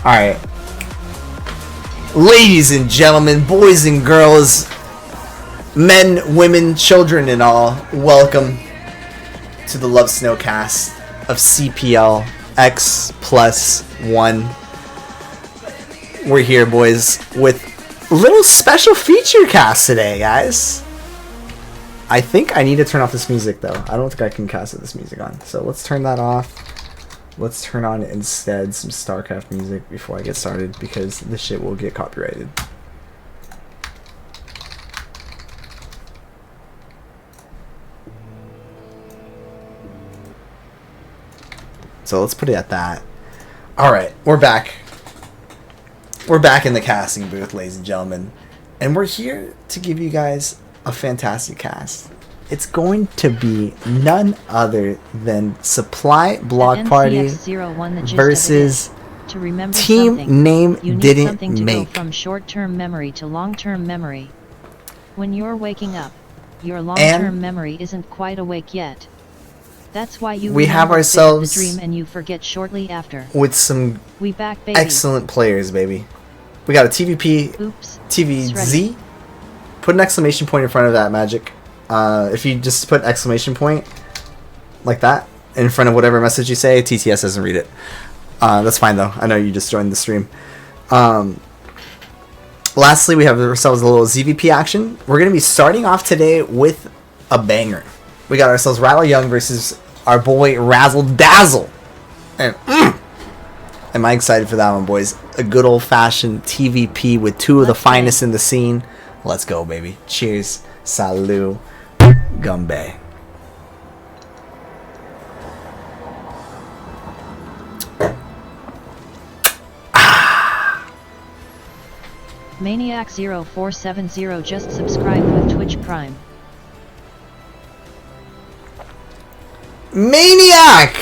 Alright. Ladies and gentlemen, boys and girls, men, women, children and all, welcome to the Lovesnow cast of CPL X+1. We're here, boys, with a little special feature cast today, guys. I think I need to turn off this music, though. I don't think I can cast this music on. So let's turn that off. Let's turn on instead some Starcraft music before I get started, because this shit will get copyrighted. So let's put it at that. Alright, we're back. We're back in the casting booth, ladies and gentlemen. And we're here to give you guys a fantastic cast. It's going to be none other than Supply Block Party versus Team Name Didn't Make. From short-term memory to long-term memory. When you're waking up, your long-term memory isn't quite awake yet. That's why you have ourselves the dream and you forget shortly after. With some excellent players, baby. We got a TVP, Oops, TVZ. Put an exclamation point in front of that, Magic. If you just put exclamation point like that in front of whatever message you say, TTS doesn't read it. That's fine though. I know you just joined the stream. Lastly, we have ourselves a little ZVP action. We're going to be starting off today with a banger. We got ourselves RadleYong versus our boy Razzle Dazzle. And am I excited for that one, boys? A good old-fashioned TVP with two of the finest in the scene. Let's go, baby. Cheers. Salut. Gumbe. Maniac0470 just subscribed with Twitch Prime. Maniac!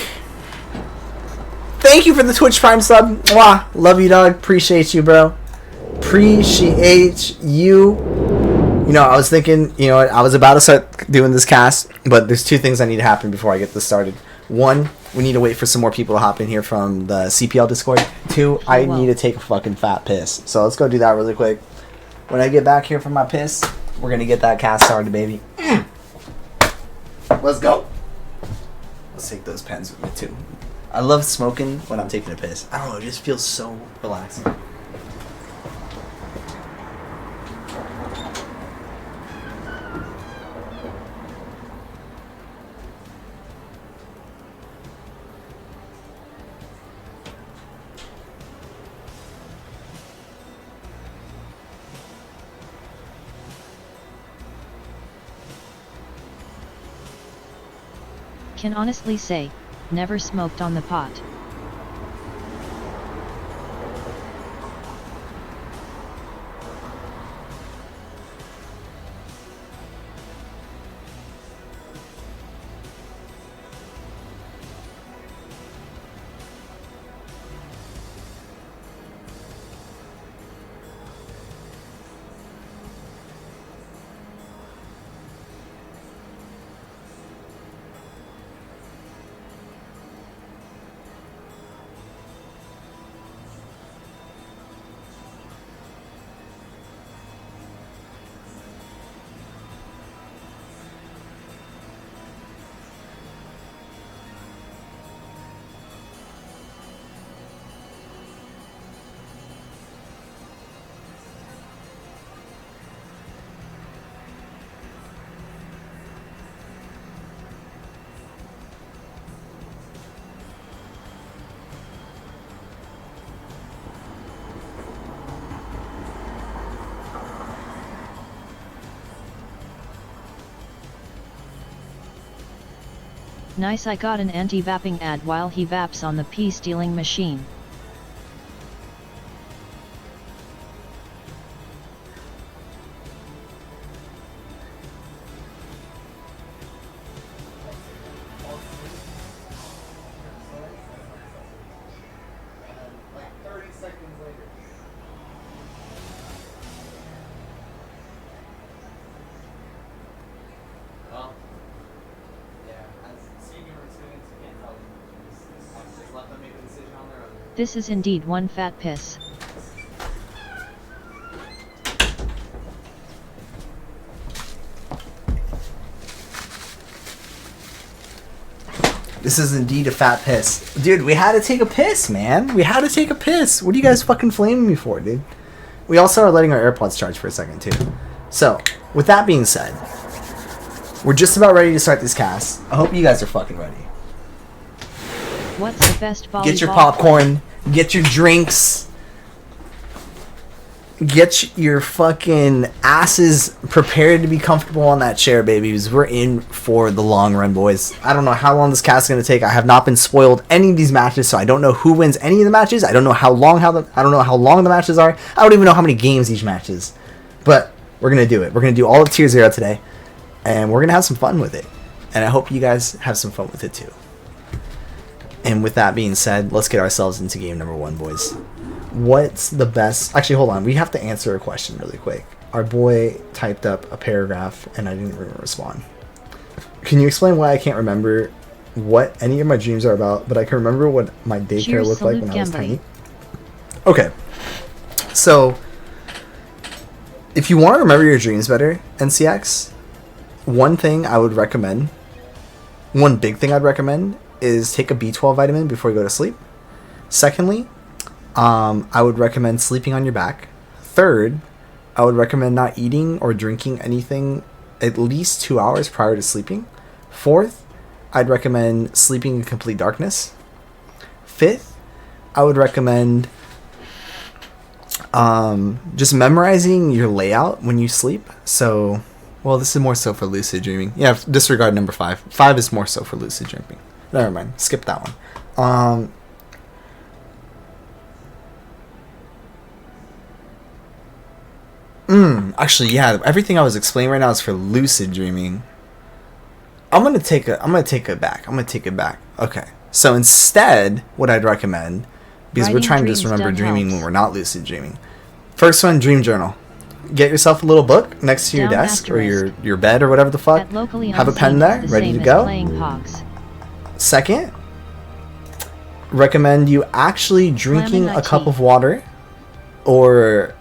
Thank you for the Twitch Prime sub. Mwah. Love you, dog. Appreciate you, bro. Appreciate you. You know, I was thinking, you know, I was about to start doing this cast, but there's two things that need to happen before I get this started. One, we need to wait for some more people to hop in here from the CPL Discord. Two, I need to take a fucking fat piss. So let's go do that really quick. When I get back here from my piss, we're going to get that cast started, baby. Let's go. Let's take those pens with me, too. I love smoking when I'm taking a piss. I don't know, it just feels so relaxing. Can honestly say, never smoked on the pot. Nice, I got an anti-vapping ad while he vaps on the pee stealing machine. Let them make a decision on their own. This is indeed one fat piss. This is indeed a fat piss. Dude, we had to take a piss, man. We had to take a piss. What are you guys fucking flaming me for, dude? We also are letting our AirPods charge for a second, too. So, with that being said, we're just about ready to start this cast. I hope you guys are fucking ready. What's the best volleyball? Get your popcorn. Get your drinks. Get your fucking asses prepared to be comfortable on that chair, babies. We're in for the long run, boys. I don't know how long this cast is going to take. I have not been spoiled any of these matches, so I don't know who wins any of the matches. I don't know how long the matches are. I don't even know how many games each match is. But we're going to do it. We're going to do all of Tier 0 today, and we're going to have some fun with it. And I hope you guys have some fun with it too. And with that being said, let's get ourselves into game number 1, boys. What's the best... Actually, hold on. We have to answer a question really quick. Our boy typed up a paragraph, and I didn't even respond. Can you explain why I can't remember what any of my dreams are about, but I can remember what my daycare looked like when I was tiny? Okay. So, if you want to remember your dreams better, NCX, one thing I would recommend, one big thing I'd recommend, is take a B12 vitamin before you go to sleep. Secondly, I would recommend sleeping on your back. Third, I would recommend not eating or drinking anything at least 2 hours prior to sleeping. Fourth, I'd recommend sleeping in complete darkness. Fifth, I would recommend just memorizing your layout when you sleep. So, well, this is more so for lucid dreaming. Yeah, disregard number 5. 5 is more so for lucid dreaming. Never mind, skip that one. Actually, yeah, everything I was explaining right now is for lucid dreaming. I'm gonna take it back. Okay. So instead, what I'd recommend, because we're trying to just remember dreaming when we're not lucid dreaming. First one, dream journal. Get yourself a little book next to your desk or your bed or whatever the fuck. Have a pen there, ready to go. Second, recommend you actually drinking a cup of water or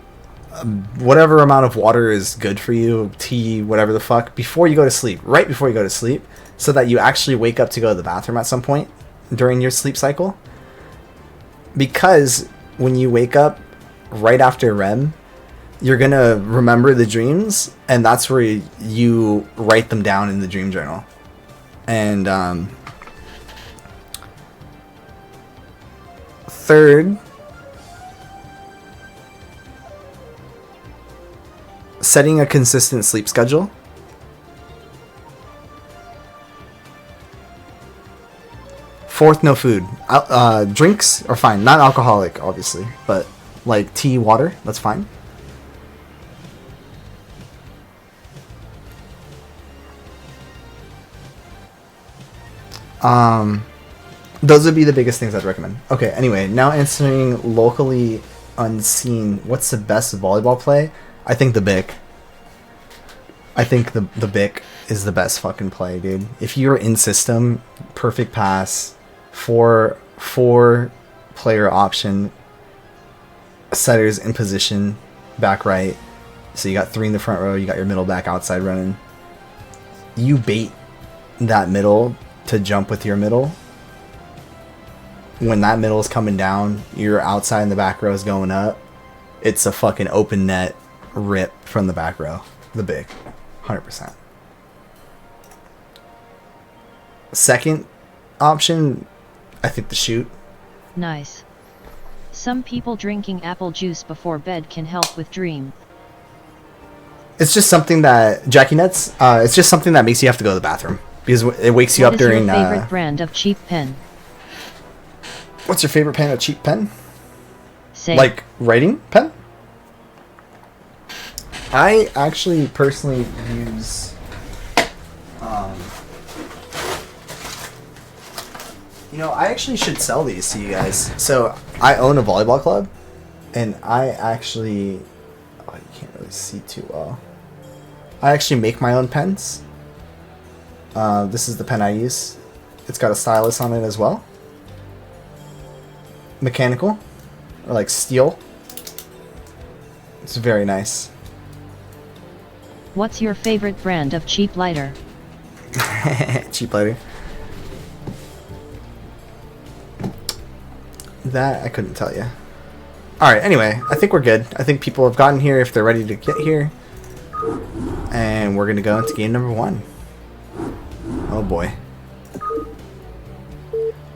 whatever amount of water is good for you, tea, whatever the fuck, before you go to sleep, right before you go to sleep, so that you actually wake up to go to the bathroom at some point during your sleep cycle. Because when you wake up right after REM, you're gonna remember the dreams, and that's where you write them down in the dream journal. And third, setting a consistent sleep schedule. Fourth, no food. Drinks are fine. Not alcoholic, obviously, but like tea, water, that's fine. Those would be the biggest things I'd recommend. Okay, anyway, now answering locally unseen. What's the best volleyball play? I think the Bic. I think the Bic is the best fucking play, dude. If you're in system, perfect pass, four player option, setters in position, back right. So you got 3 in the front row, you got your middle back outside running. You bait that middle to jump with your middle. When that middle is coming down, your outside and the back row is going up. It's a fucking open net rip from the back row. The Bic. 100%. Second option, I think the shoot. Nice. Some people drinking apple juice before bed can help with dream. It's just something that Jackie Nuts. It's just something that makes you have to go to the bathroom because it wakes you up during. What is your favorite brand of cheap pen? What's your favorite pen? A cheap pen? Say. Like writing pen? I actually personally use. I actually should sell these to you guys. So I own a volleyball club, and I actually. Oh, you can't really see too well. I actually make my own pens. This is the pen I use. It's got a stylus on it as well. mechanical or like steel. It's very nice. What's your favorite brand of cheap lighter? Cheap lighter. That I couldn't tell you. Alright, anyway, I think we're good. I think people have gotten here if they're ready to get here. And we're going to go into game number 1. Oh boy.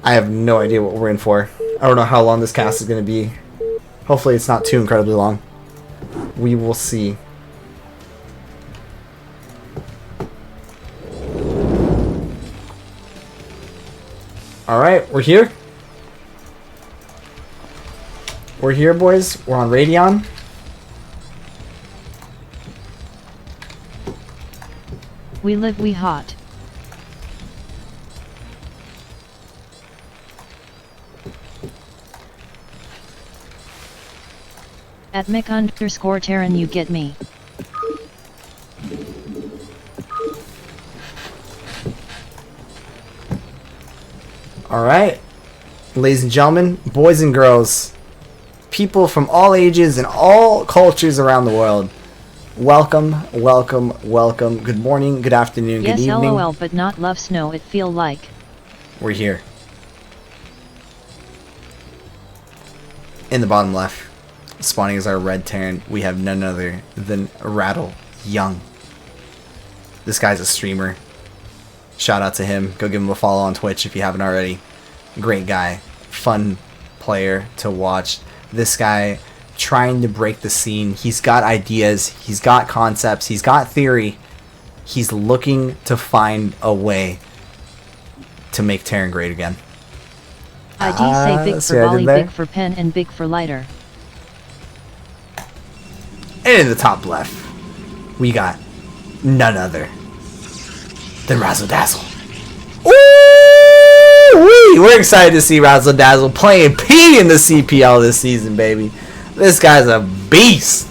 I have no idea what we're in for. I don't know how long this cast is going to be. Hopefully it's not too incredibly long. We will see. Alright, we're here. We're here, boys. We're on Radeon. We live, we hot. At Mick_Terran, you get me. Alright. Ladies and gentlemen, boys and girls, people from all ages and all cultures around the world, welcome, welcome, welcome. Good morning, good afternoon, yes, good evening. LOL, but not Lovesnow, it feel like. We're here. In the bottom left, spawning as our red Terran, we have none other than RadleYong. This guy's a streamer. Shout out to him. Go give him a follow on Twitch if you haven't already. Great guy. Fun player to watch. This guy trying to break the scene. He's got ideas. He's got concepts. He's got theory. He's looking to find a way to make Terran great again. ID say big for volley, big for pen, and big for lighter. And in the top left, we got none other than Razzle Dazzle. Ooh! We're excited to see Razzle Dazzle playing P in the CPL this season, baby. This guy's a beast.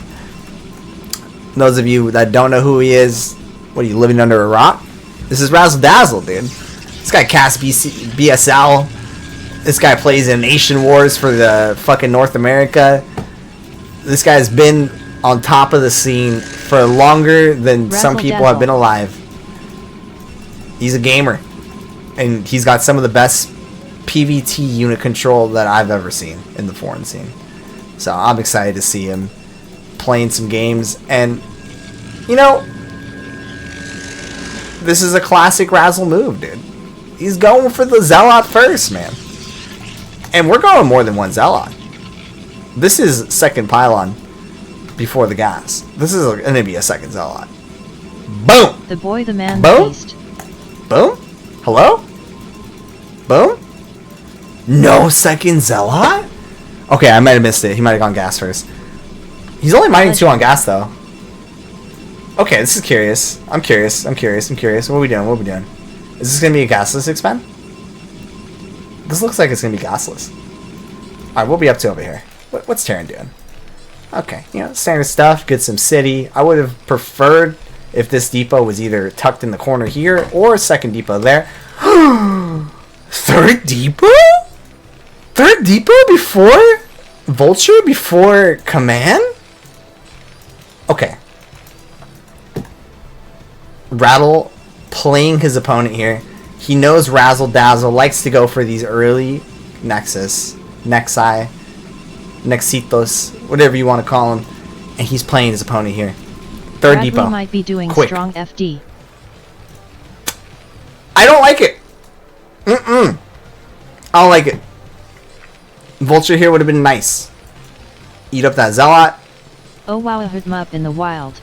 Those of you that don't know who he is, what are you, living under a rock? This is Razzle Dazzle, dude. This guy casts BSL. This guy plays in Nation Wars for the fucking North America. This guy's been on top of the scene for longer than some people have been alive. He's a gamer. And he's got some of the best PvT unit control that I've ever seen in the foreign scene. So I'm excited to see him playing some games. And, you know, this is a classic Razzle move, dude. He's going for the Zealot first, man. And we're going more than one Zealot. This is second pylon before the gas. This is going to be a second Zealot. Boom! The boy, the man, boom. The beast. Boom? Hello? Boom? No second Zealot? Okay, I might have missed it. He might have gone gas first. He's only mining 2 on gas, though. Okay, this is curious. I'm curious. What are we doing? Is this going to be a gasless expand? This looks like it's going to be gasless. Alright, what are we up to over here? What's Terran doing? Okay, you know, standard stuff. Get some city. I would have preferred if this depot was either tucked in the corner here or a second depot there. Third depot? Third depot before Vulture? Before Command? Okay. Rattle playing his opponent here. He knows Razzle Dazzle likes to go for these early Nexus, Nexi, Nexitos, whatever you want to call him. And he's playing his opponent here. Third Radley depot. Might be doing quick. Strong FD. I don't like it. I don't like it. Vulture here would have been nice. Eat up that Zealot. Oh wow, I hit him up in the wild.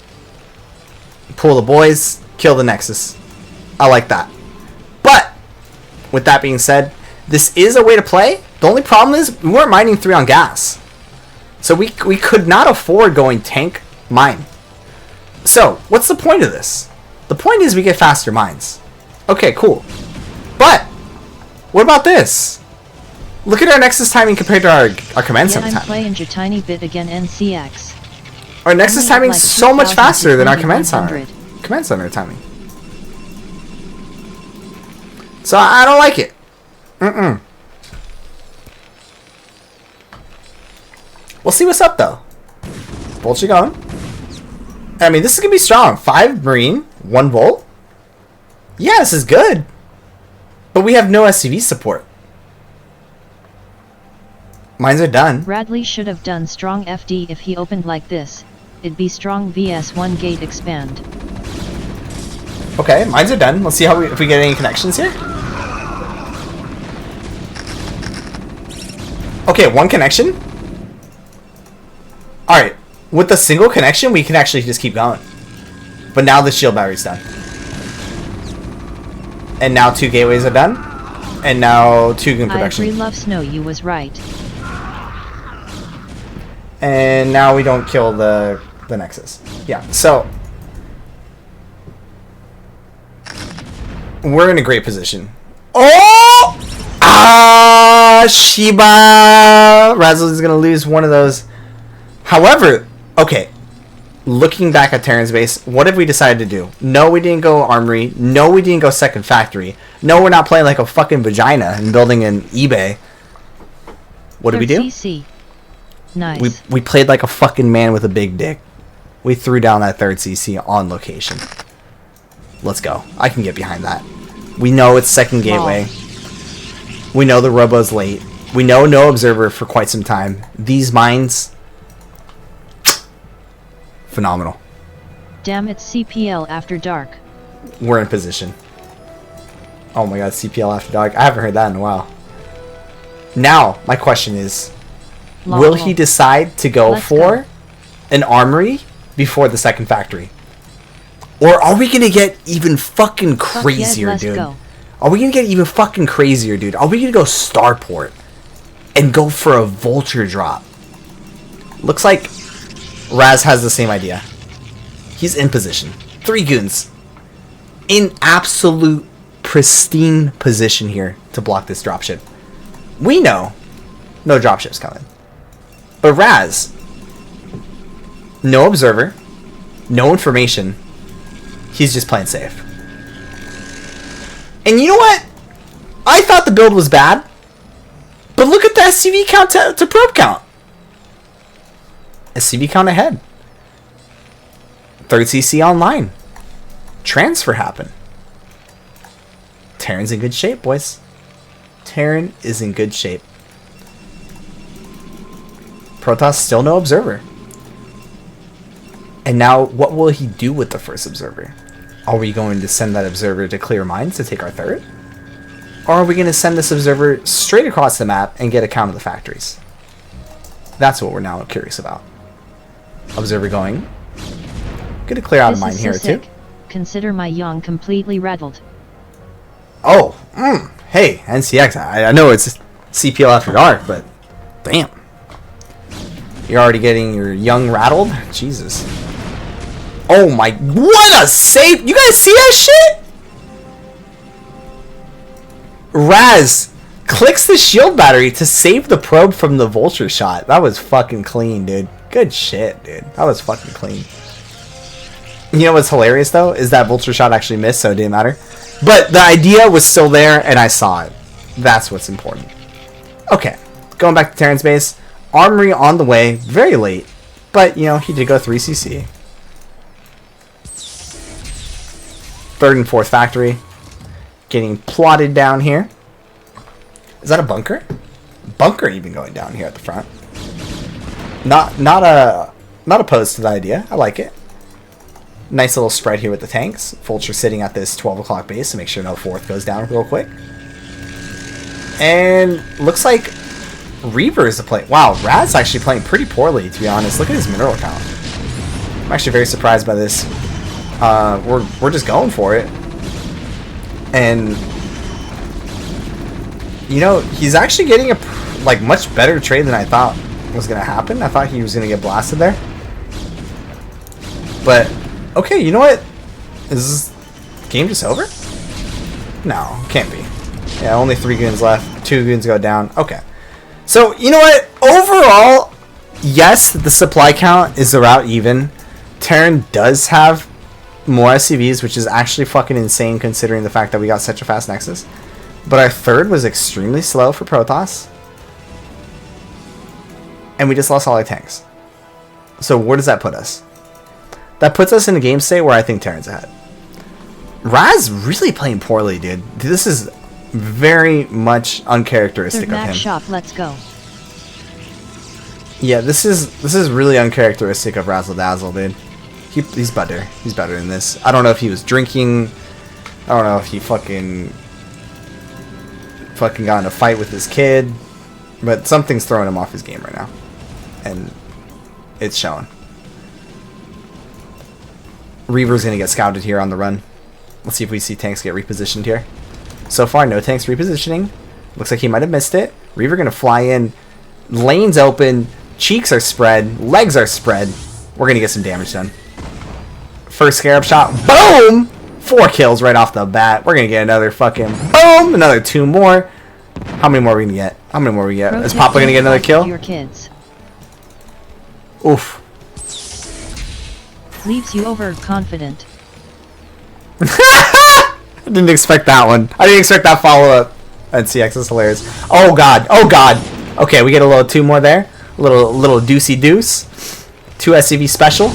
Pull the boys. Kill the Nexus. I like that. But, with that being said, this is a way to play. The only problem is we weren't mining 3 on gas. So we could not afford going tank mine. So, what's the point of this? The point is we get faster mines. Okay, cool. But, what about this? Look at our Nexus timing compared to our Command Center I'm timing. playing your tiny bit again, NCX. Our Nexus timing is so much faster than our Command Center. 100. Command Center timing. So I don't like it. We'll see what's up, though. Vulture going. I mean, this is going to be strong. 5 Marine, 1 Volt. Yeah, this is good. But we have no SCV support. Mines are done. Radley should have done strong FD if he opened like this. It'd be strong vs 1 gate expand. Okay, mines are done. Let's see if we get any connections here. Okay, 1 connection. Alright, with the single connection, we can actually just keep going. But now the shield battery's done. And now 2 gateways are done. And now 2 goon production. I agree, Lovesnow, you was right. And now we don't kill the Nexus. Yeah, so we're in a great position. Oh! Ah! Shiba! Razz is going to lose one of those. However, okay, looking back at Terran's base, what have we decided to do? No, we didn't go Armory. No, we didn't go Second Factory. No, we're not playing like a fucking vagina and building an eBay. What did we do? CC. Nice. We played like a fucking man with a big dick. We threw down that 3rd CC on location. Let's go. I can get behind that. We know it's second gateway. We know the Robo's late. We know no observer for quite some time. These mines, phenomenal. Damn, it's CPL after dark. We're in position. Oh my god, CPL after dark. I haven't heard that in a while. Now, my question is, will he decide to go for an Armory before the Second Factory? Or are we gonna get even fucking crazier, dude? Are we gonna get even fucking crazier, dude? Are we gonna go Starport and go for a Vulture drop? Looks like Razz has the same idea. He's in position. 3 goons. In absolute pristine position here to block this dropship. We know no dropship's coming. But Razz, no observer, no information. He's just playing safe. And you know what? I thought the build was bad. But look at the SCV count to probe count. SCV count ahead. 3rd CC online. Transfer happened. Terran's in good shape, boys. Terran is in good shape. Protoss still no observer. And now, what will he do with the first observer? Are we going to send that observer to clear mines to take our 3rd? Or are we going to send this observer straight across the map and get a count of the factories? That's what we're now curious about. Observer going. Gonna clear out a mine here too. Consider my Yong completely rattled. Oh, hey, NCX. I know it's CPL after dark, but damn. You're already getting your young rattled? Jesus. Oh my, what a save! You guys see that shit? Razz clicks the shield battery to save the probe from the Vulture shot. That was fucking clean, dude. Good shit, dude. That was fucking clean. You know what's hilarious, though? Is that Vulture shot actually missed, so it didn't matter. But the idea was still there, and I saw it. That's what's important. Okay. Going back to Terran's base. Armory on the way. Very late. But, you know, he did go 3cc. 3rd and 4th factory. Getting plotted down here. Is that a bunker? Bunker even going down here at the front. Not opposed to the idea. I like it. Nice little spread here with the tanks. Vulture sitting at this 12 o'clock base to make sure no 4th goes down real quick. And looks like Reaver is the play. Wow, Razz actually playing pretty poorly, to be honest. Look at his mineral count. I'm actually very surprised by this. We're just going for it. And you know, he's actually getting a much better trade than I thought was gonna happen. I thought he was gonna get blasted there. But okay, you know what? Is this game just over? No, can't be. Yeah, only 3 goons left. 2 goons go down. Okay. So, you know what? Overall, yes, the supply count is about even. Terran does have more SCVs, which is actually fucking insane considering the fact that we got such a fast Nexus. But our 3rd was extremely slow for Protoss. and we just lost all our tanks. So where does that put us? That puts us in a game state where I think Terran's ahead. Razz really playing poorly, dude. This is very much uncharacteristic of him. Shop, let's go. Yeah, this is really uncharacteristic of Razzle Dazzle, dude. He's better. He's better than this. I don't know if he was drinking. I don't know if he fucking got in a fight with his kid. But something's throwing him off his game right now. And it's showing. Reaver's going to get scouted here on the run. Let's see if we see tanks get repositioned here. So far, no tanks repositioning. Looks like he might have missed it. Reaver going to fly in. Lanes open. Cheeks are spread. Legs are spread. We're going to get some damage done. First Scarab shot. Boom! 4 kills right off the bat. We're going to get another fucking boom! Another 2 more. How many more are we going to get? How many more are we get? Is Papa going to get another kill? Your kids. Oof. Leaves you overconfident. I didn't expect that one. I didn't expect that follow-up. And CX is hilarious. Oh god. Oh god. Okay, we get a little 2 more there. A little deucey deuce. 2 SCV special.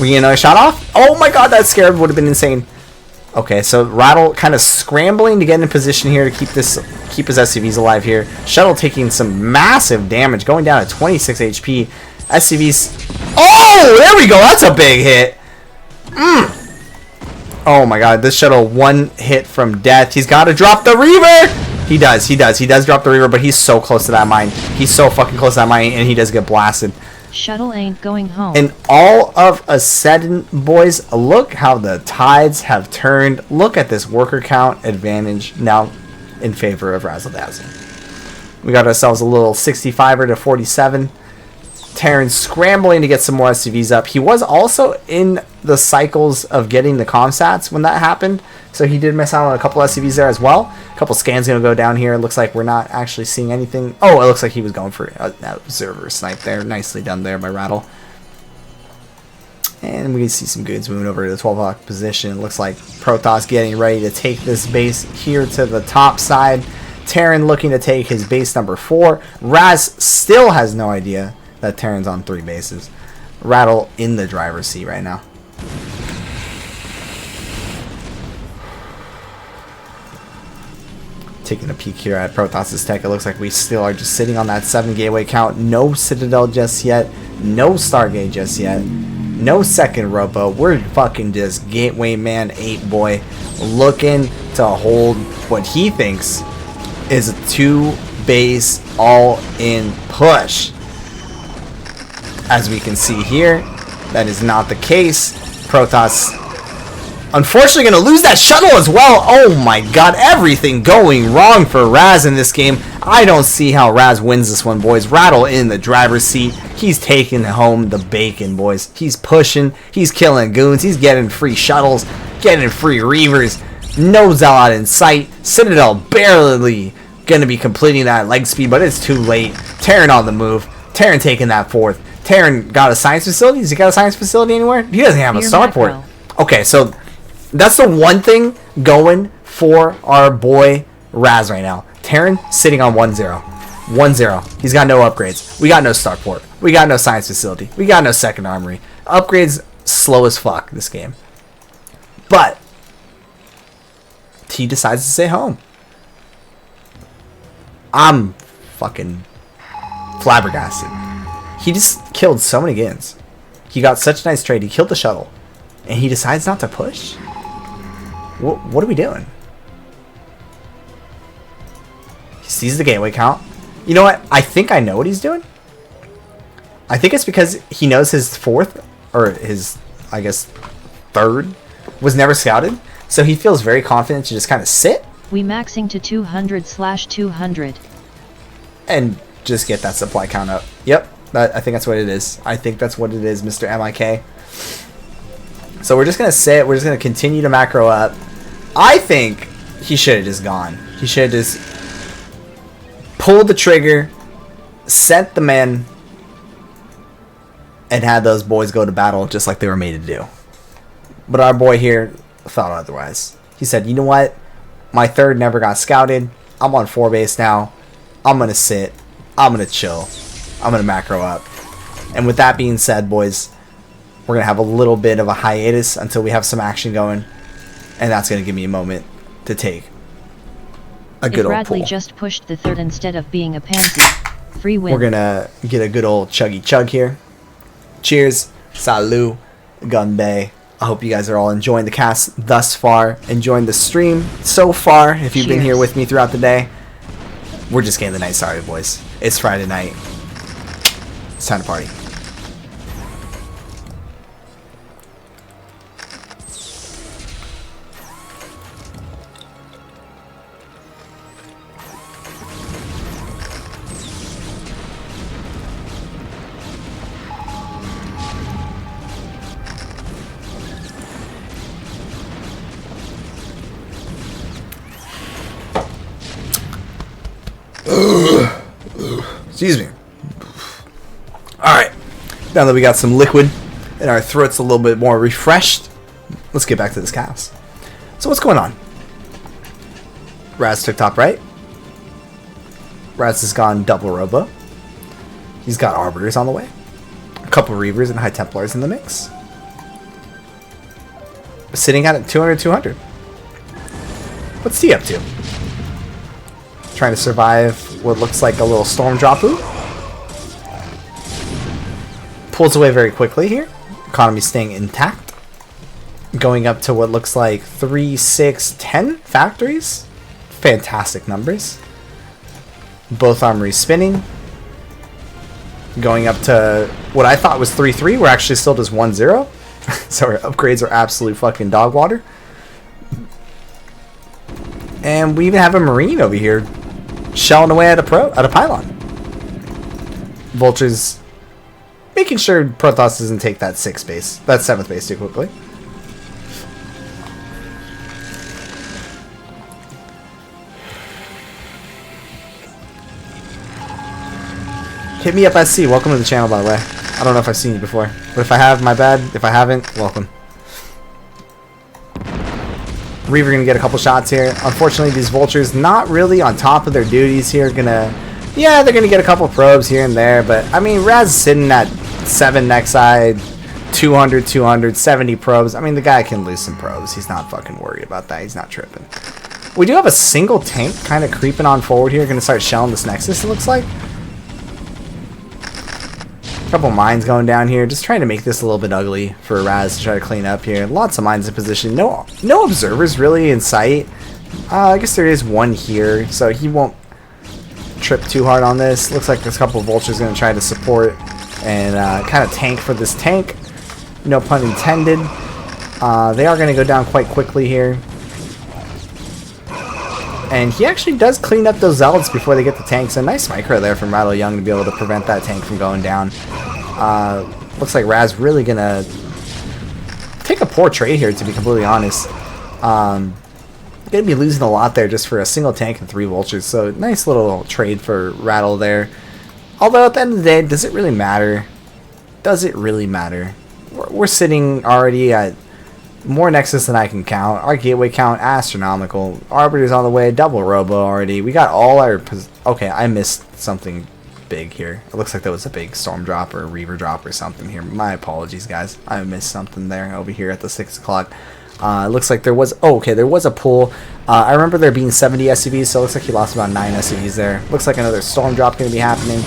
We get another shot off. Oh my god, that scarab would have been insane. Okay, so Radle kind of scrambling to get in position here to keep his SCVs alive here. Shuttle taking some massive damage, going down to 26 HP. SCVs. Oh, there we go. That's a big hit. Oh my god, this shuttle 1 hit from death. He's got to drop the Reaver. He does drop the Reaver, but he's so close to that mine. He's so fucking close to that mine, and he does get blasted. Shuttle ain't going home. And all of a sudden, boys, look how the tides have turned. Look at this worker count advantage now in favor of Razzle Dazzle. We got ourselves a little 65er to 47. Terran scrambling to get some more SCVs up. He was also in the cycles of getting the comsats when that happened, so he did miss out on a couple SCVs there as well. A couple scans going to go down here. It looks like we're not actually seeing anything. Oh, it looks like he was going for an observer snipe there. Nicely done there by Radle. And we can see some goods moving over to the 12 o'clock position. It looks like Protoss getting ready to take this base here to the top side. Terran looking to take his base number 4. Razz still has no idea that Terran's on 3 bases. Radle in the driver's seat right now. Taking a peek here at Protoss' tech, it looks like we still are just sitting on that 7 gateway count. No Citadel just yet. No Stargate just yet. No second Robo. We're fucking just Gateway Man 8 boy looking to hold what he thinks is a 2 base all-in push. As we can see here, that is not the case. Protoss, unfortunately, going to lose that shuttle as well. Oh my god, everything going wrong for Razz in this game. I don't see how Razz wins this one, boys. Radle in the driver's seat. He's taking home the bacon, boys. He's pushing. He's killing goons. He's getting free shuttles, getting free Reavers. No Zealot in sight. Citadel barely going to be completing that leg speed, but it's too late. Terran on the move. Terran taking that 4th. Terran got a science facility? Has he got a science facility anywhere? He doesn't have a starport. Okay, so that's the one thing going for our boy Razz right now. Terran sitting on 1-0. 1-0. He's got no upgrades. We got no starport. We got no science facility. We got no second armory. Upgrades slow as fuck this game. But he decides to stay home. I'm fucking flabbergasted. He just killed so many Gins. He got such a nice trade. He killed the shuttle. And he decides not to push? What are we doing? He sees the gateway count. You know what? I think I know what he's doing. I think it's because he knows his 4th, or his, I guess, 3rd, was never scouted. So he feels very confident to just kind of sit. We maxing to 200/200. And just get that supply count up. Yep. I think that's what it is. I think that's what it is, Mr. MIK. So we're just going to sit. We're just going to continue to macro up. I think he should have just gone. He should have just pulled the trigger, sent the men, and had those boys go to battle just like they were made to do. But our boy here thought otherwise. He said, you know what? My 3rd never got scouted. I'm on 4 base now. I'm going to sit. I'm going to chill. I'm going to macro up. And with that being said, boys, we're going to have a little bit of a hiatus until we have some action going. And that's going to give me a moment to take a good old Radley pull. just pushed the third instead of being a pansy. Free win. We're going to get a good old chuggy chug here. Cheers. Salut. Gunbay. I hope you guys are all enjoying the cast thus far. Enjoying the stream so far. If you've been here with me throughout the day. We're just getting the night started, boys. It's Friday night. It's time to party. Excuse me. Alright. Now that we got some liquid and our throat's a little bit more refreshed, let's get back to this cast. So what's going on? Razz took top right. Razz has gone double robo. He's got Arbiters on the way. A couple Reavers and High Templars in the mix. Sitting at 200-200. What's he up to? Trying to survive what looks like a little storm dropu. Pulls away very quickly here. Economy staying intact. Going up to what looks like 3, 6, 10 factories. Fantastic numbers. Both armories spinning. Going up to what I thought was 3-3. We're actually still just 1-0. So our upgrades are absolute fucking dog water. And we even have a Marine over here shelling away at a pylon. Vultures making sure Protoss doesn't take that 7th base too quickly. Hit me up SC. Welcome to the channel, by the way. I don't know if I've seen you before, but if I have, my bad. If I haven't, welcome. Reaver gonna get a couple shots here. Unfortunately, these vultures not really on top of their duties here. They're gonna get a couple probes here and there, but I mean, Razz is sitting at 7 next side, 200, 270 probes. I mean, the guy can lose some probes. He's not fucking worried about that. He's not tripping. We do have a single tank kind of creeping on forward here. Gonna start shelling this Nexus, it looks like. Couple mines going down here, just trying to make this a little bit ugly for Razz to try to clean up here. Lots of mines in position. No observers really in sight. I guess there is one here, so he won't trip too hard on this. Looks like there's a couple of vultures going to try to support and kind of tank for this tank. No pun intended. They are going to go down quite quickly here. And he actually does clean up those zealots before they get the tanks. A nice micro there from RadleYong to be able to prevent that tank from going down. Looks like Razz really gonna take a poor trade here, to be completely honest. Gonna be losing a lot there just for a single tank and 3 vultures. So nice little trade for Radle there. Although at the end of the day, does it really matter? Does it really matter? We're sitting already at more Nexus than I can count. Our gateway count astronomical. Arbiter's on the way. Double robo already. We got all our... Okay, I missed something big here. It looks like that was a big storm drop or a reaver drop or something here. My apologies, guys. I missed something there over here at the 6 o'clock. It looks like there was... Oh, okay, there was a pull. I remember there being 70 SCVs, so it looks like he lost about 9 SCVs there. Looks like another storm drop going to be happening.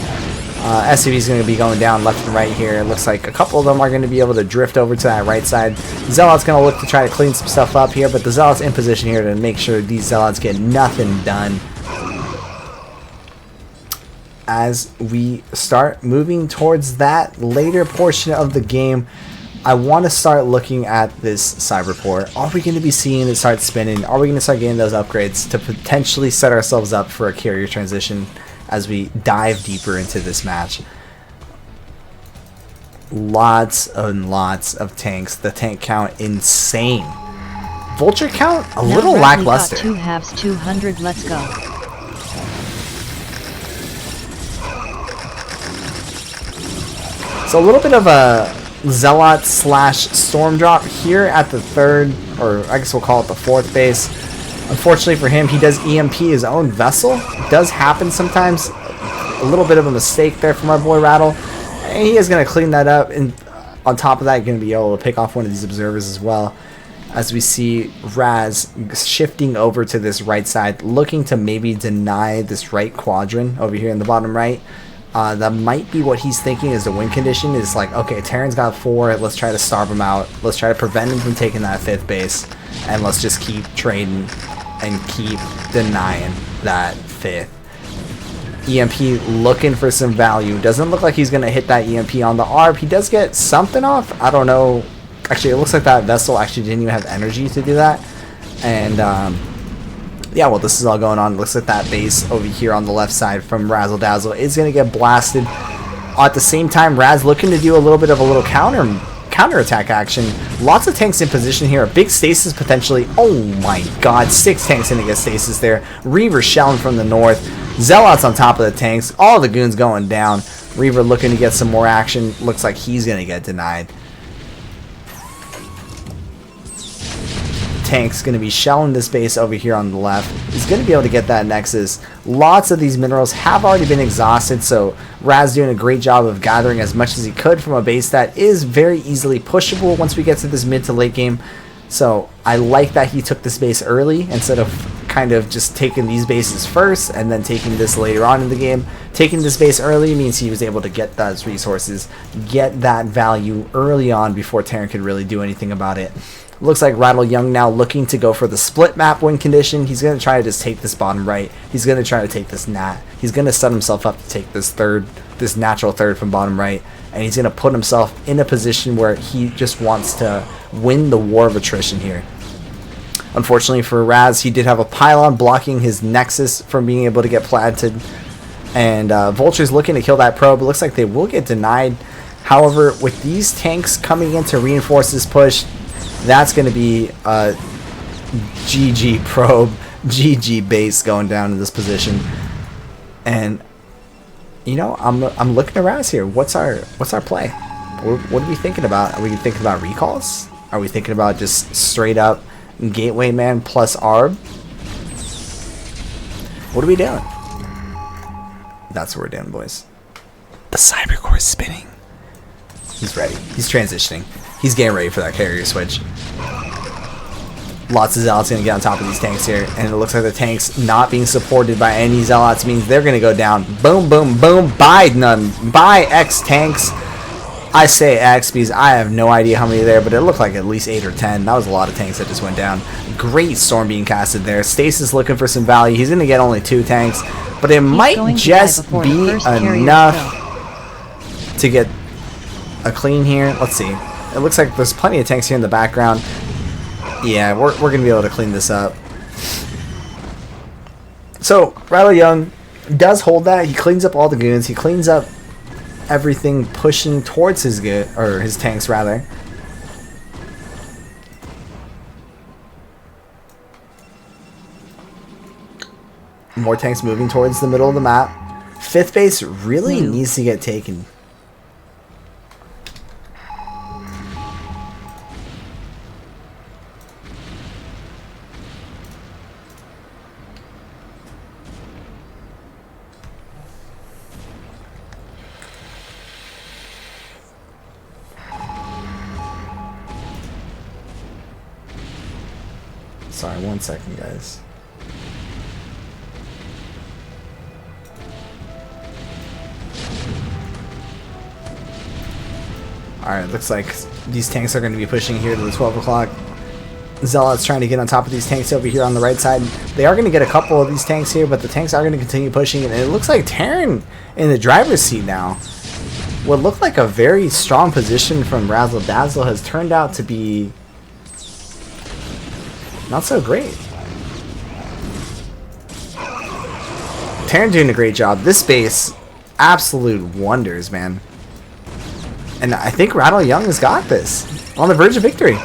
SCV is going to be going down left and right here. It looks like a couple of them are going to be able to drift over to that right side. Zealot's going to look to try to clean some stuff up here, but the Zealot's in position here to make sure these Zealots get nothing done. As we start moving towards that later portion of the game, I want to start looking at this Cyberport. Are we going to be seeing it start spinning? Are we going to start getting those upgrades to potentially set ourselves up for a carrier transition as we dive deeper into this match? Lots and lots of tanks. The tank count insane. Vulture count a little lackluster. 2 halves 200. Let's go. So a little bit of a Zealot slash storm drop here at the 3rd, or I guess we'll call it the 4th base. Unfortunately for him, he does EMP his own vessel. It does happen sometimes. A little bit of a mistake there from our boy Rattle. And he is going to clean that up. And on top of that, you're going to be able to pick off one of these observers as well. As we see Razz shifting over to this right side, looking to maybe deny this right quadrant over here in the bottom right. That might be what he's thinking is the win condition. Is like, okay, Terran's got 4, let's try to starve him out. Let's try to prevent him from taking that 5th base. And let's just keep trading and keep denying that 5th. EMP looking for some value. Doesn't look like he's going to hit that EMP on the ARB. He does get something off. I don't know. Actually, it looks like that vessel actually didn't even have energy to do that. And yeah, well, this is all going on. It looks like that base over here on the left side from Razzle Dazzle is going to get blasted. At the same time, Razz looking to do a little bit of a little counter attack action. Lots of tanks in position here. A big stasis potentially. Oh my god, 6 tanks in to get stasis there. Reaver shelling from the north. Zealots on top of the tanks. All the goons going down. Reaver looking to get some more action. Looks like he's going to get denied. Tank's going to be shelling this base over here on the left. He's going to be able to get that Nexus. Lots of these minerals have already been exhausted, so Razz doing a great job of gathering as much as he could from a base that is very easily pushable once we get to this mid to late game. So I like that he took this base early instead of kind of just taking these bases first and then taking this later on in the game. Taking this base early means he was able to get those resources, get that value early on before Terran could really do anything about it. Looks like RadleYong now looking to go for the split map win condition. He's going to try to just take this bottom right. He's going to try to take this nat. He's going to set himself up to take this natural third from bottom right. And he's going to put himself in a position where he just wants to win the war of attrition here. Unfortunately for Razz, he did have a pylon blocking his Nexus from being able to get planted. And Vulture's looking to kill that probe. It looks like they will get denied. However, with these tanks coming in to reinforce this push, that's going to be a GG probe, GG base going down in this position. And you know, I'm looking at Razz here. What's our play? What are we thinking about? Are we thinking about recalls? Are we thinking about just straight up Gateway Man plus ARB? What are we doing? That's what we're doing, boys. The Cybercore is spinning. He's ready. He's transitioning. He's getting ready for that carrier switch. Lots of Zealots going to get on top of these tanks here. And it looks like the tanks not being supported by any Zealots means they're going to go down. Boom, boom, boom. Buy none. Buy X tanks. I say X because I have no idea how many there, but it looked like at least 8 or 10. That was a lot of tanks that just went down. Great storm being casted there. Stasis looking for some value. He's going to get only 2 tanks, but it might just be enough to get a clean here. Let's see. It looks like there's plenty of tanks here in the background. Yeah, we're going to be able to clean this up. So, RadleYong does hold that. He cleans up all the goons. He cleans up everything pushing towards his tanks, rather. More tanks moving towards the middle of the map. 5th base really needs to get taken. Sorry, 1 second, guys. Alright, looks like these tanks are going to be pushing here to the 12 o'clock. Zealots trying to get on top of these tanks over here on the right side. They are going to get a couple of these tanks here, but the tanks are going to continue pushing. And it looks like Terran in the driver's seat now. What looked like a very strong position from Razzle Dazzle has turned out to be not so great. Terran doing a great job. This base, absolute wonders, man. And I think RadleYong has got this. On the verge of victory.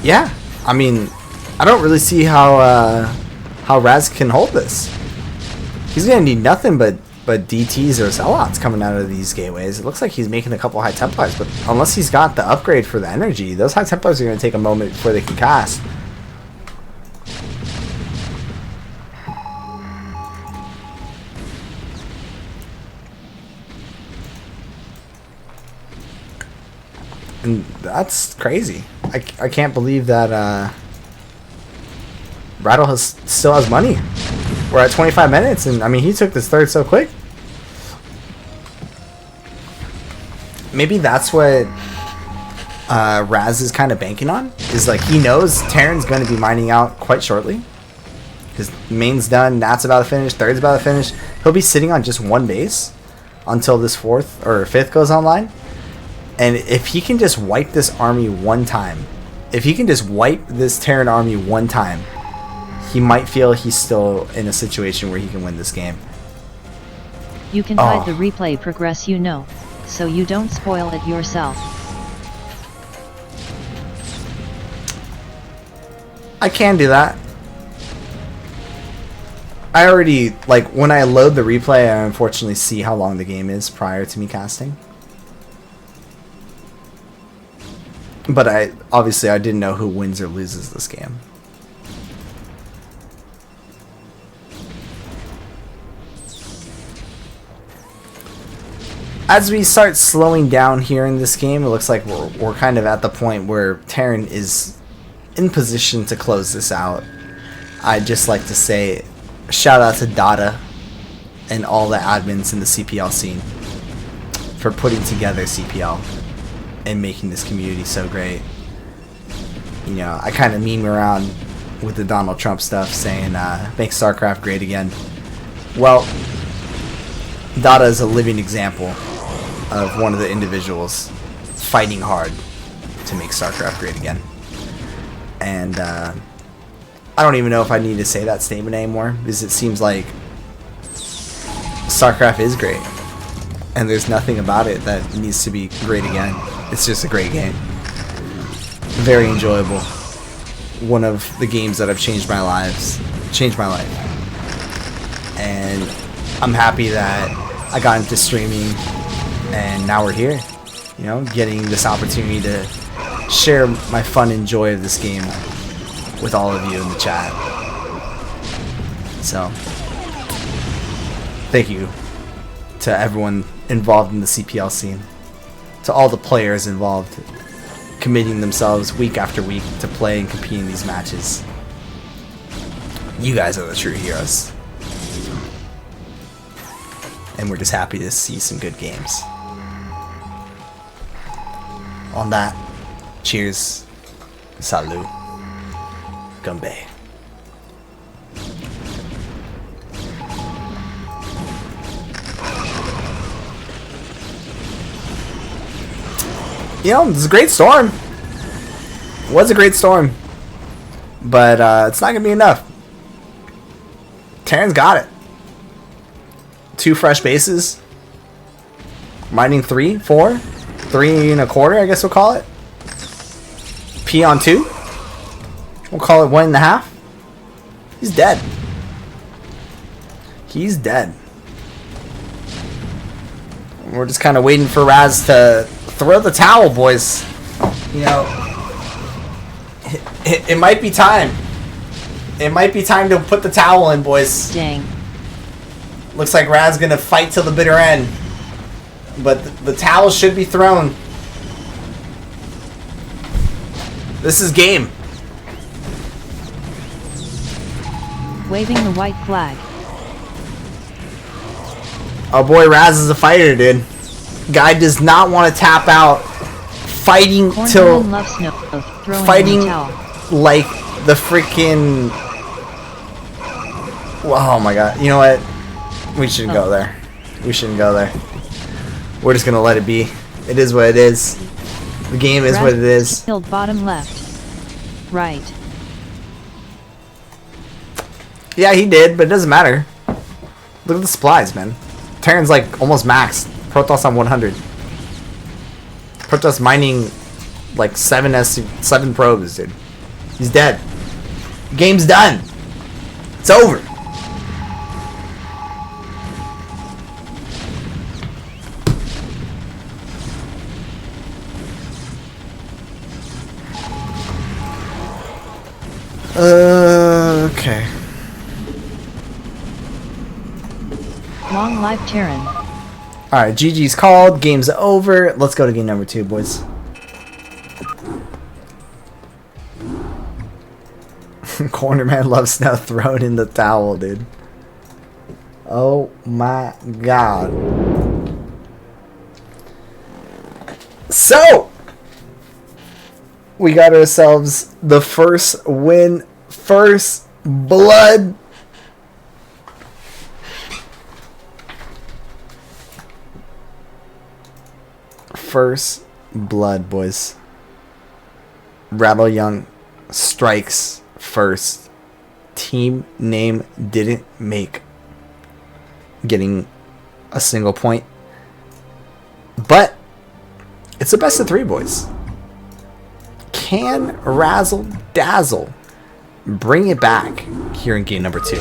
Yeah, I mean, I don't really see how Razz can hold this. He's gonna need nothing but but DTs or Zealots coming out of these gateways. It looks like he's making a couple High Templars, but unless he's got the upgrade for the energy, those High Templars are going to take a moment before they can cast. And that's crazy. I can't believe that Radle still has money. We're at 25 minutes, and I mean, he took this third so quick. Maybe that's what Razz is kind of banking on. Is like he knows Terran's going to be mining out quite shortly. His main's done, Nat's about to finish, third's about to finish. He'll be sitting on just one base until this fourth or fifth goes online. And if he can just wipe this army one time, if he can just wipe this Terran army one time, he might feel he's still in a situation where he can win this game. You can hide the replay progress, you know, so you don't spoil it yourself. I can do that. I already, like, when I load the replay, I unfortunately see how long the game is prior to me casting. But obviously I didn't know who wins or loses this game. As we start slowing down here in this game, it looks like we're kind of at the point where Terran is in position to close this out. I'd just like to say shout out to Dada and all the admins in the CPL scene for putting together CPL and making this community so great. You know, I kind of meme around with the Donald Trump stuff saying make Starcraft great again. Well, Dada is a living example of one of the individuals fighting hard to make Starcraft great again. And I don't even know if I need to say that statement anymore, because it seems like Starcraft is great and there's nothing about it that needs to be great again. It's just a great game. Very enjoyable. One of the games that have changed my life. And I'm happy that I got into streaming and now we're here. You know, getting this opportunity to share my fun and joy of this game with all of you in the chat. So, thank you to everyone involved in the CPL scene. To all the players involved, committing themselves week after week to play and compete in these matches. You guys are the true heroes. And we're just happy to see some good games. On that, cheers, salut, Gumbe. You know, it's a great storm. It was a great storm. But it's not going to be enough. Terran's got it. 2 fresh bases. Mining 3, 4. 3 1/4, I guess we'll call it. P on 2. We'll call it 1 1/2. He's dead. He's dead. We're just kind of waiting for Razz to throw the towel, boys. You know, it might be time. It might be time to put the towel in, boys. Dang. Looks like Razz gonna fight till the bitter end. But the towel should be thrown. This is game. Waving the white flag. Oh boy, Razz is a fighter, dude. Guy does not want to tap out. Fighting till... Lovesnow, fighting like the freaking... Oh my god. You know what? We shouldn't go there. We shouldn't go there. We're just gonna let it be. It is what it is. The game is what it is. Killed bottom left. Right. Yeah, he did, but it doesn't matter. Look at the supplies, man. Terran's like almost maxed. Protoss on 100. Protoss mining like 7 probes, dude. He's dead. Game's done. It's over. Okay. Long live Terran. Alright, GG's called. Game's over. Let's go to game number 2, boys. Cornerman Lovesnow thrown in the towel, dude. Oh my god. So, we got ourselves the first win, first blood. First blood, boys. RadleYong strikes first. Team name didn't make getting a single point, but it's a best of 3, boys. Can Razzle Dazzle bring it back here in game number 2?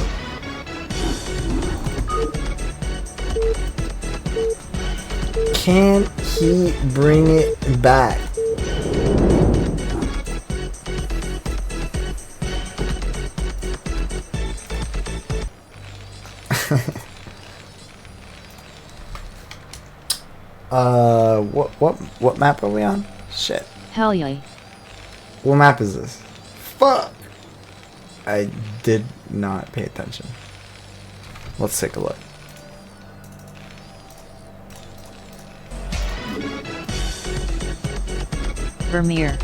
Can he bring it back? What map are we on? Shit. Hell yeah. What map is this? Fuck. I did not pay attention. Let's take a look. Vermeer.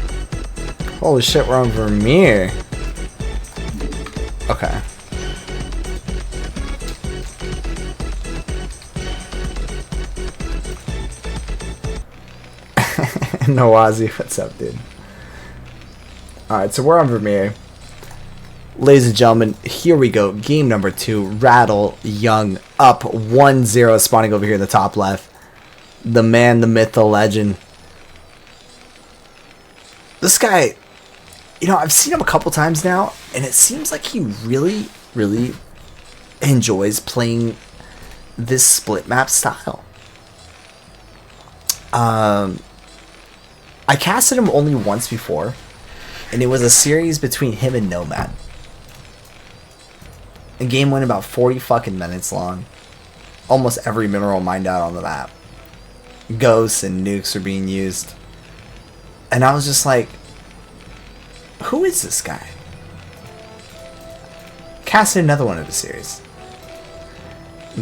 Holy shit, we're on Vermeer. Okay. Nawazi, what's up, dude? Alright, so we're on Vermeer. Ladies and gentlemen, here we go. Game number 2. RadleYong up 1-0, spawning over here in the top left. The man, the myth, the legend. This guy, you know, I've seen him a couple times now, and it seems like he really, really enjoys playing this split map style. I casted him only once before, and it was a series between him and Nomad. The game went about 40 fucking minutes long. Almost every mineral mined out on the map. Ghosts and nukes are being used. And I was just like, who is this guy? Casted another one of the series.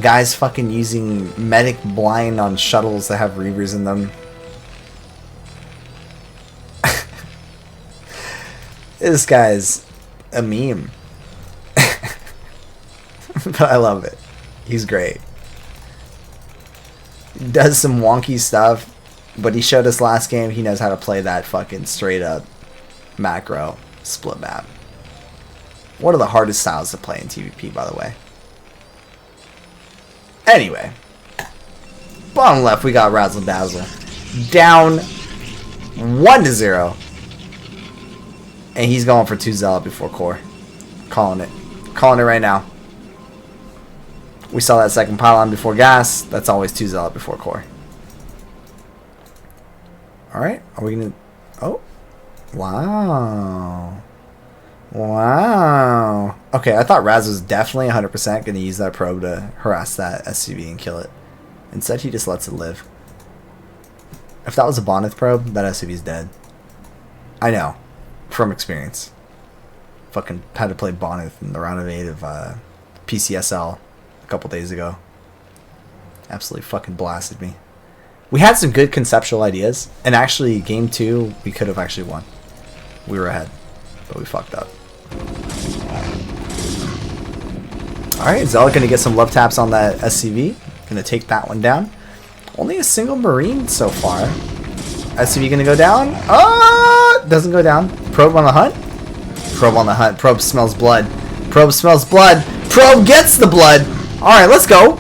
Guys fucking using medic blind on shuttles that have reavers in them. This guy's a meme. But I love it. He's great. Does some wonky stuff, but he showed us last game he knows how to play that fucking straight up macro split map. One of the hardest styles to play in TVP, by the way. Anyway, bottom left we got Razzle Dazzle down 1-0. And he's going for 2 Zealot before core. Calling it. Calling it right now. We saw that second pylon before gas. That's always 2 Zealot before core. Alright. Are we going to... Oh. Wow. Wow. Okay, I thought Razz was definitely 100% going to use that probe to harass that SCV and kill it. Instead, he just lets it live. If that was a Bonneth probe, that SCV's dead. I know. From experience. Fucking had to play Bonneth in the round of 8 of PCSL a couple days ago. Absolutely fucking blasted me. We had some good conceptual ideas, and actually game 2 we could have actually won. We were ahead, but we fucked up. Alright, Zealot gonna get some love taps on that SCV. Gonna take that one down. Only a single Marine so far. SCV gonna go down. Oh, doesn't go down. Probe on the hunt. Probe on the hunt. Probe smells blood. Probe smells blood. Probe gets the blood. Alright, let's go.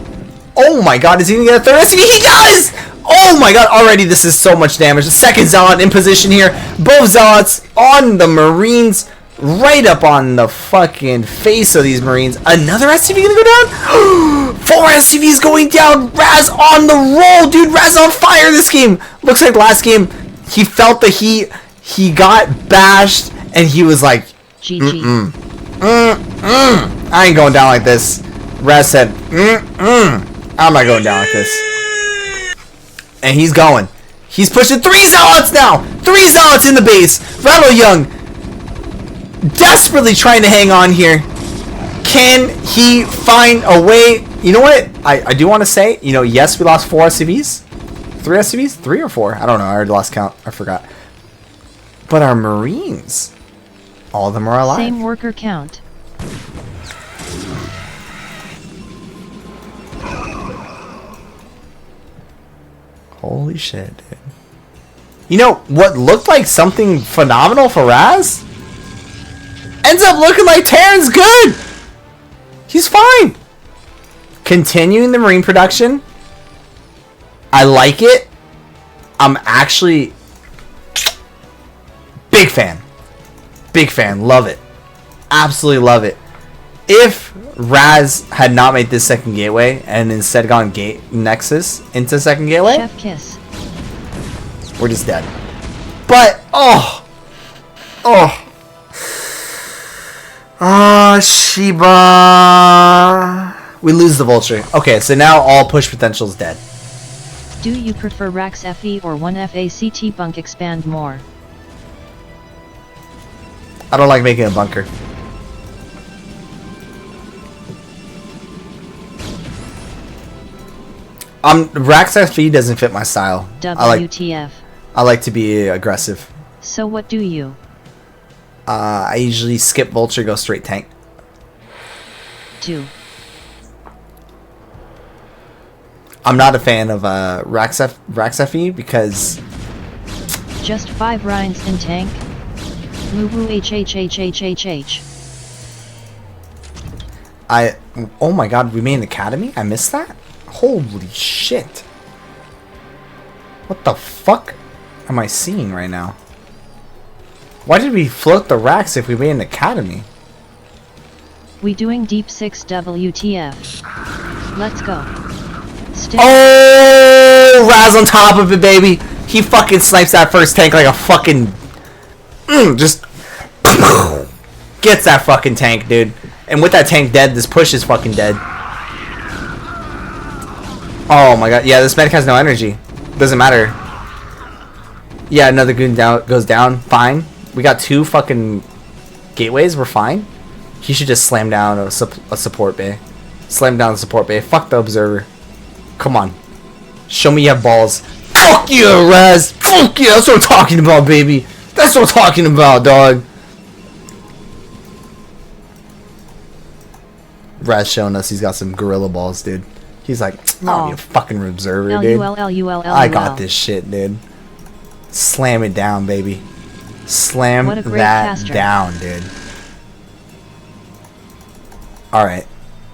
Oh my god, is he gonna get a third SCV? He does! Oh my god, already this is so much damage. The second Zealot in position here. Both Zealots on the Marines. Right up on the fucking face of these Marines. Another SCV gonna go down? 4 SCVs going down. Razz on the roll, dude. Razz on fire this game. Looks like last game he felt the heat. He got bashed and he was like, GG. I ain't going down like this. Razz said, I'm not going down like this. And he's going. He's pushing 3 zealots now. 3 zealots in the base. RadleYong desperately trying to hang on here. Can he find a way? You know what? I do want to say, you know, yes, we lost 4 SCVs. 3 SCVs? 3 or 4? I don't know. I already lost count. I forgot. But our Marines, all of them are alive. Same worker count. Holy shit, dude. You know, what looked like something phenomenal for Razz ends up looking like Terran's good. He's fine. Continuing the Marine production. I like it. I'm actually big fan. Big fan. Love it. Absolutely love it. If Razz had not made this second gateway and instead gone gate Nexus into second gateway, Chef kiss. we're just dead. But Shiba. We lose the vulture. Okay, so now all push potential is dead. Do you prefer Rax FE or 1FACT bunk expand more? I don't like making a bunker. Rax FE doesn't fit my style. WTF. I like to be aggressive. So what do you? I usually skip vulture, go straight tank. 2. I'm not a fan of Rax FE because just 5 Rhines in tank. Moo woo HHHHHH. oh my god, we made an academy? I missed that? Holy shit. What the fuck am I seeing right now? Why did we float the Rax if we made an academy? We doing deep 6 WTF. Let's go. Oh, Razz on top of it, baby. He fucking snipes that first tank like a fucking... just... gets that fucking tank, dude. And with that tank dead, this push is fucking dead. Oh my god. Yeah, this medic has no energy. Doesn't matter. Yeah, another goon goes down. Fine. We got 2 fucking gateways. We're fine. He should just slam down a support bay. Slam down the support bay. Fuck the observer. Come on. Show me you have balls. Fuck you, Razz. Fuck you. That's what I'm talking about, baby. That's what I'm talking about, dog. Razz showing us he's got some gorilla balls, dude. He's like, I don't need a fucking observer, dude. I got this shit, dude. Slam it down, baby. Slam that caster. down, dude. Alright.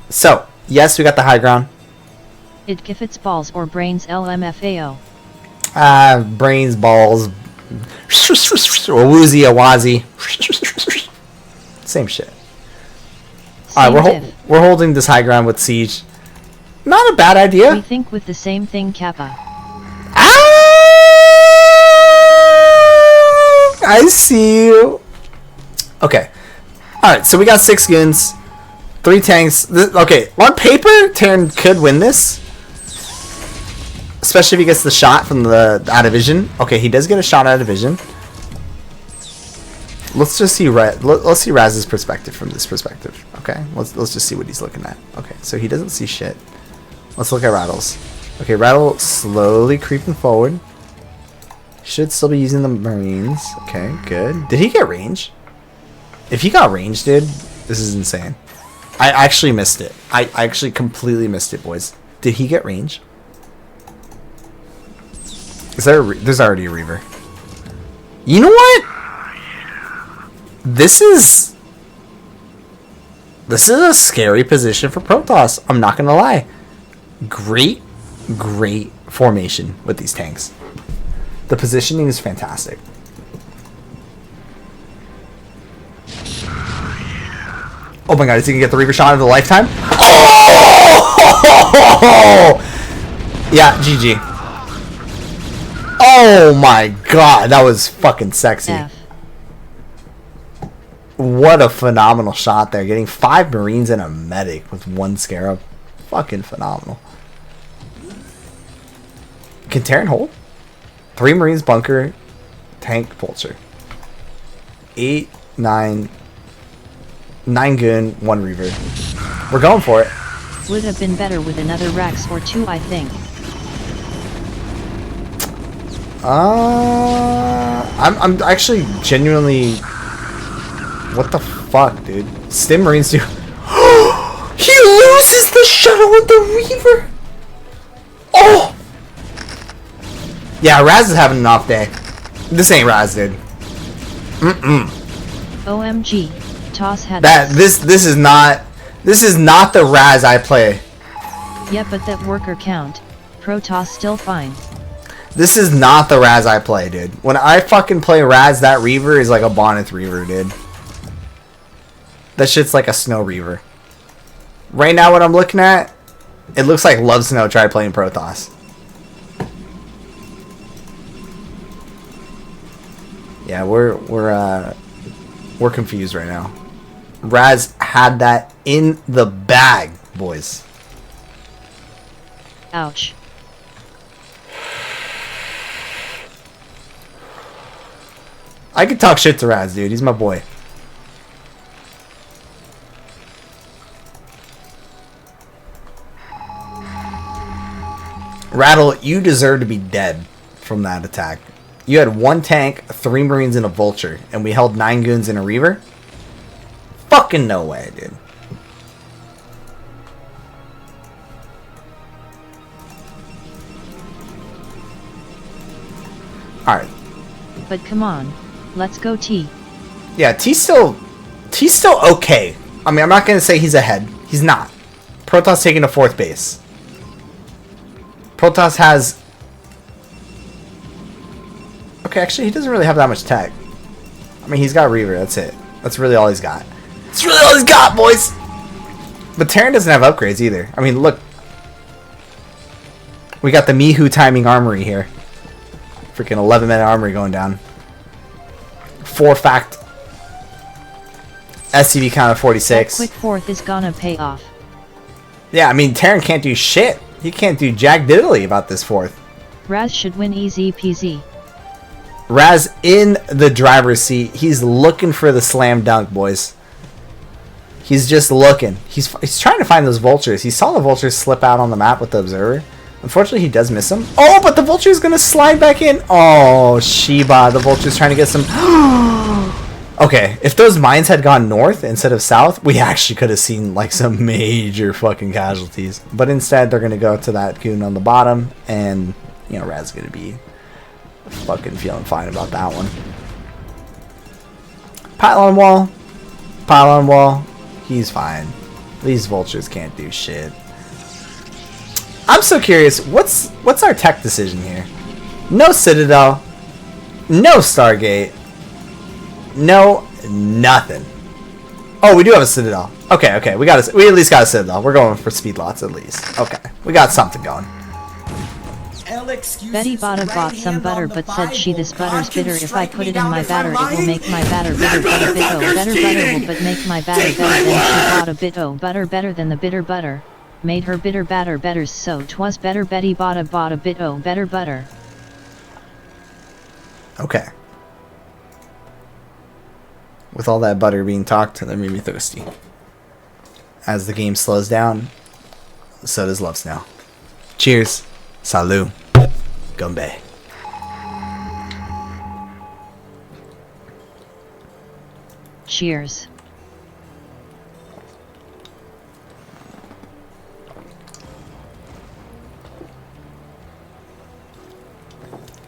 So, yes, we got the high ground. It gifts balls or brains LMFAO. Brains, balls. Or woozy, a wazzy. Same shit. Alright, we're holding this high ground with Siege. Not a bad idea. We think with the same thing, Kappa. I see you. Okay. Alright, so we got 6 goons. 3 tanks. Okay, on paper, Terran could win this. Especially if he gets the shot from the out of vision. Okay, he does get a shot out of vision. Let's just see let's see Razz's perspective from this perspective. Okay, let's just see what he's looking at. Okay, so he doesn't see shit. Let's look at Rattles. Okay, Rattle slowly creeping forward. Should still be using the Marines. Okay, good. Did he get range? If he got range, dude, this is insane. I actually missed it. I actually completely missed it, boys. Did he get range? Is there there's already a Reaver. You know what? This is a scary position for Protoss. I'm not gonna lie. Great formation with these tanks. The positioning is fantastic. Oh my god, is he gonna get the Reaver shot of the lifetime? Oh! Yeah, GG. Oh my god, that was fucking sexy. F. What a phenomenal shot there. Getting 5 Marines and a medic with 1 Scarab. Fucking phenomenal. Can Terran hold? 3 Marines, bunker, tank, vulture. 8, 9, 9 goon, 1 reaver. We're going for it. Would have been better with another Rex or 2, I think. I'm actually genuinely. What the fuck, dude? Stim Marines do. He loses the shuttle with the reaver. Oh. Yeah, Razz is having an off day. This ain't Razz, dude. OMG, Toss had that. This is not the Razz I play. Yeah, but that worker count. Pro Toss still fine. This is not the Razz I play, dude. When I fucking play Razz, that Reaver is like a Bonneth Reaver, dude. That shit's like a Snow Reaver. Right now, what I'm looking at, it looks like Lovesnow tried playing Protoss. Yeah, we're confused right now. Razz had that in the bag, boys. Ouch. I could talk shit to Razz, dude. He's my boy. Radle, you deserve to be dead from that attack. You had 1 tank, 3 Marines, and a Vulture, and we held 9 goons and a Reaver? Fucking no way, dude. Alright. But come on. Let's go T. Yeah, T's still okay. I mean, I'm not going to say he's ahead. He's not. Protoss taking a 4th base. Protoss has... Okay, actually, he doesn't really have that much tech. I mean, he's got Reaver. That's it. That's really all he's got. That's really all he's got, boys! But Terran doesn't have upgrades either. I mean, look. We got the Mihu timing armory here. Freaking 11-minute armory going down. 4-fact SCV count of 46. That quick 4th is gonna pay off. Yeah, I mean, Terran can't do shit. He can't do jack diddly about this 4th. Razz should win easy peasy. Razz in the driver's seat. He's looking for the slam dunk, boys. He's just looking. He's trying to find those vultures. He saw the vultures slip out on the map with the observer. Unfortunately, he does miss them. Oh, but the vulture is going to slide back in. Oh, Sheba. The vulture's trying to get some... Okay, if those mines had gone north instead of south, we actually could have seen like some major fucking casualties. But instead, they're going to go to that goon on the bottom. And, you know, Razz is going to be fucking feeling fine about that one. Pylon wall. Pylon wall. He's fine. These vultures can't do shit. I'm so curious, what's our tech decision here? No Citadel, no Stargate, no nothing. Oh, we do have a Citadel. Okay, we at least got a Citadel. We're going for speed lots at least. Okay, we got something going. Betty Botta bought some butter but said she this butter's bitter. If I put it in my batter it will make my batter bitter. Butter bit better butter will but make my batter better. Then she bought a bit butter better than the bitter butter. Made her bitter batter better, so 'twas better. Betty bought a bit better butter. Okay. With all that butter being talked, that made me thirsty. As the game slows down, so does Lovesnow. Cheers. Salut. Gumbe. Cheers.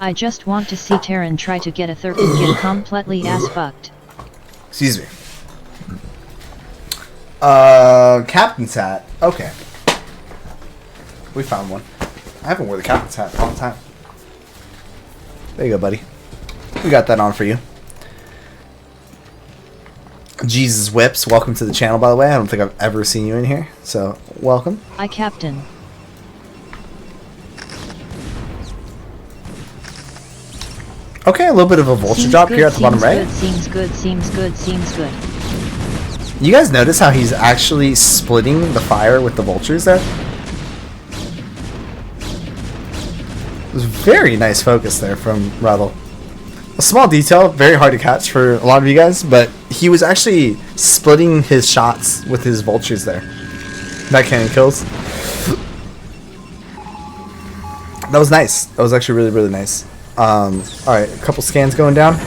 I just want to see Terran try to get a 30 and get completely ass fucked. Excuse me. Captain's hat. Okay. We found one. I haven't worn the captain's hat in a long time. There you go, buddy. We got that on for you. Jesus Whips, welcome to the channel, by the way. I don't think I've ever seen you in here, so welcome. Hi, Captain. Okay, a little bit of a vulture drop here at the bottom right. Seems good. You guys notice how he's actually splitting the fire with the vultures there? It was very nice focus there from Radle. A small detail, very hard to catch for a lot of you guys, but he was actually splitting his shots with his vultures there. That cannon kills. That was nice. That was actually really, really nice. Alright, a couple scans going down.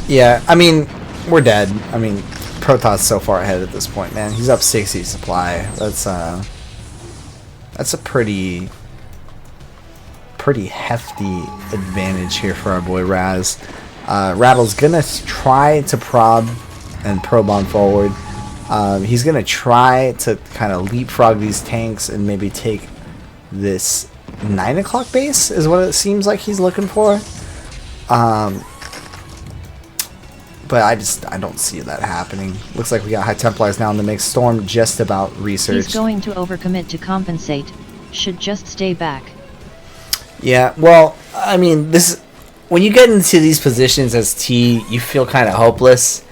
Yeah, I mean, we're dead. I mean, Protoss so far ahead at this point, man. He's up 60 supply. That's a pretty hefty advantage here for our boy Razz. Rattle's gonna try to probe on forward. He's gonna try to kind of leapfrog these tanks and maybe take this 9 o'clock base is what it seems like he's looking for. But I don't see that happening. Looks like we got High Templars now in the mix. Storm just about researched. He's going to overcommit to compensate. Should just stay back. Yeah, well, I mean, this when you get into these positions as T, you feel kind of hopeless.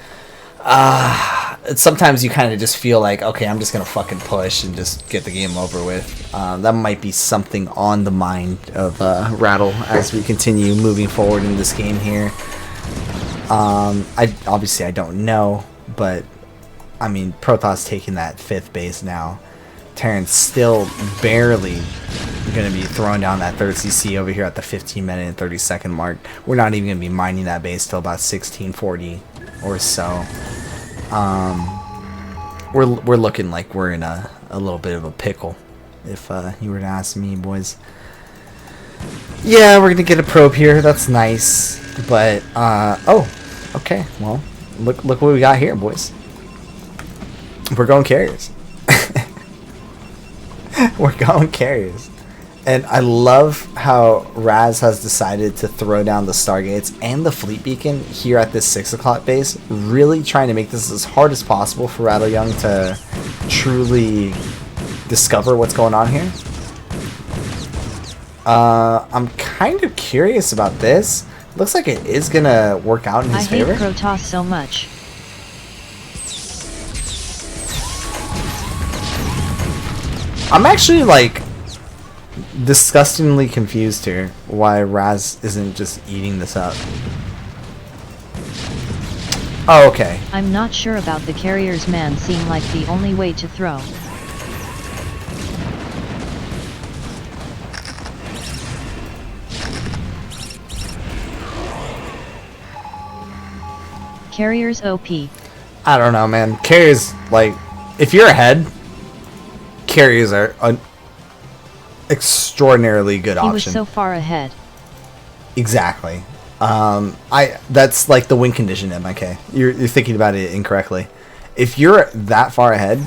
Sometimes you kind of just feel like, okay, I'm just gonna fucking push and just get the game over with. That might be something on the mind of Radle as we continue moving forward in this game here. I don't know, but I mean, Protoss taking that 5th base now. Terran's still barely going to be throwing down that 3rd CC over here at the 15-minute and 30-second mark. We're not even going to be mining that base till about 16:40 or so. We're looking like we're in a little bit of a pickle, if you were to ask me, boys. Yeah, we're going to get a probe here. That's nice, but oh. Okay, well, look what we got here, boys. We're going carriers. We're going carriers. And I love how Razz has decided to throw down the Stargates and the Fleet Beacon here at this 6 o'clock base, really trying to make this as hard as possible for RadleYong to truly discover what's going on here. I'm kind of curious about this. Looks like it is gonna work out in his favor. I hate Protoss so much. I'm actually like disgustingly confused here why Razz isn't just eating this up. Oh, okay. I'm not sure about the carriers, man. Seem like the only way to throw. Carriers OP. I don't know, man. Carriers, like, if you're ahead, carriers are an extraordinarily good option. He was so far ahead. Exactly. That's like the win condition, MIK. You're thinking about it incorrectly. If you're that far ahead,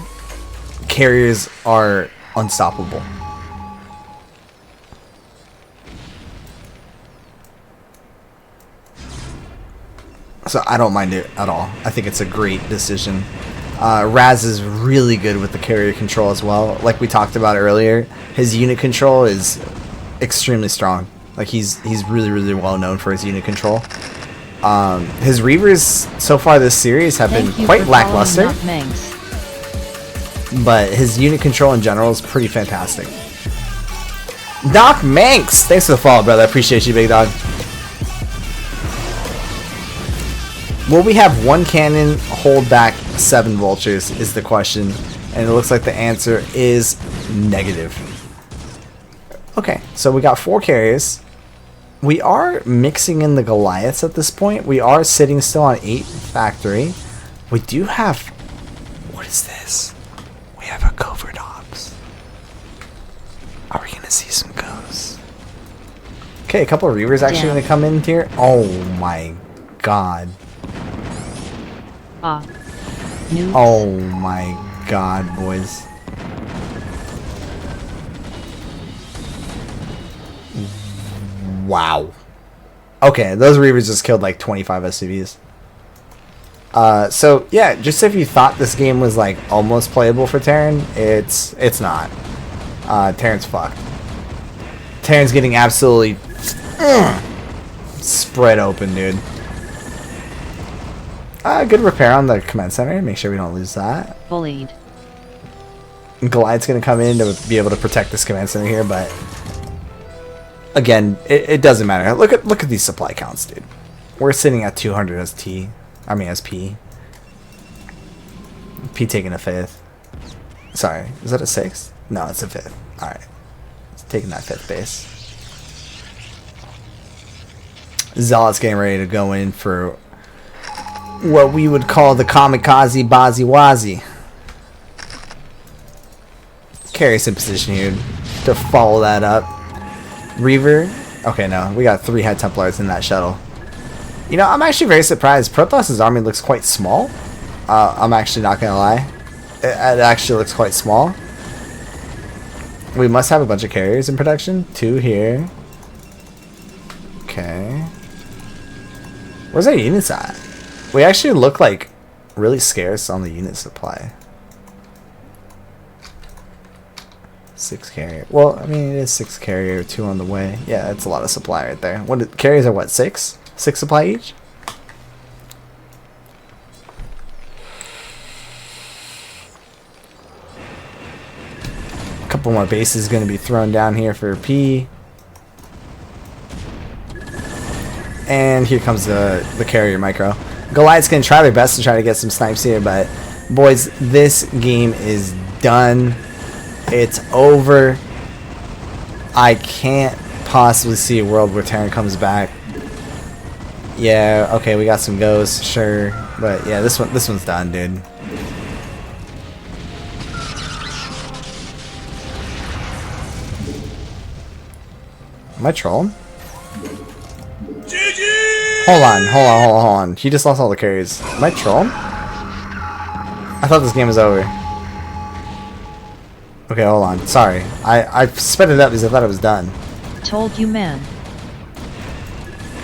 carriers are unstoppable. So I don't mind it at all. I think it's a great decision. Razz is really good with the carrier control as well. Like we talked about earlier, his unit control is extremely strong. Like he's really, really well known for his unit control. His Reavers so far this series have been quite lackluster, but his unit control in general is pretty fantastic. Doc Manx, thanks for the follow, brother. I appreciate you, big dog. Will we have 1 cannon hold back 7 vultures is the question, and it looks like the answer is negative. Okay, so we got 4 carriers. We are mixing in the Goliaths at this point. We are sitting still on 8 factory. We do have... What is this? We have a covert ops. Are we going to see some ghosts? Okay, a couple of Reavers actually going to come in here. Oh my god. Oh my god, boys. Wow. Okay, those Reavers just killed like 25 SCVs. So yeah, just if you thought this game was like almost playable for Terran, it's not. Terran's fucked. Terran's getting absolutely Spread open, dude. Good repair on the command center. Make sure we don't lose that. Bullied. Goliath's gonna come in to be able to protect this command center here, but again, it doesn't matter. Look at these supply counts, dude. We're sitting at 200 as T. I mean as P. P taking a 5th. Sorry, is that a 6th? No, it's a 5th. All right, it's taking that 5th base. Zealot's getting ready to go in for what we would call the kamikaze bazi wazi. Carries in position here to follow that up. Reaver. Okay, no, we got 3 Head Templars in that shuttle. You know, I'm actually very surprised. Protoss' army looks quite small. I'm actually not gonna lie. It actually looks quite small. We must have a bunch of carriers in production. 2 here. Okay. Where's our units at? We actually look like really scarce on the unit supply. 6 carrier. Well, I mean, it is 6 carrier, 2 on the way. Yeah, that's a lot of supply right there. Carriers are what, 6? 6 supply each? A couple more bases going to be thrown down here for P. And here comes the carrier micro. Goliath's going to try their best to try to get some snipes here, but boys, this game is done. It's over. I can't possibly see a world where Terran comes back. Yeah, okay, we got some goes, sure, but yeah, this one's done, dude. Am I trolling? Hold on. He just lost all the carries. Am I trolling? I thought this game was over. Okay, hold on. Sorry. I sped it up because I thought it was done. Told you, man.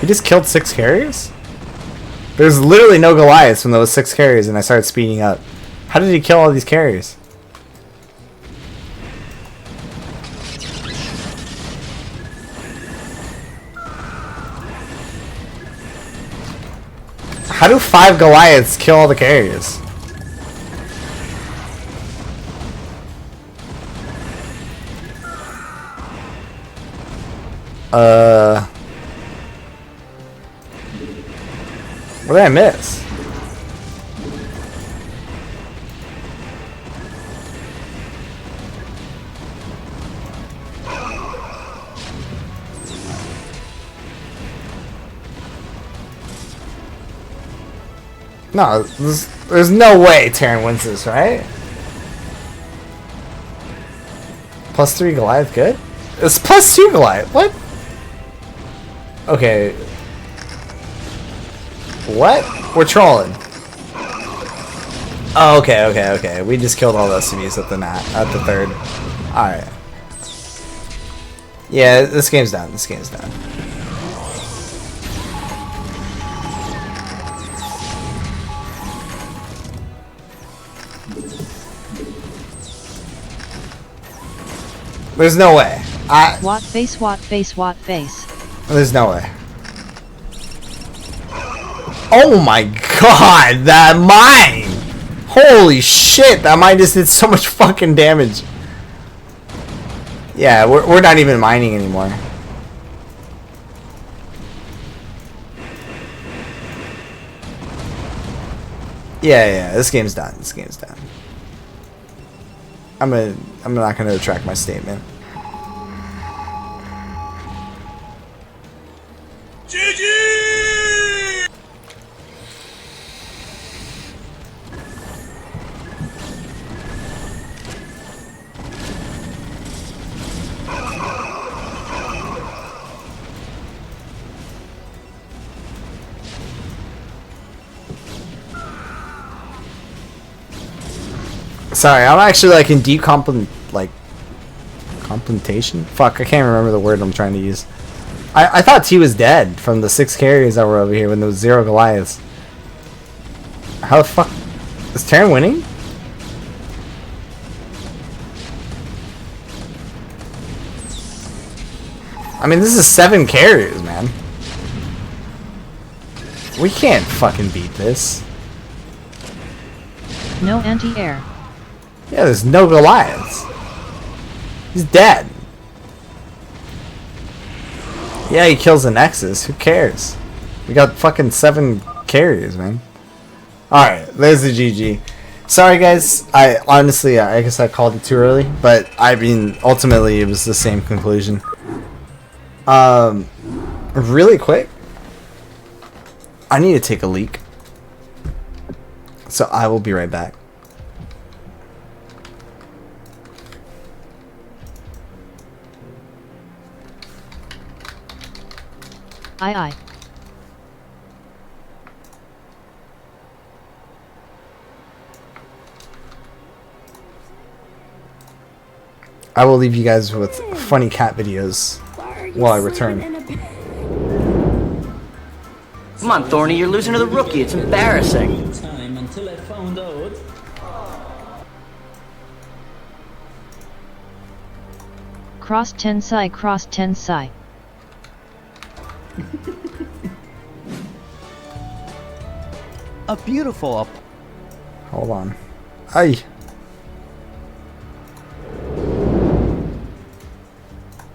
He just killed 6 carriers? There's literally no Goliaths when there was 6 carriers and I started speeding up. How did he kill all these carriers? How do 5 Goliaths kill all the carriers? What did I miss? No, there's no way Terran wins this, right? +3 Goliath, good? It's +2 Goliath, what? Okay. What? We're trolling. Oh, okay. We just killed all the SCVs at the 3rd. Alright. Yeah, this game's done. There's no way. What face? There's no way. Oh my god, that mine! Holy shit, that mine just did so much fucking damage. Yeah, we're not even mining anymore. Yeah, this game's done. I'm not gonna retract my statement. Sorry, I'm actually like in deep complementation? Fuck, I can't remember the word I'm trying to use. I thought T was dead from the 6 carriers that were over here when there was 0 Goliaths. How the fuck is Terran winning? I mean, this is 7 carriers, man. We can't fucking beat this. No anti-air. Yeah, there's no Goliaths. He's dead. Yeah, he kills the Nexus. Who cares? We got fucking 7 carriers, man. Alright, there's the GG. Sorry, guys. I honestly, I guess I called it too early. But, I mean, ultimately, it was the same conclusion. Really quick. I need to take a leak. So, I will be right back. Aye. I will leave you guys with funny cat videos while I return. Come on, Thorny, you're losing to the rookie. It's embarrassing. Time until I found out. Cross tensai, cross tensai. A beautiful Hold on. Aye.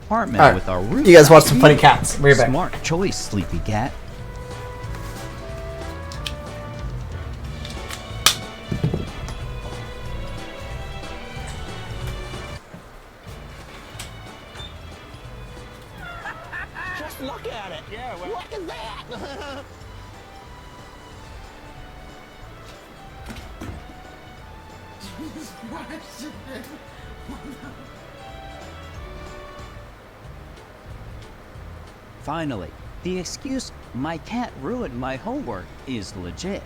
apartment Alright, with our roof. you guys watch some funny cats. We're back. Smart choice, sleepy cat. Just look at it. Yeah, well, look at that. Finally, the excuse, my cat ruined my homework, is legit.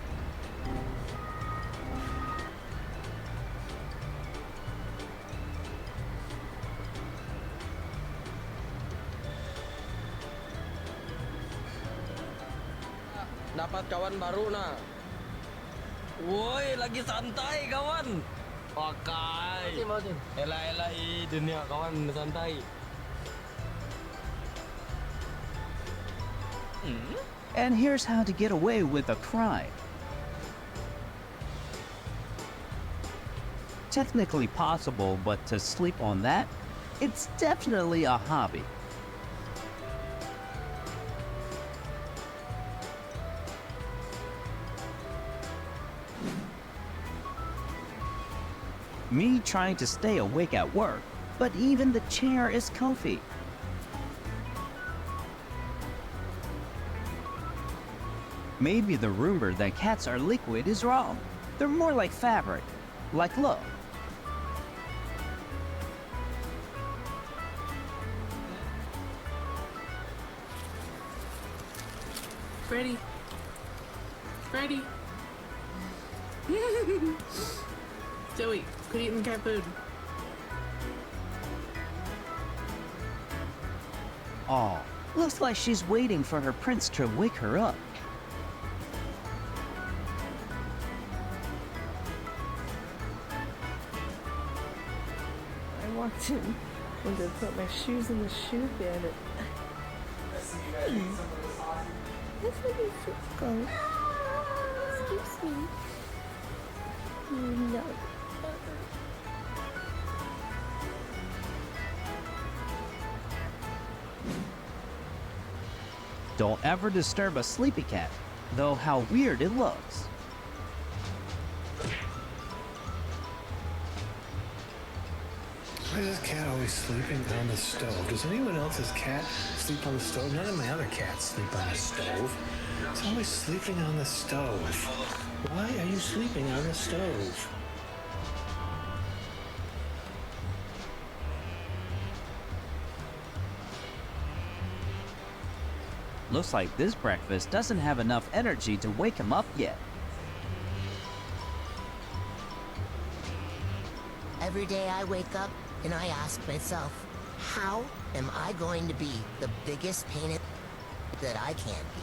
Dapat kawan baru nah. Woi, lagi santai kawan. Pakai. Elah dunia kawan santai. And here's how to get away with a crime. Technically possible, but to sleep on that, it's definitely a hobby. Me trying to stay awake at work, but even the chair is comfy. Maybe the rumor that cats are liquid is wrong. They're more like fabric, like love. Freddy. Joey, quit eating cat food. Aw, looks like she's waiting for her prince to wake her up. I walked in and to put my shoes in the shoe bin. That's where your shoes go. Excuse me. No. Don't ever disturb a sleepy cat, though how weird it looks. Why is this cat always sleeping on the stove? Does anyone else's cat sleep on the stove? None of my other cats sleep on the stove. It's always sleeping on the stove. Why are you sleeping on the stove? Looks like this breakfast doesn't have enough energy to wake him up yet. Every day I wake up and I ask myself, how am I going to be the biggest pain that I can be?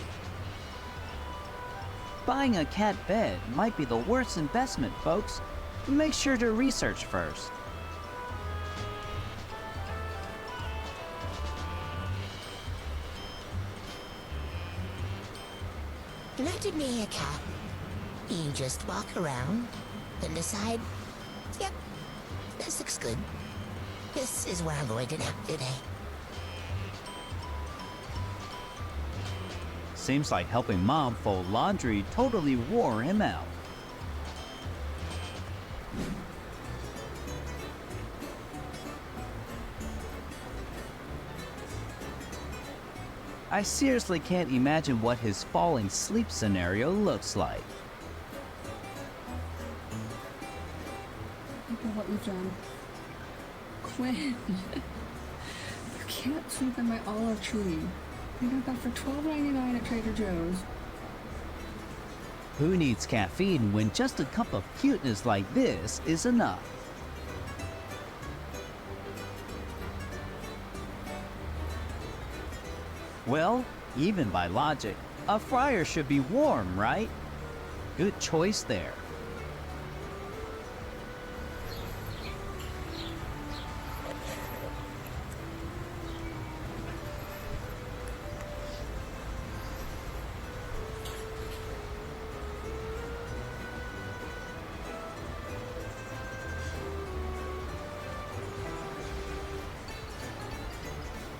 Buying a cat bed might be the worst investment, folks. Make sure to research first. Imagine being a cat. You just walk around and decide, yep, this looks good. This is where I'm going to nap today. Seems like helping Mom fold laundry totally wore him out. I seriously can't imagine what his falling sleep scenario looks like. Look at what you've done. Quinn! You can't sleep in my olive tree. I got that for $12.99 at Trader Joe's. Who needs caffeine when just a cup of cuteness like this is enough? Well, even by logic, a fryer should be warm, right? Good choice there.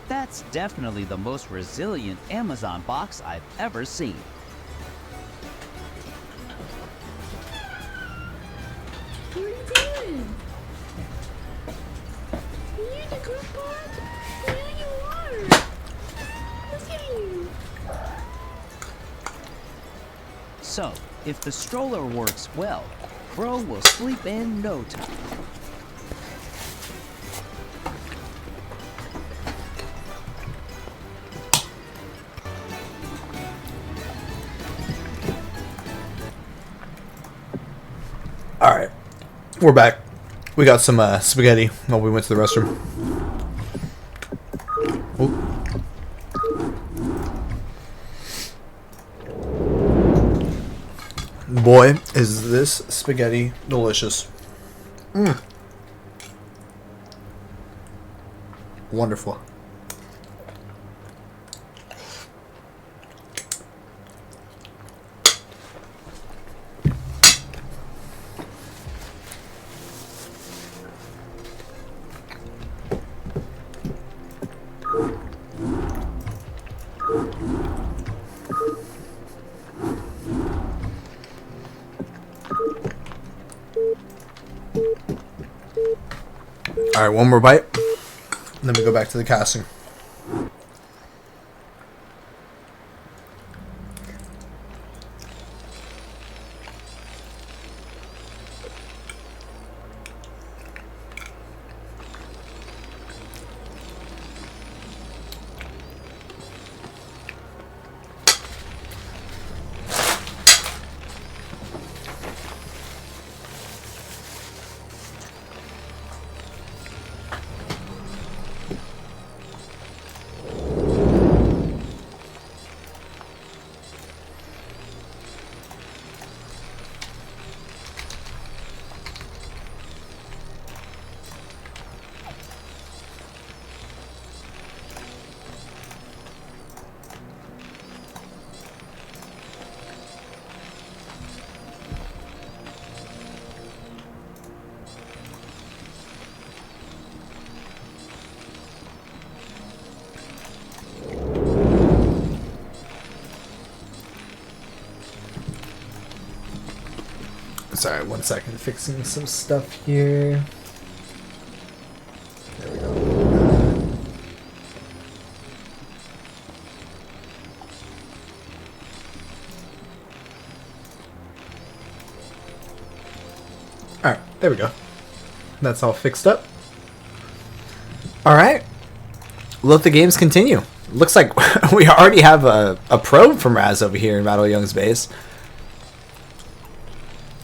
That's definitely the most resilient Amazon box I've ever seen. What are you doing? You're the good part? Yeah, you are. Look at you. So, if the stroller works well, Bro will sleep in no time. Alright, we're back. We got some spaghetti while we went to the restroom. Ooh. Boy, is this spaghetti delicious. Mmm. Wonderful. Alright, one more bite, and then we go back to the casting. Sorry, 1 second, fixing some stuff here. There we go. Alright, there we go. That's all fixed up. Alright. Let the games continue. Looks like we already have a probe from Razz over here in RadleYong's base.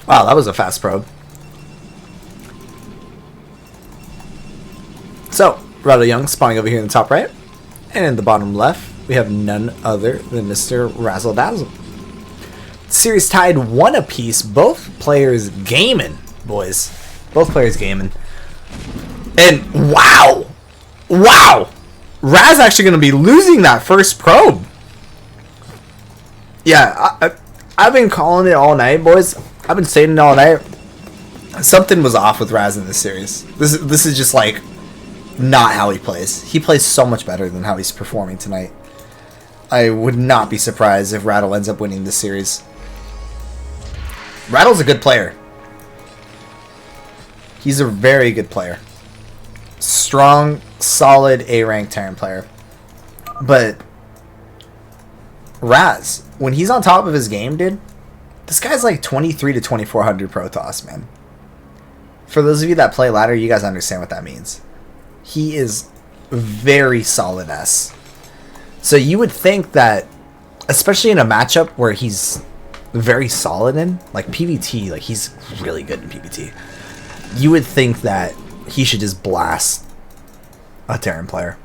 Wow, that was a fast probe. So, RadleYong spawning over here in the top right. And in the bottom left, we have none other than Mr. Razzle Dazzle. Series tied 1 apiece. Both players gaming, boys. Both players gaming. And wow! Wow! Razz actually going to be losing that first probe. Yeah, I've been calling it all night, boys. I've been saying it all night. Something was off with Razz in this series. This is just like not how he plays. He plays so much better than how he's performing tonight. I would not be surprised if Radle ends up winning this series. Radle's a good player. He's a very good player. Strong, solid A-rank Terran player. But Razz, when he's on top of his game, dude, this guy's like 23 to 2400 Protoss, man. For those of you that play ladder, you guys understand what that means. He is very solid S. So you would think that, especially in a matchup where he's very solid in, like PvT, like he's really good in PvT, you would think that he should just blast a Terran player.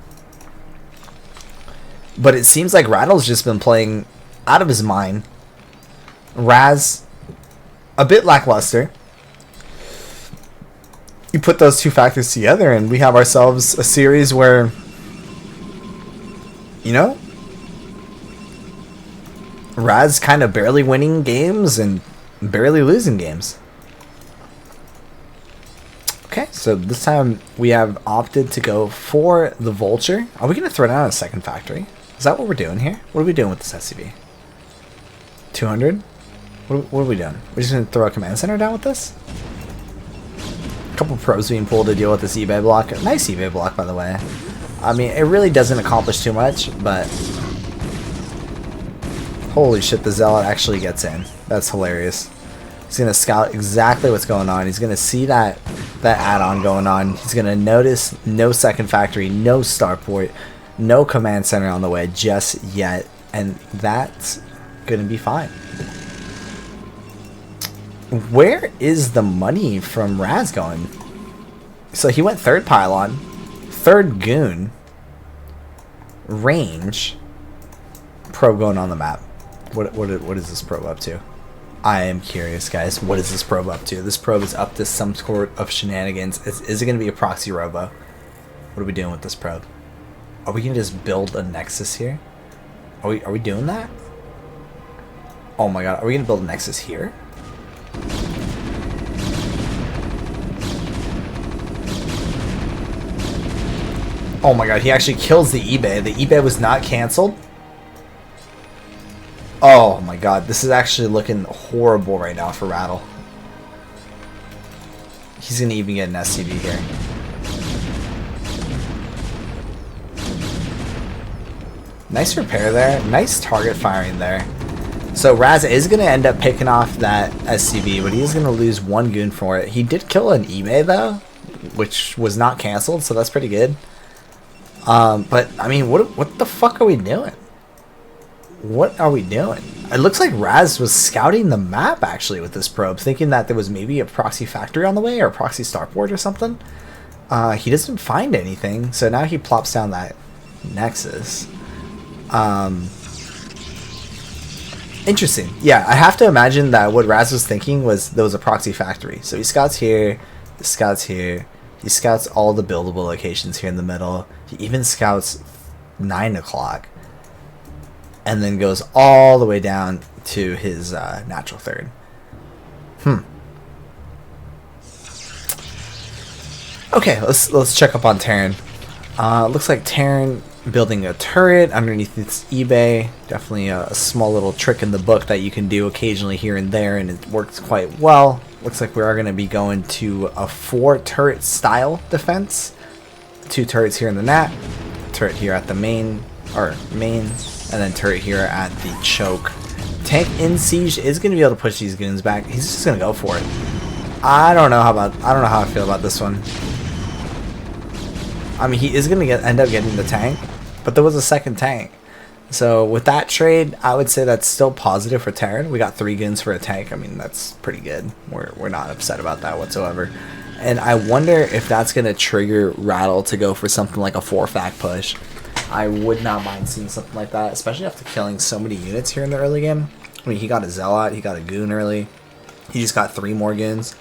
But it seems like Radle's just been playing out of his mind. Razz, a bit lackluster. You put those two factors together and we have ourselves a series where, you know, Razz kind of barely winning games and barely losing games. Okay, so this time we have opted to go for the Vulture. Are we going to throw down a second factory? Is that what we're doing here? What are we doing with this SCV? 200? What are we doing? We're just going to throw a command center down with this? A couple probes being pulled to deal with this eBay block. Nice eBay block, by the way. I mean, it really doesn't accomplish too much, but holy shit, the Zealot actually gets in. That's hilarious. He's going to scout exactly what's going on. He's going to see that add-on going on. He's going to notice no second factory, no starport, no command center on the way just yet. And that's going to be fine. Where is the money from Razz going? So he went third pylon, third goon, range, probe going on the map. What is this probe up to? I am curious, guys. What is this probe up to? This probe is up to some sort of shenanigans. Is it going to be a proxy robo? What are we doing with this probe? Are we going to just build a nexus here? Are we doing that? Oh my god, are we going to build a nexus here? Oh my god, he actually kills the eBay. The eBay was not cancelled. Oh my god, this is actually looking horrible right now for Radle. He's going to even get an SCV here. Nice repair there. Nice target firing there. So Razz is going to end up picking off that SCV, but he is going to lose one goon for it. He did kill an eBay though, which was not cancelled, so that's pretty good. But I mean, what the fuck are we doing? What are we doing? It looks like Razz was scouting the map actually with this probe, thinking that there was maybe a proxy factory on the way or a proxy starport or something. He doesn't find anything, so now he plops down that nexus. Interesting. Yeah, I have to imagine that what Razz was thinking was there was a proxy factory. So he scouts here, he scouts here, he scouts all the buildable locations here in the middle. He even scouts 9 o'clock. And then goes all the way down to his natural third. Okay, let's check up on Terran. Looks like Terran building a turret underneath its eBay. Definitely a small little trick in the book that you can do occasionally here and there, and it works quite well. Looks like we are going to be going to a 4-turret style defense. 2 turrets here in the nat, turret here at the main, and then turret here at the choke. Tank in siege is going to be able to push these goons back. He's just going to go for it. I don't know how I feel about this one. I mean, he is going to end up getting the tank, but there was a second tank. So with that trade, I would say that's still positive for Terran. We got 3 goons for a tank. I mean, that's pretty good. We're not upset about that whatsoever. And I wonder if that's going to trigger Radle to go for something like a 4-fact push. I would not mind seeing something like that, especially after killing so many units here in the early game. I mean, he got a Zealot, he got a goon early. He just got 3 more goons.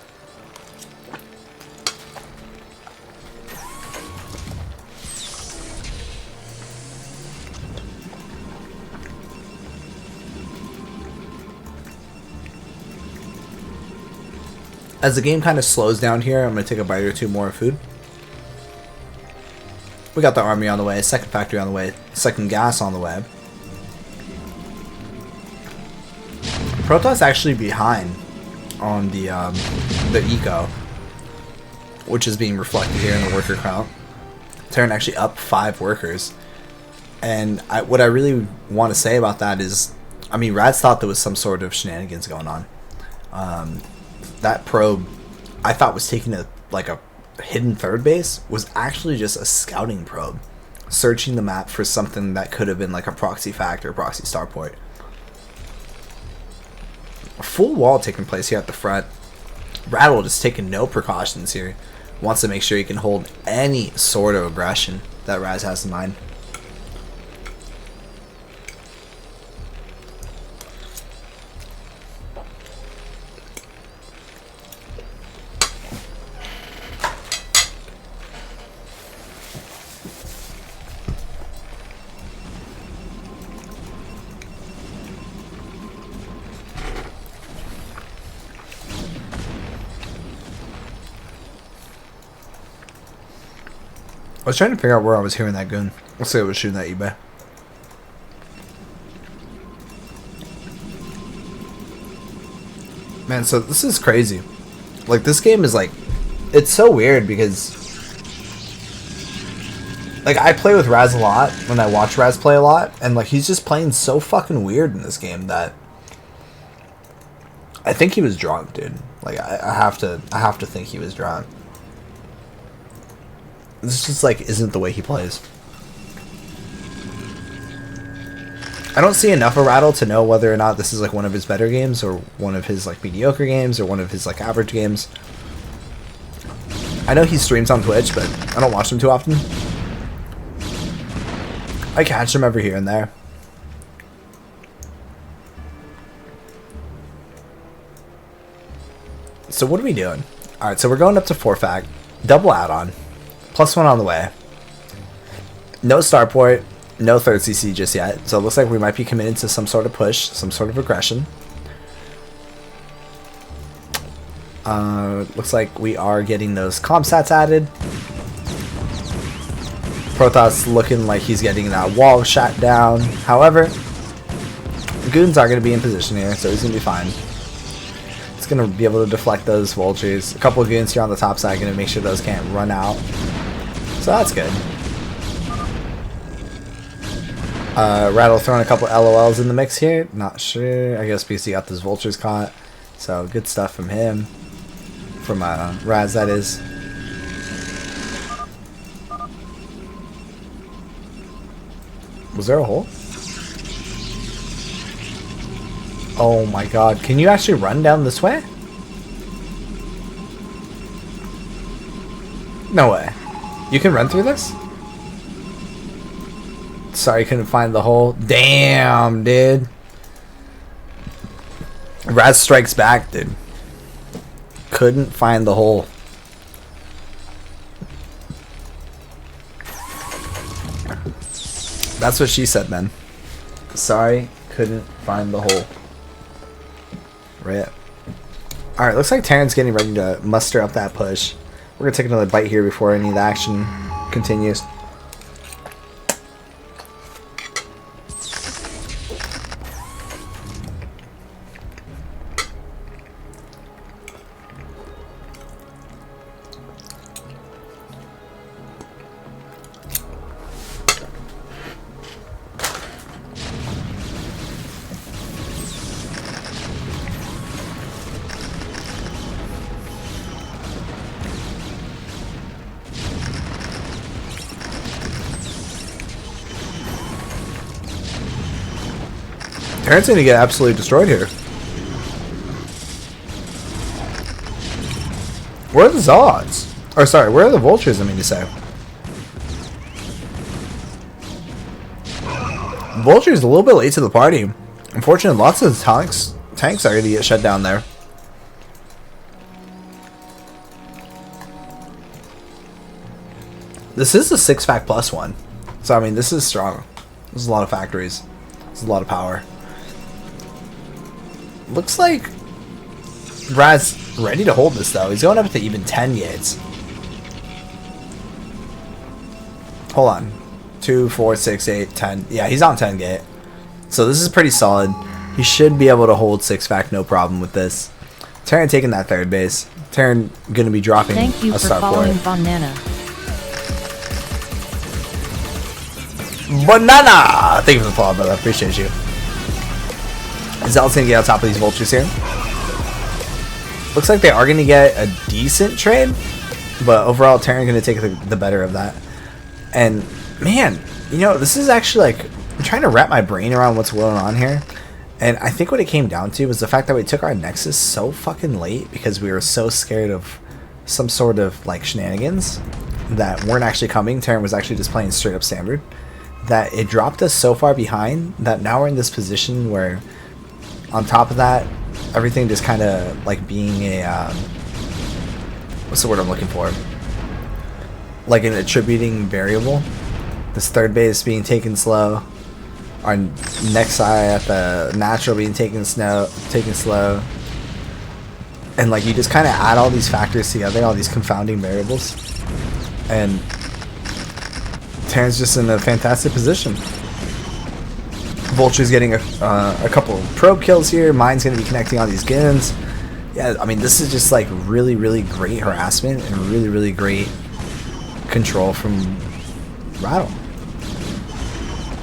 As the game kind of slows down here, I'm going to take a bite or two more of food. We got the army on the way, second factory on the way, second gas on the way. Protoss actually behind on the eco, which is being reflected here in the worker count. Terran actually up 5 workers. And what I really want to say about that is, I mean, Razz thought there was some sort of shenanigans going on. That probe, I thought was taking a hidden third base, was actually just a scouting probe, searching the map for something that could have been like a proxy factor, proxy starport. A full wall taking place here at the front. Radle just taking no precautions here. Wants to make sure he can hold any sort of aggression that Razz has in mind. I was trying to figure out where I was hearing that gun. Let's say it was shooting at eBay. Man, so this is crazy. Like, this game is like, it's so weird because, like, I play with Razz a lot when I watch Razz play a lot, and like, he's just playing so fucking weird in this game that I think he was drunk, dude. Like, I have to think he was drunk. This just like isn't the way he plays. I don't see enough of Radle to know whether or not this is like one of his better games or one of his like mediocre games or one of his like average games. I know he streams on Twitch, but I don't watch him too often. I catch him every here and there. So what are we doing? Alright, so we're going up to 4-fac. Double add-on. +1 on the way. No starport, no third CC just yet. So it looks like we might be committed to some sort of push, some sort of aggression. Looks like we are getting those comp stats added. Protoss looking like he's getting that wall shot down. However, goons are going to be in position here, so he's going to be fine. It's going to be able to deflect those vultures. A couple of goons here on the top side going to make sure those can't run out. So that's good. Radle throwing a couple LOLs in the mix here. Not sure. I guess because he got those vultures caught. So good stuff from him. From Razz, that is. Was there a hole? Oh my god. Can you actually run down this way? No way. You can run through this? Sorry, couldn't find the hole. Damn, dude. Razz strikes back, dude. Couldn't find the hole. That's what she said, man. Sorry, couldn't find the hole. Right. Alright, looks like Terran's getting ready to muster up that push. We're going to take another bite here before any of the action continues. Terran's gonna get absolutely destroyed here. Where are the Zods? Or sorry, where are the vultures, I mean to say? Vulture's a little bit late to the party. Unfortunately, lots of tanks are gonna get shut down there. This is a 6-fac +1. So I mean, this is strong. There's a lot of factories. There's a lot of power. Looks like Razz ready to hold this though. He's going up to even 10 gates. Hold on. 2, 4, 6, 8, 10. Yeah, he's on 10 gate. So this is pretty solid. He should be able to hold 6-pack no problem with this. Terran taking that third base. Terran going to be dropping Thank you a for star following for it. Banana. Banana! Thank you for the follow, brother. I appreciate you. Zealot's going to get on top of these vultures here. Looks like they are going to get a decent trade. But overall, Terran going to take the better of that. And, man, you know, this is actually like... I'm trying to wrap my brain around what's going on here. And I think what it came down to was the fact that we took our Nexus so fucking late because we were so scared of some sort of like shenanigans that weren't actually coming. Terran was actually just playing straight up standard. That it dropped us so far behind that now we're in this position where on top of that, everything just kind of like being a, what's the word I'm looking for? Like an attributing variable. This third base being taken slow. Our next eye at the natural being taken slow, and like you just kind of add all these factors together, all these confounding variables, and Terran's just in a fantastic position. Vulture's getting a couple of probe kills here. Mine's going to be connecting on these Gins. Yeah, I mean this is just like really, really great harassment and really, really great control from Rattle.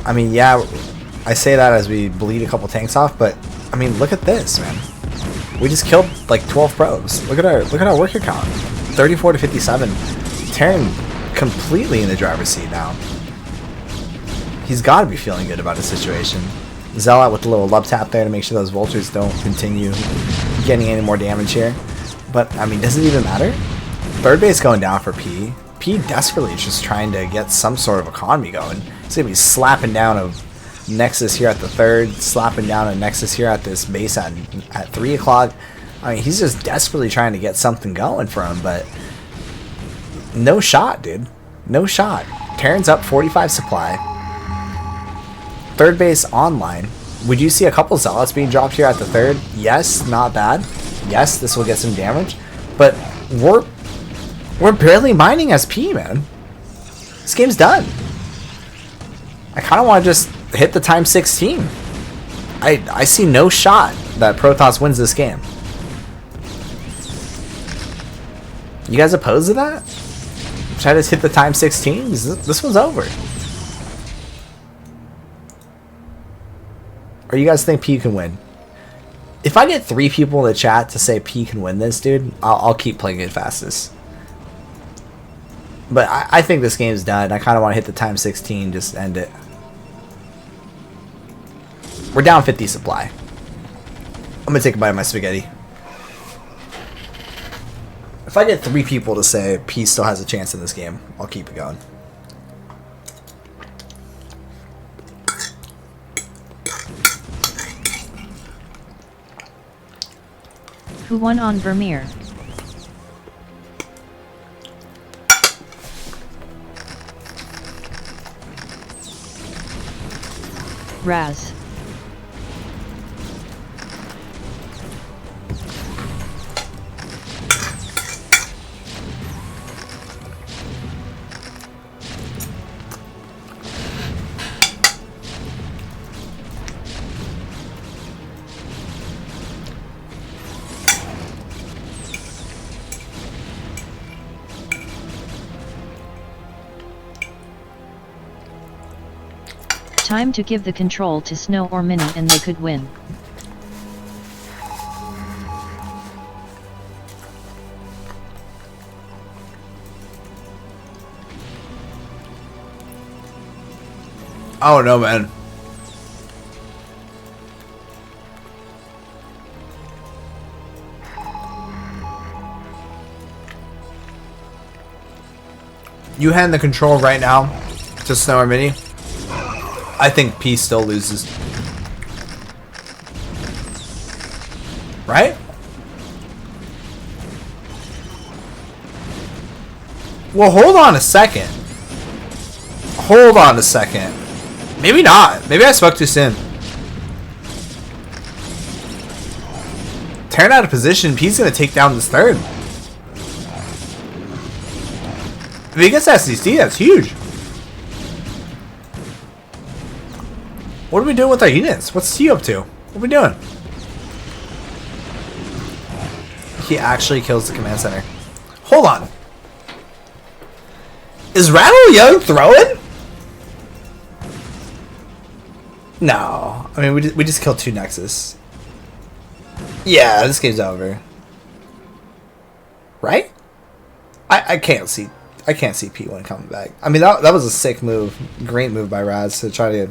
I mean, yeah, I say that as we bleed a couple tanks off, but I mean, look at this, man. We just killed like 12 probes. Look at our worker count, 34 to 57. Terran completely in the driver's seat now. He's got to be feeling good about his situation. Zealot with a little love tap there to make sure those vultures don't continue getting any more damage here. But I mean, does it even matter? Third base going down for P. P desperately is just trying to get some sort of economy going. He's going to be slapping down a Nexus here at the third, slapping down a Nexus here at this base at 3 o'clock. I mean, he's just desperately trying to get something going for him, but no shot, dude. No shot. Terran's up 45 supply. Third base online. Would you see a couple Zealots being dropped here at the third? Yes, not bad. Yes, this will get some damage, but we're barely mining SP, man. This game's done. I kind of want to just hit the time 16. I see no shot that Protoss wins this game. You guys opposed to that? Should I just hit the time 16? This one's over. Or you guys think P can win? If I get 3 people in the chat to say P can win this, dude, I'll keep playing it fastest. But I think this game's done. I kind of want to hit the time 16, just end it. We're down 50 supply. I'm going to take a bite of my spaghetti. If I get 3 people to say P still has a chance in this game, I'll keep it going. Who won on Vermeer? Razz. Time to give the control to Snow or Mini and they could win. I don't know, man. You hand the control right now to Snow or Mini. I think P still loses. Right? Well, hold on a second. Hold on a second. Maybe not. Maybe I spoke too soon. Tearing out of position. P's gonna take down this third. If he gets SCC, that's huge. What are we doing with our units? What's T up to? What are we doing? He actually kills the command center. Hold on. Is RadleYong throwing? No. I mean, we just killed 2 Nexus. Yeah, this game's over. Right? I can't see P1 coming back. I mean, that was a sick move. Great move by Razz to try to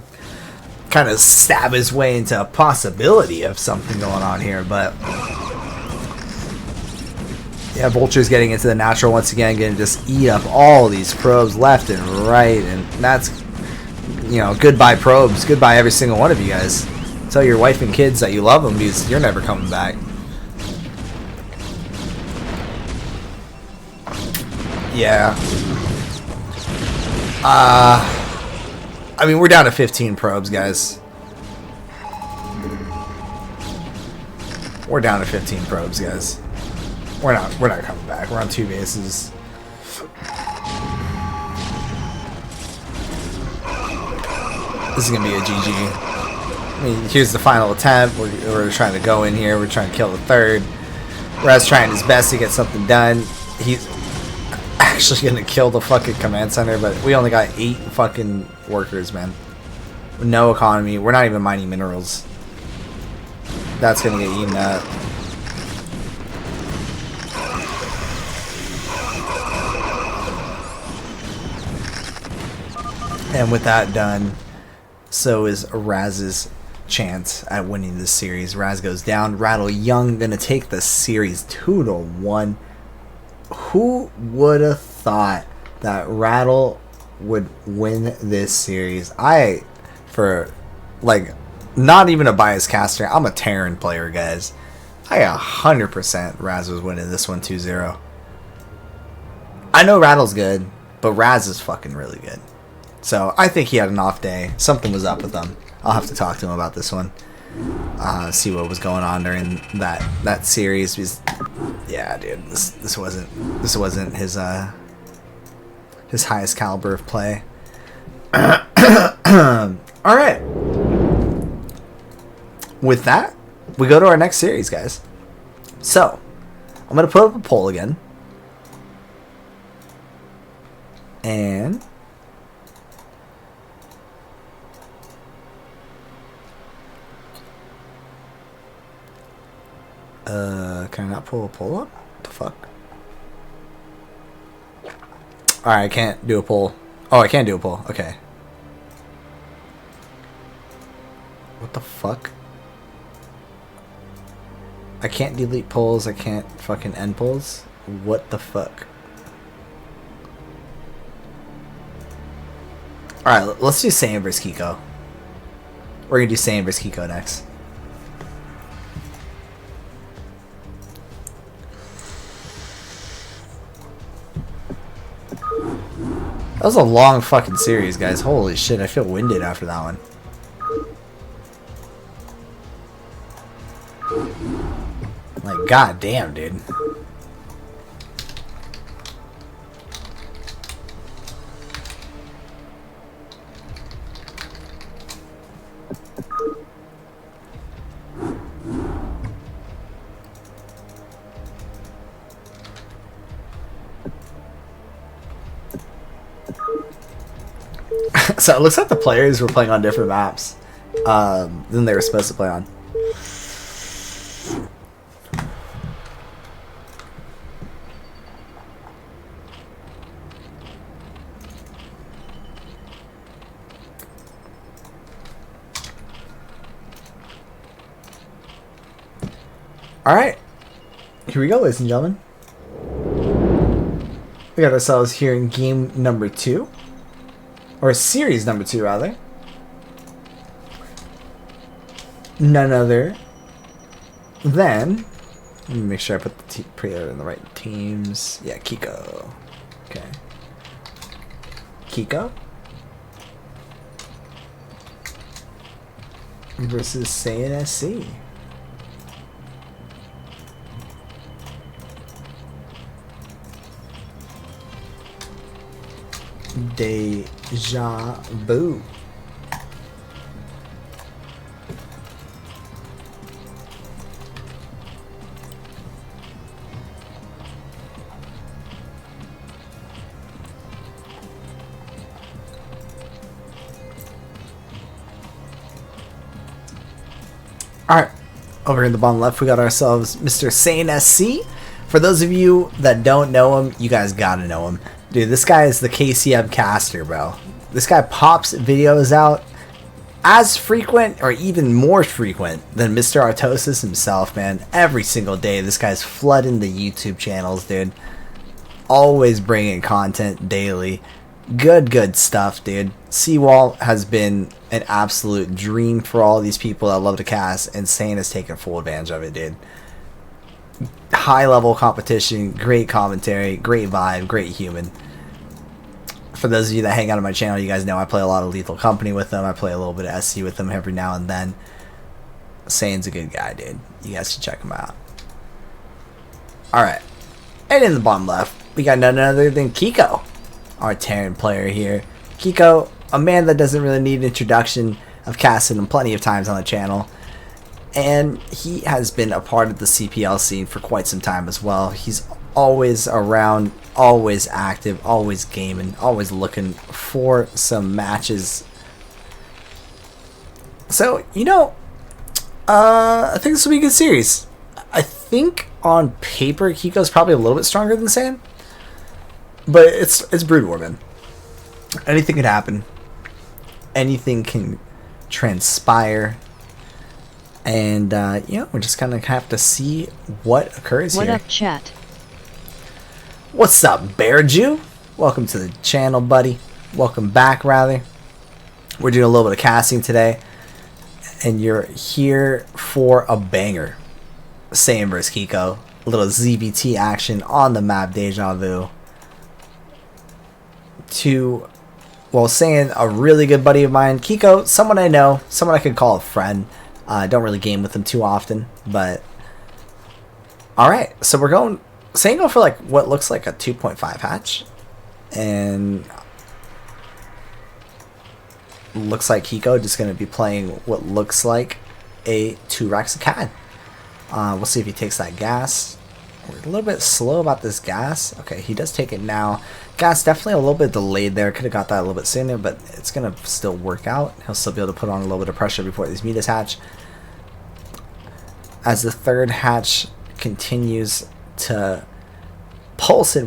kind of stab his way into a possibility of something going on here, but yeah, Vulture's getting into the natural once again, getting to just eat up all these probes left and right, and that's, you know, goodbye probes, goodbye every single one of you guys. Tell your wife and kids that you love them because you're never coming back. Yeah. I mean, we're down to 15 probes, guys. We're down to 15 probes, guys. We're not coming back. We're on 2 bases. This is gonna be a GG. I mean, here's the final attempt. We're trying to go in here. We're trying to kill the third. Razz trying his best to get something done. He's actually gonna kill the fucking command center, but we only got 8 fucking workers, man. No economy. We're not even mining minerals. That's gonna get eaten up. And with that done, so is Razz's chance at winning this series. Razz goes down. RadleYong gonna take the series 2-1. Who would have thought that Radle would win this series? For like, not even a biased caster, I'm a Terran player, guys. I 100% Razz was winning this one 2-0. I know Radle's good, but Razz is fucking really good. So I think he had an off day. Something was up with him. I'll have to talk to him about this one. See what was going on during that series. Because, yeah, dude, this wasn't his highest caliber of play. All right. With that, we go to our next series, guys. So I'm gonna put up a poll again, and can I not pull a poll up? What the fuck? Alright, I can't do a poll. Oh, I can do a poll. Okay. What the fuck? I can't delete polls. I can't fucking end polls. What the fuck? Alright, let's do Saiyan vs Kiko. We're gonna do Saiyan vs Kiko next. That was a long fucking series, guys. Holy shit, I feel winded after that one. Like, goddamn, dude. So it looks like the players were playing on different maps than they were supposed to play on. Alright, here we go, ladies and gentlemen. We got ourselves here in game number 2. Or series number 2, rather. None other than... Let me make sure I put the player in the right teams. Yeah, Kiko. Okay. Kiko versus SaiyanSC. Deja vu. Alright, over in the bottom left we got ourselves Mr. SaiyanSC. For those of you that don't know him, you guys gotta know him. Dude, this guy is the KCM caster, bro. This guy pops videos out as frequent or even more frequent than Mr. Artosis himself, man. Every single day, this guy's flooding the YouTube channels, dude. Always bringing content daily. Good stuff, dude. Seawall has been an absolute dream for all these people that love to cast, and Saiyan has taken full advantage of it, dude. High level competition, great commentary, great vibe, great human. For those of you that hang out on my channel, you guys know I play a lot of Lethal Company with them. I play a little bit of SC with them every now and then. Saiyan's a good guy, dude. You guys should check him out. Alright. And in the bottom left, we got none other than Kiko, our Terran player here. Kiko, a man that doesn't really need introduction. I've casted him plenty of times on the channel. And he has been a part of the CPL scene for quite some time as well. He's always around, always active, always gaming, always looking for some matches. So, you know, I think this will be a good series. I think on paper, Kiko's probably a little bit stronger than Saiyan. But it's Brood War, man. Anything can happen. Anything can transpire. And, you know, we're just gonna have to see what occurs here. What up, chat? What's up, Bear Jew? Welcome to the channel, buddy. Welcome back, rather. We're doing a little bit of casting today. And you're here for a banger. Saiyan vs. Kiko. A little ZBT action on the map Deja Vu. Well, Saiyan, a really good buddy of mine. Kiko, someone I know. Someone I could call a friend. Don't really game with him too often, but alright, so we're going Saiyan for like what looks like a 2.5 hatch, and looks like Kiko just going to be playing what looks like a 2 racks of CAD. We'll see if he takes that gas. We're a little bit slow about this gas. Okay, he does take it now. Gas definitely a little bit delayed there. Could have got that a little bit sooner, but it's going to still work out. He'll still be able to put on a little bit of pressure before these meters hatch. As the third hatch continues to pulse its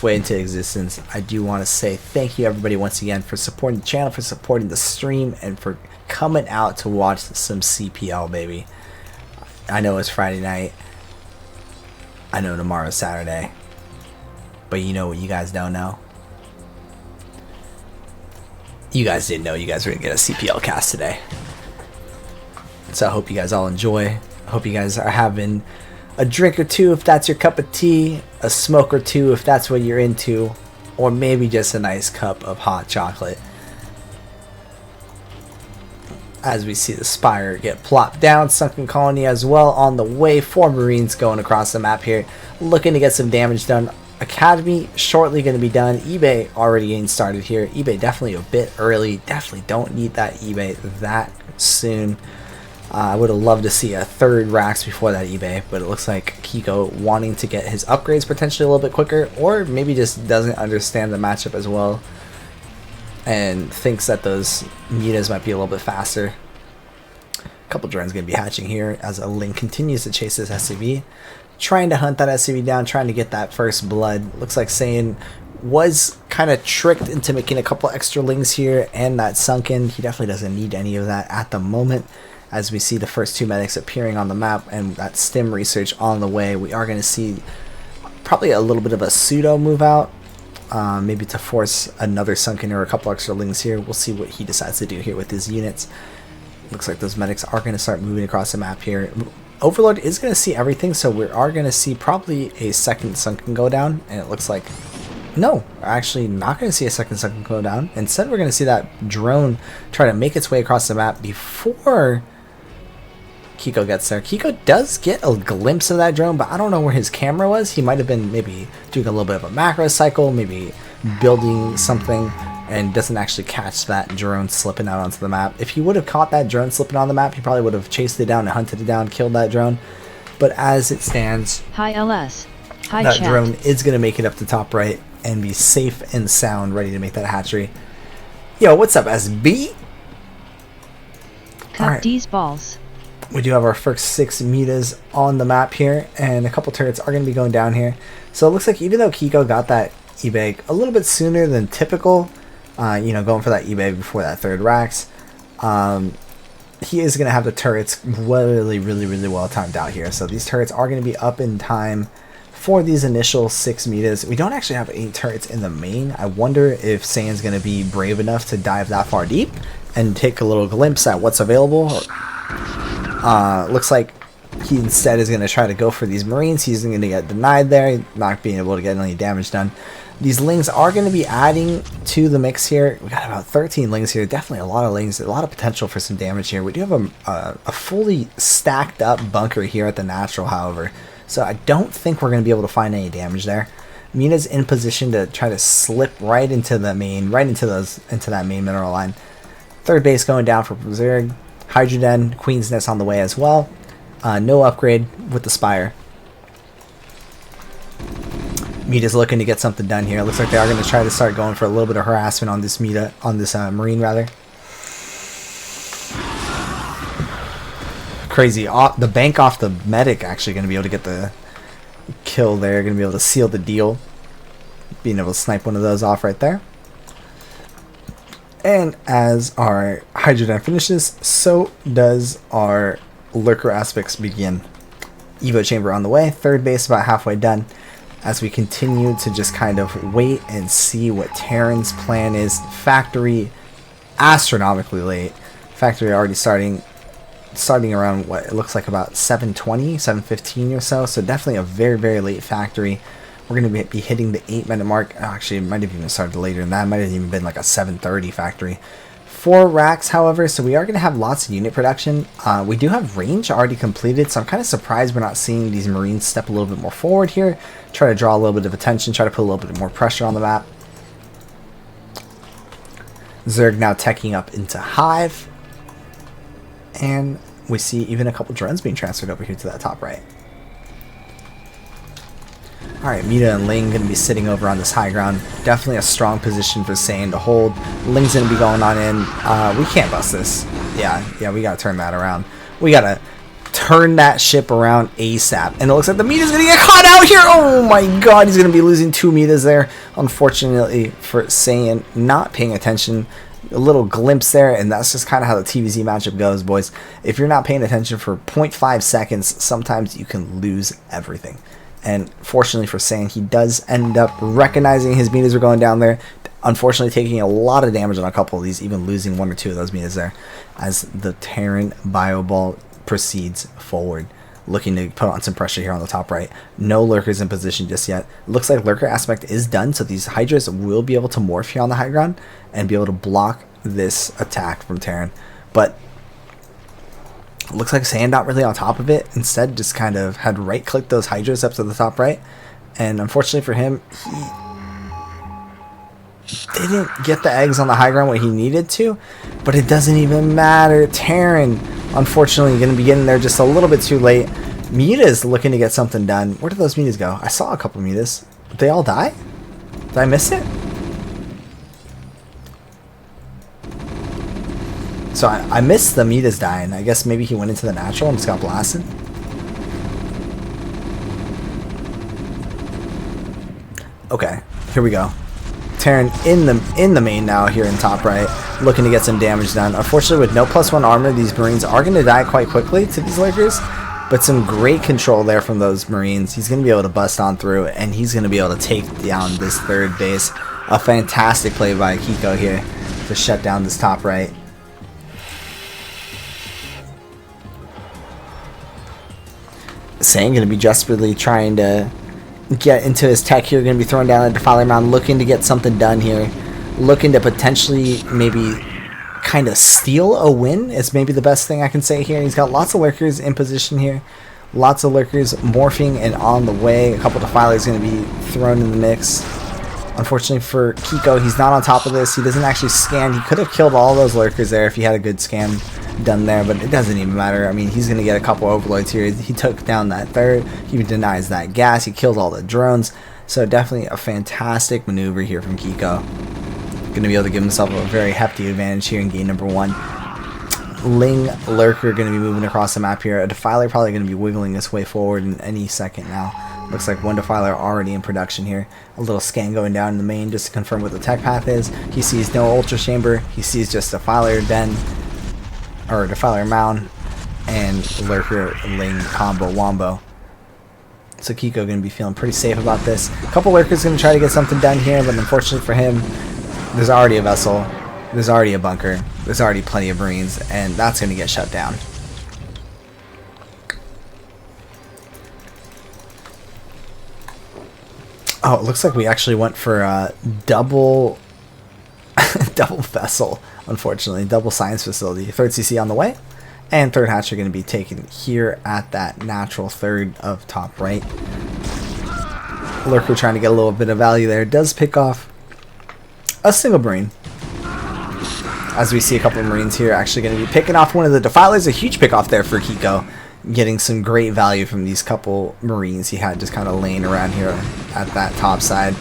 way into existence, I do want to say thank you everybody once again for supporting the channel, for supporting the stream, and for coming out to watch some CPL, baby. I know it's Friday night. I know tomorrow's Saturday. But you know what you guys don't know? You guys didn't know you guys were going to get a CPL cast today. So I hope you guys all enjoy. I hope you guys are having a drink or two if that's your cup of tea, a smoke or two if that's what you're into, or maybe just a nice cup of hot chocolate. As we see the Spire get plopped down, Sunken Colony as well on the way. 4 Marines going across the map here, looking to get some damage done. Academy shortly going to be done. eBay already getting started here. eBay definitely a bit early. Definitely don't need that eBay that soon. I would have loved to see a 3rd racks before that eBay, but it looks like Kiko wanting to get his upgrades potentially a little bit quicker, or maybe just doesn't understand the matchup as well and thinks that those mutas might be a little bit faster. A couple drones going to be hatching here as a Link continues to chase this SCV, trying to hunt that SCV down, trying to get that first blood. Looks like Saiyan was kind of tricked into making a couple extra Lings here and that Sunken. He definitely doesn't need any of that at the moment. As we see the first 2 medics appearing on the map and that stim research on the way, we are going to see probably a little bit of a pseudo move out, maybe to force another Sunken or a couple extra Lings here. We'll see what he decides to do here with his units. Looks like those medics are going to start moving across the map here. Overlord is going to see everything, so we are going to see probably a second Sunken go down, and it looks like no, we're actually not going to see a second Sunken go down. Instead, we're going to see that drone try to make its way across the map before Kiko gets there. Kiko does get a glimpse of that drone, but I don't know where his camera was. He might have been maybe doing a little bit of a macro cycle, maybe building something, and doesn't actually catch that drone slipping out onto the map. If he would have caught that drone slipping on the map, he probably would have chased it down and hunted it down, killed that drone. But as it stands, Hi LS. Hi that chat. drone is going to make it up to top right and be safe and sound, ready to make that hatchery. Yo, what's up, SB? Cup Alright. D's balls. We do have our first 6 metas on the map here, and a couple turrets are going to be going down here. So it looks like even though Kiko got that E-bag a little bit sooner than typical, you know, going for that E-bag before that 3rd Rax, he is going to have the turrets really well timed out here. So these turrets are going to be up in time for these initial 6 metas. We don't actually have 8 turrets in the main. I wonder if Saiyan's going to be brave enough to dive that far deep and take a little glimpse at what's available. Looks like he instead is going to try to go for these Marines. He's going to get denied there, not being able to get any damage done. These Lings are going to be adding to the mix here. We got about 13 Lings here. Definitely a lot of Lings, a lot of potential for some damage here. We do have a fully stacked up bunker here at the natural, however. So I don't think we're going to be able to find any damage there. Mina's in position to try to slip right into the main, into that main mineral line. 3rd base going down for Zerg. Hydroden, Queen's Nest on the way as well. No upgrade with the Spire. Mita's looking to get something done here. Looks like they are going to try to start going for a little bit of harassment on this Marine rather. Crazy. The bank off the medic actually going to be able to get the kill there. Going to be able to seal the deal. Being able to snipe one of those off right there. And as our Hydrogen finishes, so does our Lurker aspects begin. Evo chamber on the way, 3rd base about halfway done. As we continue to just kind of wait and see what Terran's plan is. Factory astronomically late. Factory already starting around what it looks like about 7:20, 7:15 or so. So definitely a very late factory. We're going to be hitting the 8-minute mark. Actually, it might have even started later than that. It might have even been like a 7:30 factory. 4 racks, however, so we are going to have lots of unit production. We do have range already completed, so I'm kind of surprised we're not seeing these Marines step a little bit more forward here. Try to draw a little bit of attention, try to put a little bit more pressure on the map. Zerg now teching up into Hive. And we see even a couple drones being transferred over here to that top right. Alright, Mita and Ling going to be sitting over on this high ground. Definitely a strong position for Saiyan to hold. Ling's going to be going on in. We can't bust this. Yeah, we got to turn that around. We got to turn that ship around ASAP. And it looks like the Mita's going to get caught out here. Oh my god, he's going to be losing 2 Mitas there. Unfortunately for Saiyan, not paying attention. A little glimpse there, and that's just kind of how the TVZ matchup goes, boys. If you're not paying attention for 0.5 seconds, sometimes you can lose everything. And fortunately for Saiyan, he does end up recognizing his Mitas are going down there. Unfortunately, taking a lot of damage on a couple of these, even losing 1 or 2 of those Mitas there, as the Terran Bio Ball proceeds forward, looking to put on some pressure here on the top right. No Lurkers in position just yet. Looks like Lurker aspect is done, so these Hydras will be able to morph here on the high ground and be able to block this attack from Terran. But looks like Saiyan not really on top of it. Instead, just kind of had right-clicked those Hydras up to the top right. And unfortunately for him, he didn't get the eggs on the high ground when he needed to. But it doesn't even matter. Terran, unfortunately, going to be getting there just a little bit too late. Mita's looking to get something done. Where did those Mitas go? I saw a couple Mitas. Did they all die? Did I miss it? So I missed the Mitas dying. I guess maybe he went into the natural and just got blasted. Okay, here we go. Terran in the main now here in top right, looking to get some damage done. Unfortunately, with no +1 armor, these Marines are going to die quite quickly to these Lurkers. But some great control there from those Marines. He's going to be able to bust on through, and he's going to be able to take down this 3rd base. A fantastic play by Kiko here to shut down this top right. Saiyan going to be desperately trying to get into his tech here. Going to be throwing down a defiler round, looking to get something done here. Looking to potentially maybe kind of steal a win is maybe the best thing I can say here. He's got lots of lurkers in position here. Lots of lurkers morphing and on the way. A couple defilers going to be thrown in the mix. Unfortunately for Kiko, he's not on top of this. He doesn't actually scan. He could have killed all those lurkers there if he had a good scan done there, but it doesn't even matter. I mean, he's going to get a couple overloads here. He took down that third. He denies that gas. He killed all the drones. So definitely a fantastic maneuver here from Kiko. Going to be able to give himself a very hefty advantage here in game number 1. Ling lurker going to be moving across the map here. A defiler probably going to be wiggling his way forward in any second now. Looks like one defiler already in production here. A little scan going down in the main just to confirm what the tech path is. He sees no ultra chamber. He sees just defiler den, or defiler mound, and lurker ling combo wombo. So Kiko going to be feeling pretty safe about this. A couple lurkers going to try to get something done here, but unfortunately for him, there's already a vessel. There's already a bunker. There's already plenty of Marines, and that's going to get shut down. Oh, it looks like we actually went for a double vessel, unfortunately. Double science facility. Third CC on the way. And third hatch are going to be taken here at that natural third of top right. Lurker trying to get a little bit of value there. Does pick off a single Marine. As we see a couple of Marines here actually going to be picking off one of the defilers. A huge pick off there for Kiko. Getting some great value from these couple Marines he had just kind of laying around here at that top side.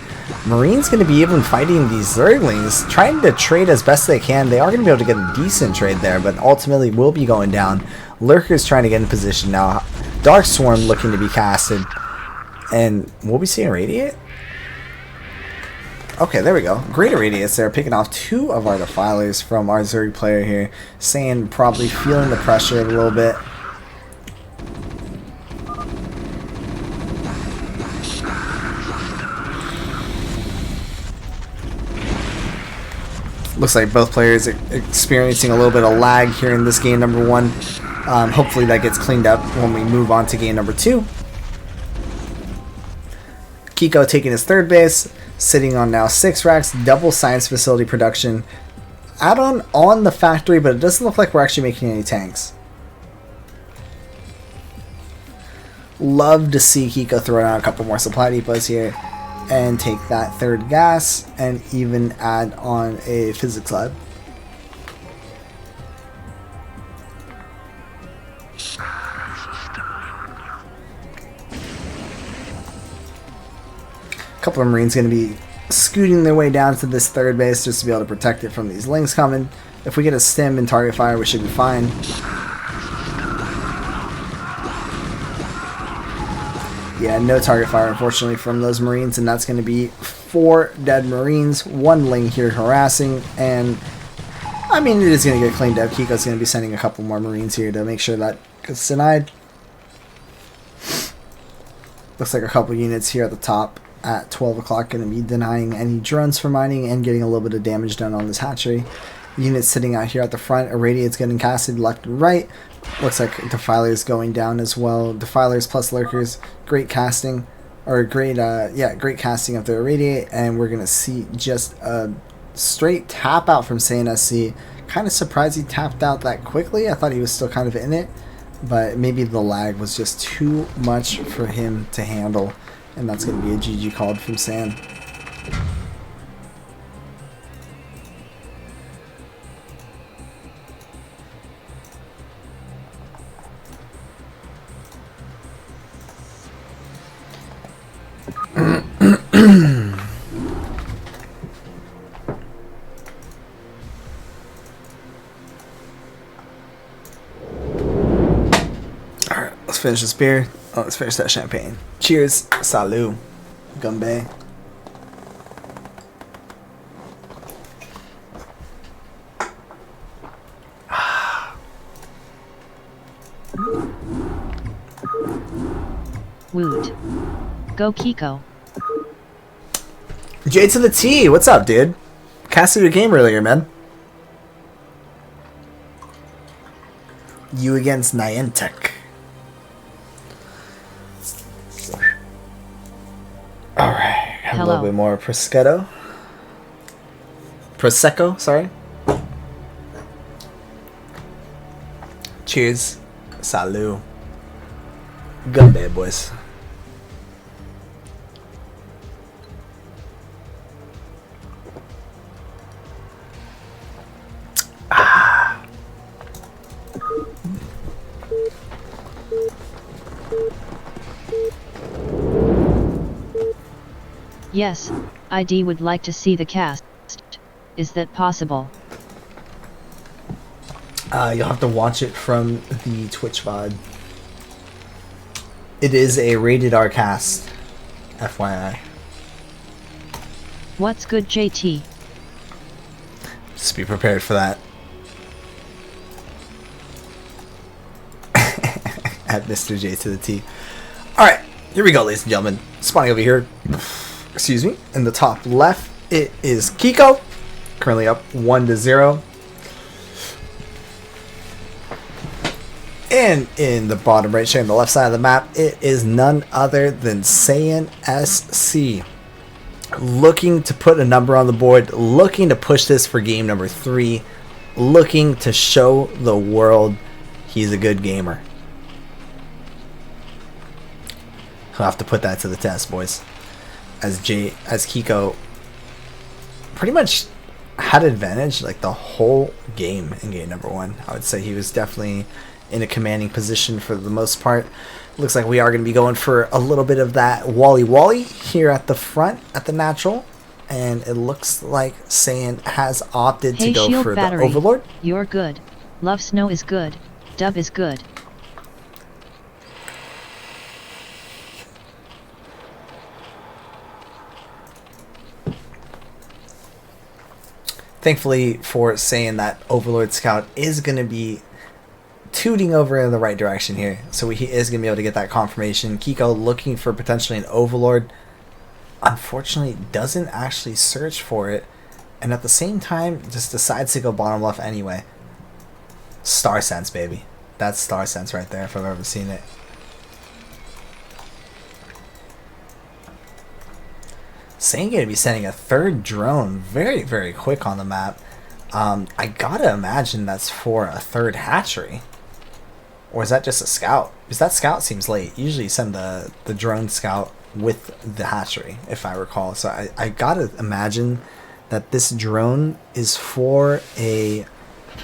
Marines going to be even fighting these Zerglings, trying to trade as best they can. They are going to be able to get a decent trade there, but ultimately will be going down. Lurker's trying to get in position now. Dark Swarm looking to be casted. And will we see a Radiate? Okay, there we go. Great Radiates there, picking off 2 of our defilers from our Zerg player here. Saiyan probably feeling the pressure a little bit. Looks like both players are experiencing a little bit of lag here in this game number 1. Hopefully that gets cleaned up when we move on to game number 2. Kiko taking his third base, sitting on now 6 racks, double science facility production. Add-on on the factory, but it doesn't look like we're actually making any tanks. Love to see Kiko throw out a couple more supply depots here and take that third gas and even add on a physics lab. A couple of Marines going to be scooting their way down to this third base just to be able to protect it from these Lings coming. If we get a stim and target fire, we should be fine. Yeah, no target fire, unfortunately, from those Marines, and that's going to be 4 dead Marines, 1 Ling here harassing, and I mean, it is going to get cleaned up. Kiko's going to be sending a couple more Marines here to make sure that gets denied. Looks like a couple units here at the top at 12 o'clock going to be denying any drones for mining and getting a little bit of damage done on this hatchery. Units sitting out here at the front, Irradiate's getting casted left and right. Looks like Defilers going down as well. Defilers plus Lurkers, great casting, or great casting of the Irradiate, and we're gonna see just a straight tap out from SaiyanSC. Kind of surprised he tapped out that quickly. I thought he was still kind of in it, but maybe the lag was just too much for him to handle, and that's gonna be a GG called from Saiyan. Alright, let's finish this beer. Oh, let's finish that champagne. Cheers. Salut. Gumbe. Woot. Go Kiko. J to the T, what's up, dude? Casted your game earlier, man. You against Niantic. Alright, have a little bit more Prosecco. Prosecco, sorry. Cheers. Salut. Good day, boys. Yes, ID would like to see the cast. Is that possible? You'll have to watch it from the Twitch VOD. It is a rated R cast, FYI. What's good, JT? Just be prepared for that. At Mr. J to the T. Alright, here we go, ladies and gentlemen. Spawning over here, excuse me, in the top left, it is Kiko. Currently up 1-0. And in the bottom right, showing the left side of the map, it is none other than SaiyanSC. Looking to put a number on the board, looking to push this for game number 3, looking to show the world he's a good gamer. He'll have to put that to the test, boys. As Kiko pretty much had advantage like the whole game in game number 1. I would say he was definitely in a commanding position for the most part. Looks like we are going to be going for a little bit of that wally here at the front at the natural, and it looks like Saiyan has opted to go Shield for Battery, the Overlord. You're good. Lovesnow is good. Dub is good. Thankfully for Saiyan, that Overlord Scout is going to be tooting over in the right direction here. So he is going to be able to get that confirmation. Kiko looking for potentially an Overlord. Unfortunately, doesn't actually search for it. And at the same time, just decides to go bottom left anyway. Star Sense, baby. That's Star Sense right there if I've ever seen it. Saiyan going to be sending a third drone very, very quick on the map. I gotta imagine that's for a third hatchery. Or is that just a scout? Because that scout seems late. Usually you send the drone scout with the hatchery, if I recall. So I gotta imagine that this drone is for a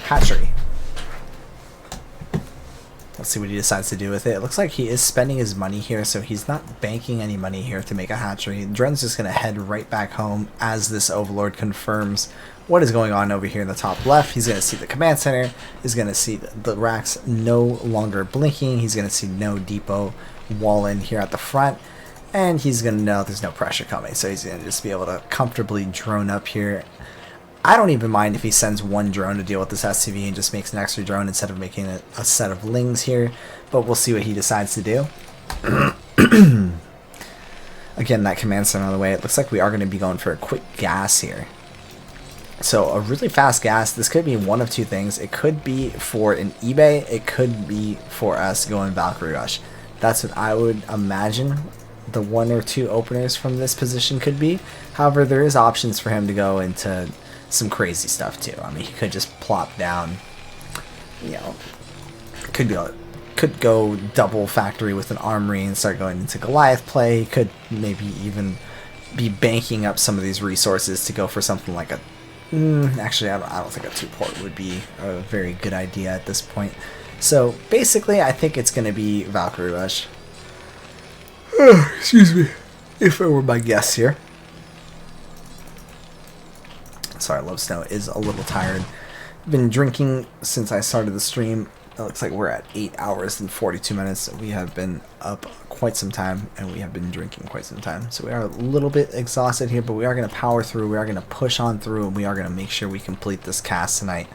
hatchery. Let's see what he decides to do with it. It looks like he is spending his money here, so he's not banking any money here to make a hatchery. The drone's just going to head right back home as this Overlord confirms what is going on over here in the top left. He's going to see the command center. He's going to see the racks no longer blinking. He's going to see no depot wall in here at the front. And he's going to know there's no pressure coming, so he's going to just be able to comfortably drone up here. I don't even mind if he sends one drone to deal with this SCV and just makes an extra drone instead of making it a set of lings here. But we'll see what he decides to do. Again, that command center on the way. It looks like we are going to be going for a quick gas here. So a really fast gas. This could be one of two things. It could be for an eBay. It could be for us going Valkyrie Rush. That's what I would imagine the one or two openers from this position could be. However, there is options for him to go into some crazy stuff too. I mean, he could just plop down, you know, could go double factory with an armory and start going into Goliath play. He could maybe even be banking up some of these resources to go for something like a actually I don't think a 2-port would be a very good idea at this point. So basically I think it's going to be Valkyrie Rush. Excuse me, if it were my guess here. Sorry, Lovesnow is a little tired. Been drinking since I started the stream. It looks like we're at 8 hours and 42 minutes. We have been up quite some time, and we have been drinking quite some time. So we are a little bit exhausted here, but we are going to power through. We are going to push on through, and we are going to make sure we complete this cast tonight.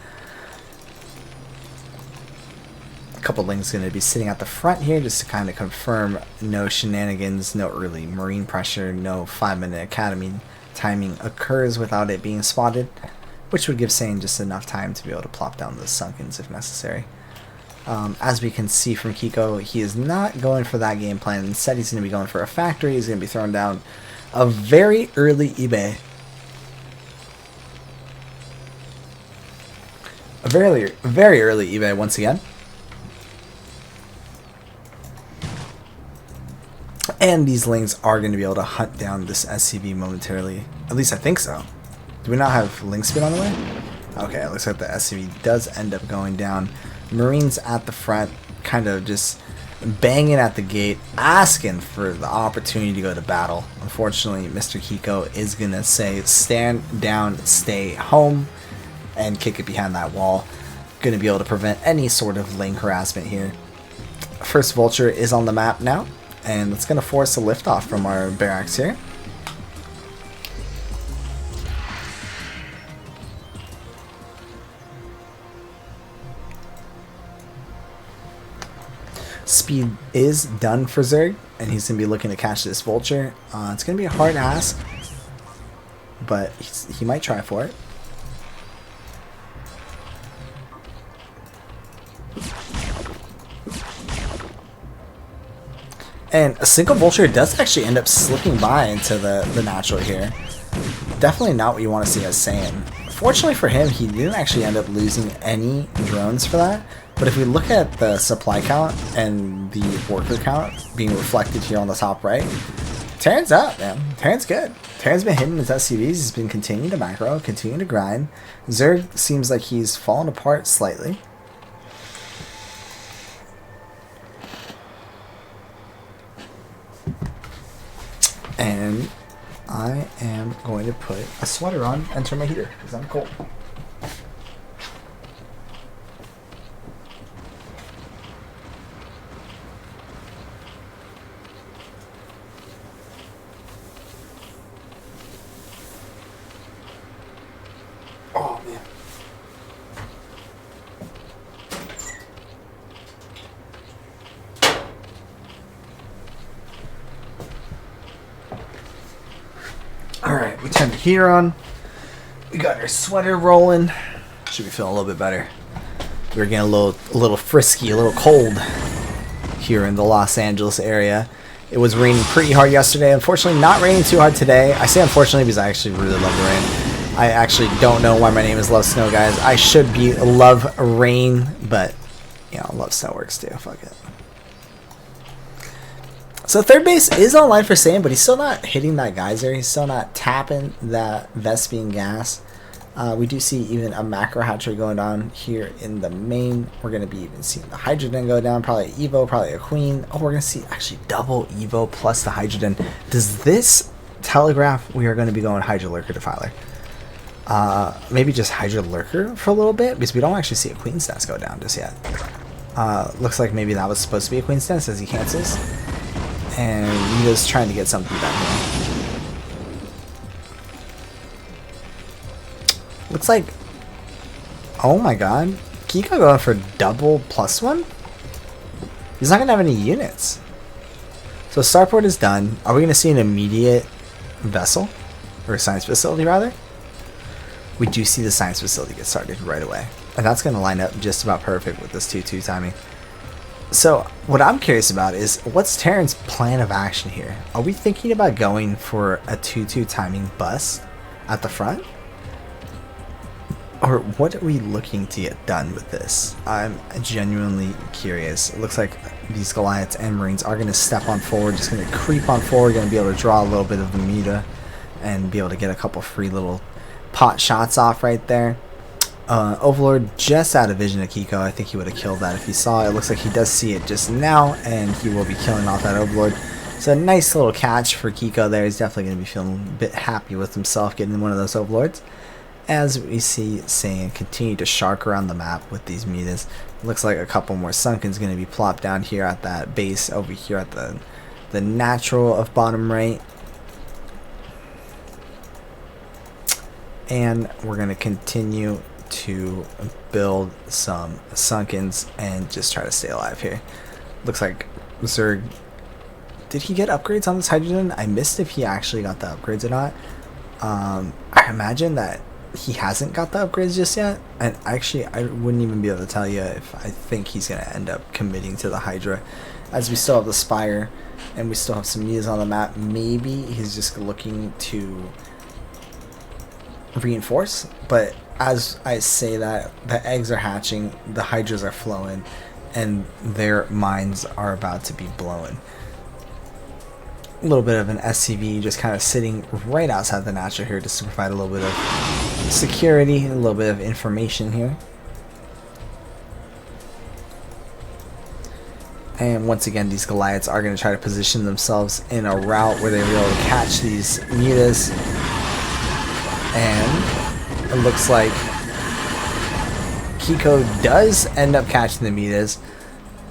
A couple links going to be sitting at the front here just to kind of confirm no shenanigans, no early marine pressure, no 5-minute academy timing occurs without it being spotted, which would give Saiyan just enough time to be able to plop down the Sunkens if necessary. As we can see from Kiko, he is not going for that game plan. Instead, he's going to be going for a factory. He's going to be throwing down a very early eBay. A very, very early eBay once again. And these lings are going to be able to hunt down this SCV momentarily. At least I think so. Do we not have link speed on the way? Okay, it looks like the SCV does end up going down. Marines at the front, kind of just banging at the gate, asking for the opportunity to go to battle. Unfortunately, Mr. Kiko is going to say, stand down, stay home, and kick it behind that wall. Going to be able to prevent any sort of link harassment here. First Vulture is on the map now, and it's going to force a liftoff from our barracks here. Speed is done for Zerg, and he's going to be looking to catch this Vulture. It's going to be a hard ask, but he might try for it. And a single Vulture does actually end up slipping by into the natural here. Definitely not what you want to see as Saiyan. Fortunately for him, he didn't actually end up losing any drones for that. But if we look at the supply count and the worker count being reflected here on the top right, Terran's up, man. Terran's good. Terran's been hitting his SCVs. He's been continuing to macro, continuing to grind. Zerg seems like he's fallen apart slightly. And I am going to put a sweater on and turn my heater because I'm cold. Oh man. Alright, we turned the heater on. We got our sweater rolling. Should be feeling a little bit better. We were getting a little frisky, a little cold here in the Los Angeles area. It was raining pretty hard yesterday. Unfortunately, not raining too hard today. I say unfortunately because I actually really love the rain. I actually don't know why my name is Lovesnow, guys. I should be Love Rain, but, you know, Lovesnow works too. Fuck it. So third base is online for Saiyan, but he's still not hitting that geyser. He's still not tapping that Vespian gas. We do see even a macro hatchery going on here in the main. We're going to be even seeing the hydrogen go down. Probably Evo, probably a queen. Oh, we're going to see actually double Evo plus the hydrogen. Does this telegraph we are going to be going Hydra Lurker Defiler? Maybe just Hydra Lurker for a little bit, because we don't actually see a queen's nest go down just yet. Looks like maybe that was supposed to be a queen's nest as he cancels. And Nita's trying to get something back here. Looks like... Oh my god. Kiko going for double +1? He's not going to have any units. So Starport is done. Are we going to see an immediate vessel? Or a science facility, rather? We do see the science facility get started right away. And that's going to line up just about perfect with this 2-2 timing. So, what I'm curious about is, what's Terran's plan of action here? Are we thinking about going for a 2-2 timing bust at the front? Or what are we looking to get done with this? I'm genuinely curious. It looks like these Goliaths and Marines are going to step on forward, just going to creep on forward, going to be able to draw a little bit of the meter and be able to get a couple free little pot shots off right there. Overlord just out of vision of Kiko. I think he would have killed that if he saw it. It looks like he does see it just now, and he will be killing off that Overlord. So a nice little catch for Kiko there. He's definitely going to be feeling a bit happy with himself getting one of those Overlords. As we see Saiyan continue to shark around the map with these meters. Looks like a couple more Sunken's going to be plopped down here at that base over here at the natural of bottom right. And we're going to continue to build some Sunkens and just try to stay alive here. Looks like Zerg... Did he get upgrades on this hydrogen? I missed if he actually got the upgrades or not. I imagine that he hasn't got the upgrades just yet. And actually, I wouldn't even be able to tell you if I think he's going to end up committing to the Hydra. As we still have the Spire and we still have some Mias on the map. Maybe he's just looking to reinforce, but as I say that, the eggs are hatching, the Hydras are flowing, and their minds are about to be blown. A little bit of an SCV just kind of sitting right outside the natural here just to provide a little bit of security, a little bit of information here. And once again, these Goliaths are going to try to position themselves in a route where they'll be able to catch these mutas. And it looks like Kiko does end up catching the mutas.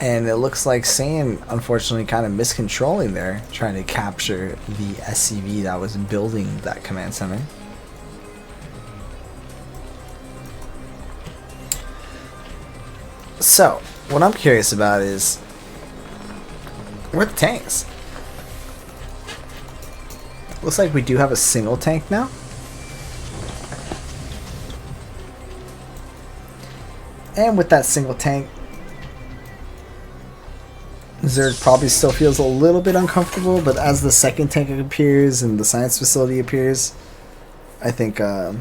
And it looks like Saiyan, unfortunately, kind of miscontrolling there, trying to capture the SCV that was building that command center. So, what I'm curious about is, where are the tanks? Looks like we do have a single tank now. And with that single tank, Zerg probably still feels a little bit uncomfortable, but as the second tank appears and the science facility appears, I think Terran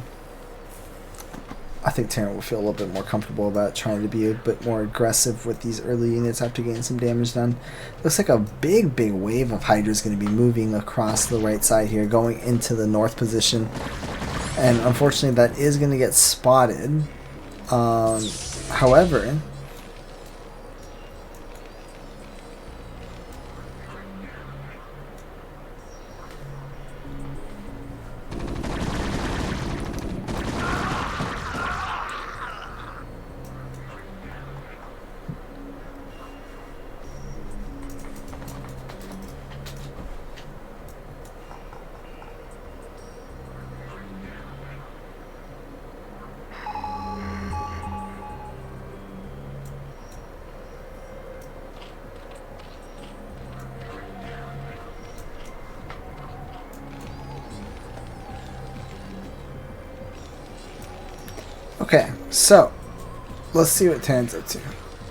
will feel a little bit more comfortable about trying to be a bit more aggressive with these early units after getting some damage done. Looks like a big wave of Hydra is going to be moving across the right side here, going into the north position, and unfortunately that is going to get spotted. However, okay, so let's see what Terran's up to.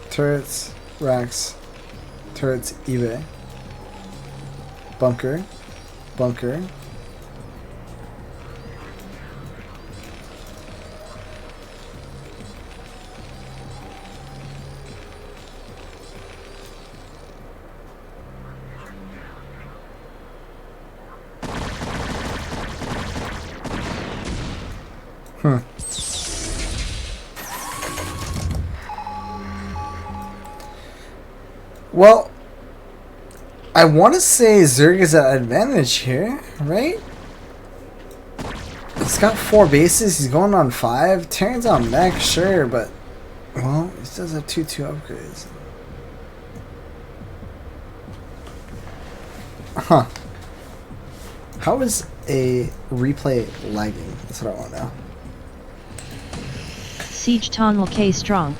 Turrets, racks, turrets, eBay, bunker, bunker. Well, I want to say Zerg is at advantage here, right? He's got 4 bases. He's going on 5. Terran's on mech, sure, but well, he does have 2 upgrades. Huh? How is a replay lagging? That's what I want to know. Siege Tonal K Strong.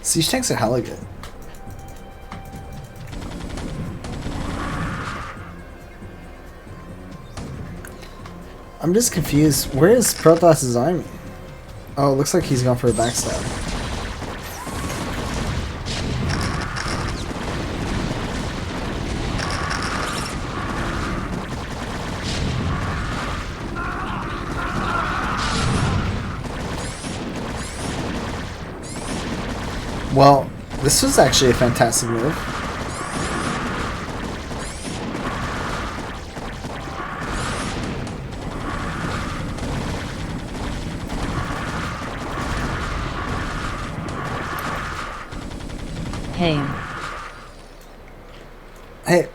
Siege tanks are hella good. I'm just confused. Where is Protoss's army? Oh, it looks like he's gone for a backstab. Well, this was actually a fantastic move. Hey. Hey.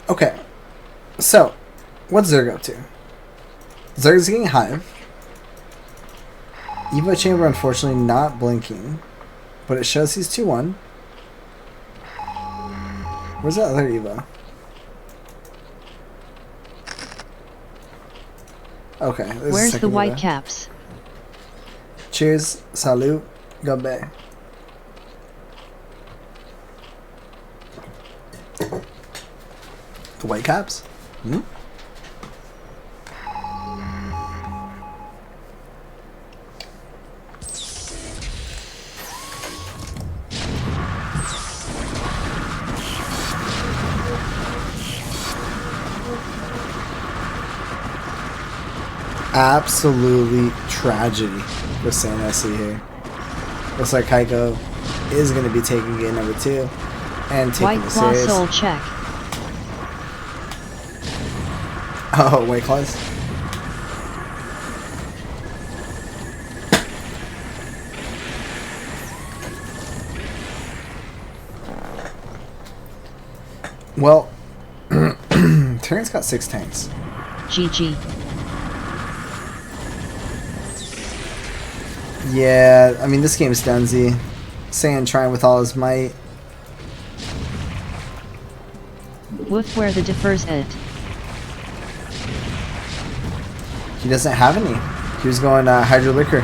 Okay. So, what's Zerg up to? Zerg's getting Hive. Evo Chamber unfortunately not blinking, but it shows he's 2-1. Where's that other Evo? Okay. Where's the white caps? Cheers, salut, gobe. The white caps? Hmm? Absolutely tragedy for SaiyanSC here. Looks like Kaiko is going to be taking game number 2 and taking White the Claw series. Soul check. Oh, White Claws. Well, Terrence got 6 tanks. GG. Yeah, I mean, this game's Dunsy. Saiyan trying with all his might. Woof where the differs it. He doesn't have any. He was going Hydro Liquor,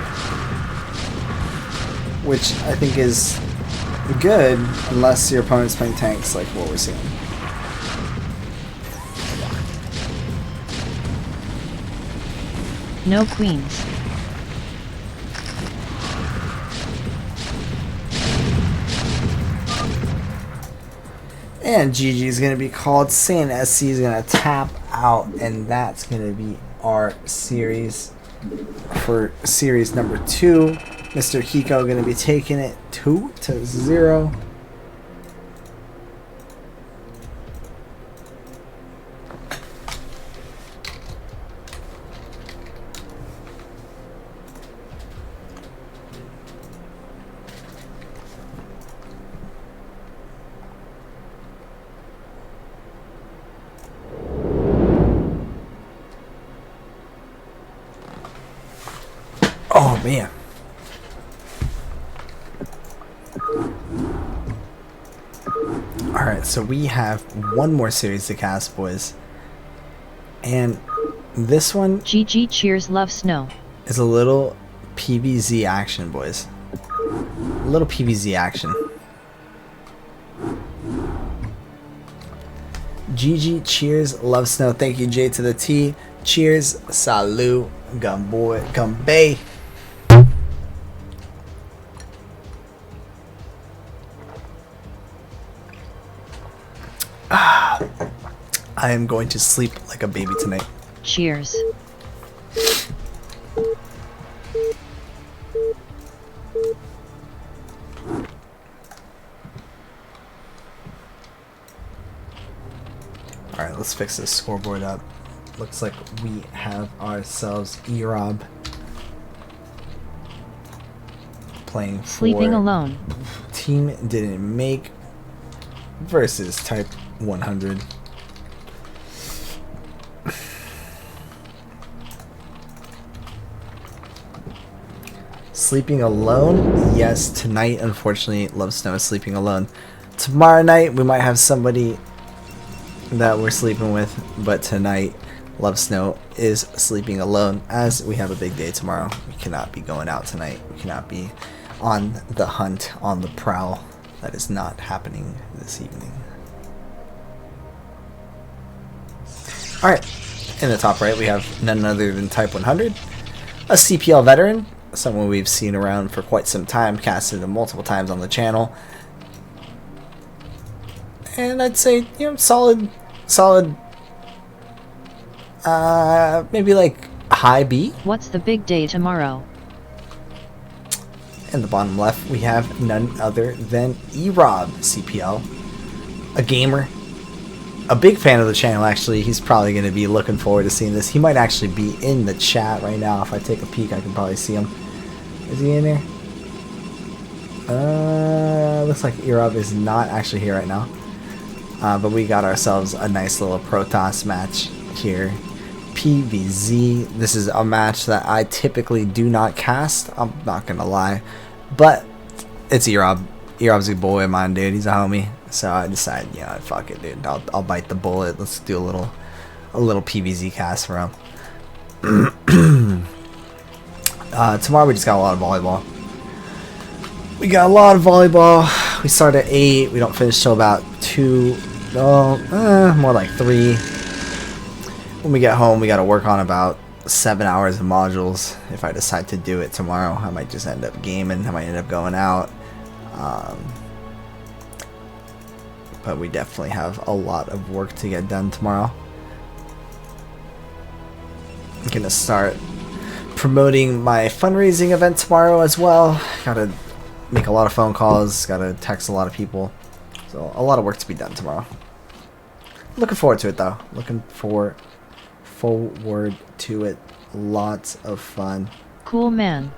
which I think is good unless your opponent's playing tanks like what we're seeing. No queens. And GG is going to be called. SaiyanSC is going to tap out, and that's going to be our series for series number 2. Mr. Hiko going to be taking it 2-0. Oh man. Alright, so we have one more series to cast, boys. And this one GG cheers Lovesnow. is a little PvZ action, boys. A little PvZ action. GG cheers Lovesnow. Thank you, J to the T. Cheers, salut, gumboy, gumbay. I am going to sleep like a baby tonight. Cheers. Alright, let's fix this scoreboard up. Looks like we have ourselves Earob playing for Sleeping alone. Team Didn't Make versus Type 100. Sleeping alone? Yes, tonight unfortunately Lovesnow is sleeping alone. Tomorrow night we might have somebody that we're sleeping with, but tonight Lovesnow is sleeping alone as we have a big day tomorrow. We cannot be going out tonight. We cannot be on the hunt, on the prowl. That is not happening this evening. Alright, in the top right we have none other than Type 100, a CPL veteran, someone we've seen around for quite some time, casted him multiple times on the channel. And I'd say, you know, solid, maybe like high B. What's the big day tomorrow? In the bottom left, we have none other than Earob, CPL, a gamer, a big fan of the channel actually. He's probably going to be looking forward to seeing this. He might actually be in the chat right now. If I take a peek, I can probably see him. Is he in there? Looks like Earob is not actually here right now. But we got ourselves a nice little Protoss match here. PvZ. This is a match that I typically do not cast. I'm not gonna lie, but it's Earob. Earob's a boy of mine, dude. He's a homie. So I decided, you know, fuck it, dude. I'll bite the bullet. Let's do a little PvZ cast for him. Tomorrow we just got a lot of volleyball. We got a lot of volleyball. We start at 8. We don't finish till about 2. More like 3. When we get home, we got to work on about 7 hours of modules. If I decide to do it tomorrow, I might just end up gaming. I might end up going out. But we definitely have a lot of work to get done tomorrow. I'm gonna start promoting my fundraising event tomorrow as well. Gotta make a lot of phone calls, gotta text a lot of people. So a lot of work to be done tomorrow. Looking forward to it though. Looking forward to it. Lots of fun. Cool, man.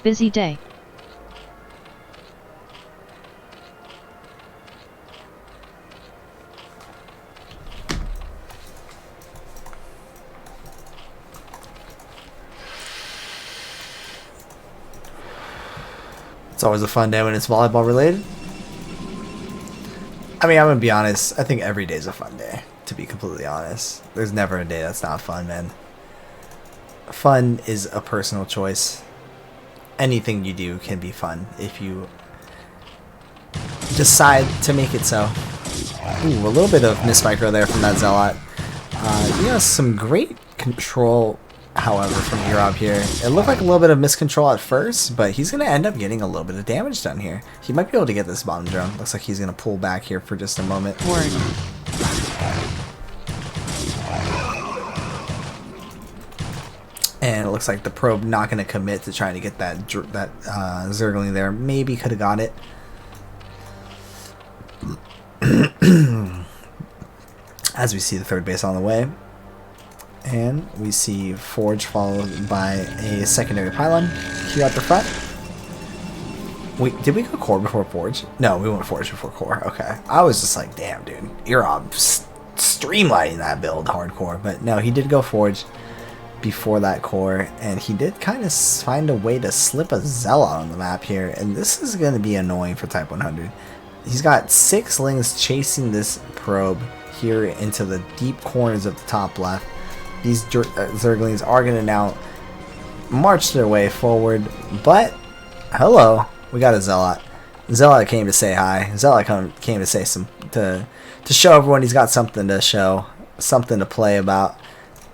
Busy day. It's always a fun day when it's volleyball related. I mean, I'm gonna be honest. I think every day is a fun day, to be completely honest. There's never a day that's not fun, man. Fun is a personal choice. Anything you do can be fun if you decide to make it so. Ooh, a little bit of mismicro there from that Zealot. Some great control, however, from Earob here. It looked like a little bit of miscontrol at first, but he's going to end up getting a little bit of damage done here. He might be able to get this bottom drone. Looks like he's going to pull back here for just a moment. Word. And it looks like the probe not going to commit to trying to get that Zergling there. Maybe could have got it. As we see the third base on the way. And we see Forge followed by a secondary pylon here at the front. Wait, did we go core before Forge? No, we went Forge before core. Okay. I was just like, damn, dude. Earob streamlining that build hardcore. But no, he did go Forge before that core. And he did kind of find a way to slip a Zealot on the map here. And this is going to be annoying for Type 100. He's got 6 Lings chasing this probe here into the deep corners of the top left. These Zerglings are going to now march their way forward. But, hello, we got a Zealot. Zealot came to say hi. Zealot came to say to show everyone he's got something to show, something to play about.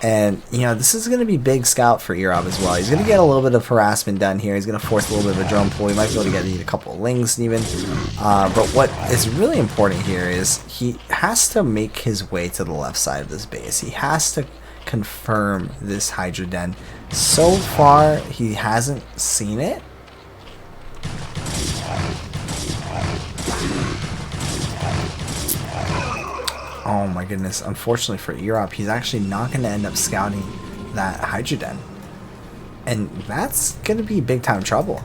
And, this is going to be big scout for Earob as well. He's going to get a little bit of harassment done here. He's going to force a little bit of a drone pull. He might be able to get a couple of Lings even. But what is really important here is he has to make his way to the left side of this base. He has to confirm this Hydra Den. So far, he hasn't seen it. Oh my goodness. Unfortunately for Earob, he's actually not going to end up scouting that Hydra Den. And that's going to be big time trouble.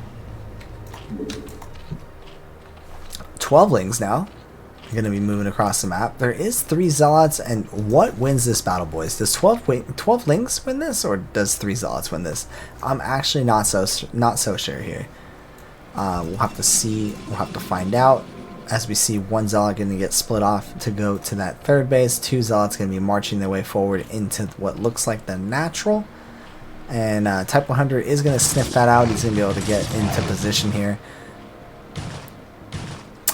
12 Lings now. Going to be moving across the map. There is 3 Zealots, and what wins this battle, boys? Does 12 Lings win this, or does 3 Zealots win this? I'm actually not so sure here. We'll have to see. We'll have to find out. As we see 1 Zealot going to get split off to go to that third base. 2 Zealots going to be marching their way forward into what looks like the natural. And Type 100 is going to sniff that out. He's going to be able to get into position here.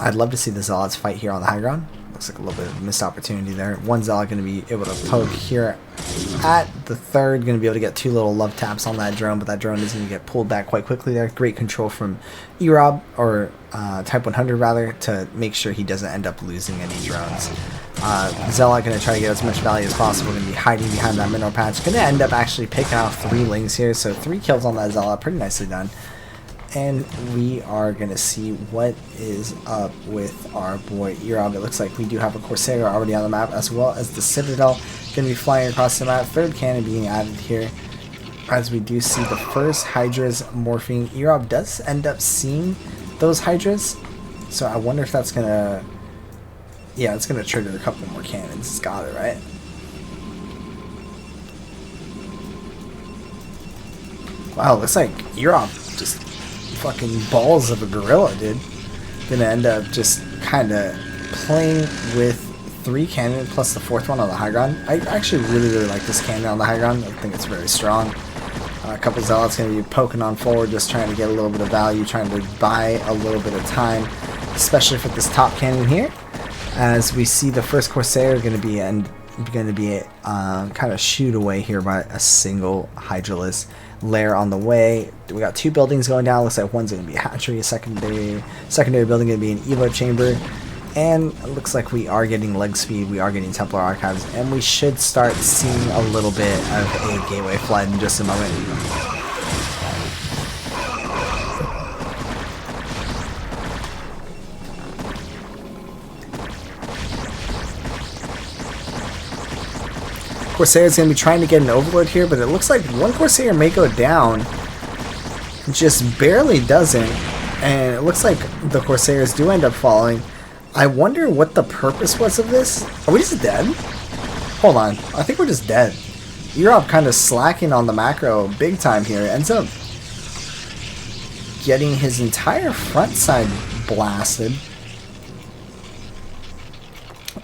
I'd love to see the Zealots fight here on the high ground. Looks like a little bit of a missed opportunity there. 1 Zealot going to be able to poke here at the third. Going to be able to get 2 little love taps on that drone, but that drone is going to get pulled back quite quickly there. Great control from Earob, or Type 100 rather, to make sure he doesn't end up losing any drones. Zealot going to try to get as much value as possible. Going to be hiding behind that mineral patch. Going to end up actually picking out 3 Lings here, so 3 kills on that Zealot. Pretty nicely done. And we are going to see what is up with our boy Earob. It looks like we do have a Corsair already on the map, as well as the Citadel going to be flying across the map. 3rd cannon being added here, as we do see the first Hydras morphing. Earob does end up seeing those Hydras, so I wonder if that's going to... Yeah, it's going to trigger a couple more cannons. It's got it, right? Wow, looks like Earob just... fucking balls of a gorilla, dude. Gonna end up just kind of playing with 3 cannon plus the 4th one on the high ground. I actually really like this cannon on the high ground. I think it's very strong. A couple Zealots gonna be poking on forward, just trying to get a little bit of value, trying to buy a little bit of time, especially for this top cannon here. As we see the first Corsair gonna be kind of shooed away here by a single Hydraless lair on the way. We got 2 buildings going down. Looks like one's going to be a hatchery, a secondary building going to be an Evo chamber. And it looks like we are getting leg speed, we are getting Templar Archives, and we should start seeing a little bit of a gateway flood in just a moment. Corsair is going to be trying to get an overload here, but it looks like one Corsair may go down. Just barely doesn't. And it looks like the Corsairs do end up falling. I wonder what the purpose was of this. Are we just dead? Hold on. I think we're just dead. Earob kind of slacking on the macro big time here. Ends up getting his entire front side blasted.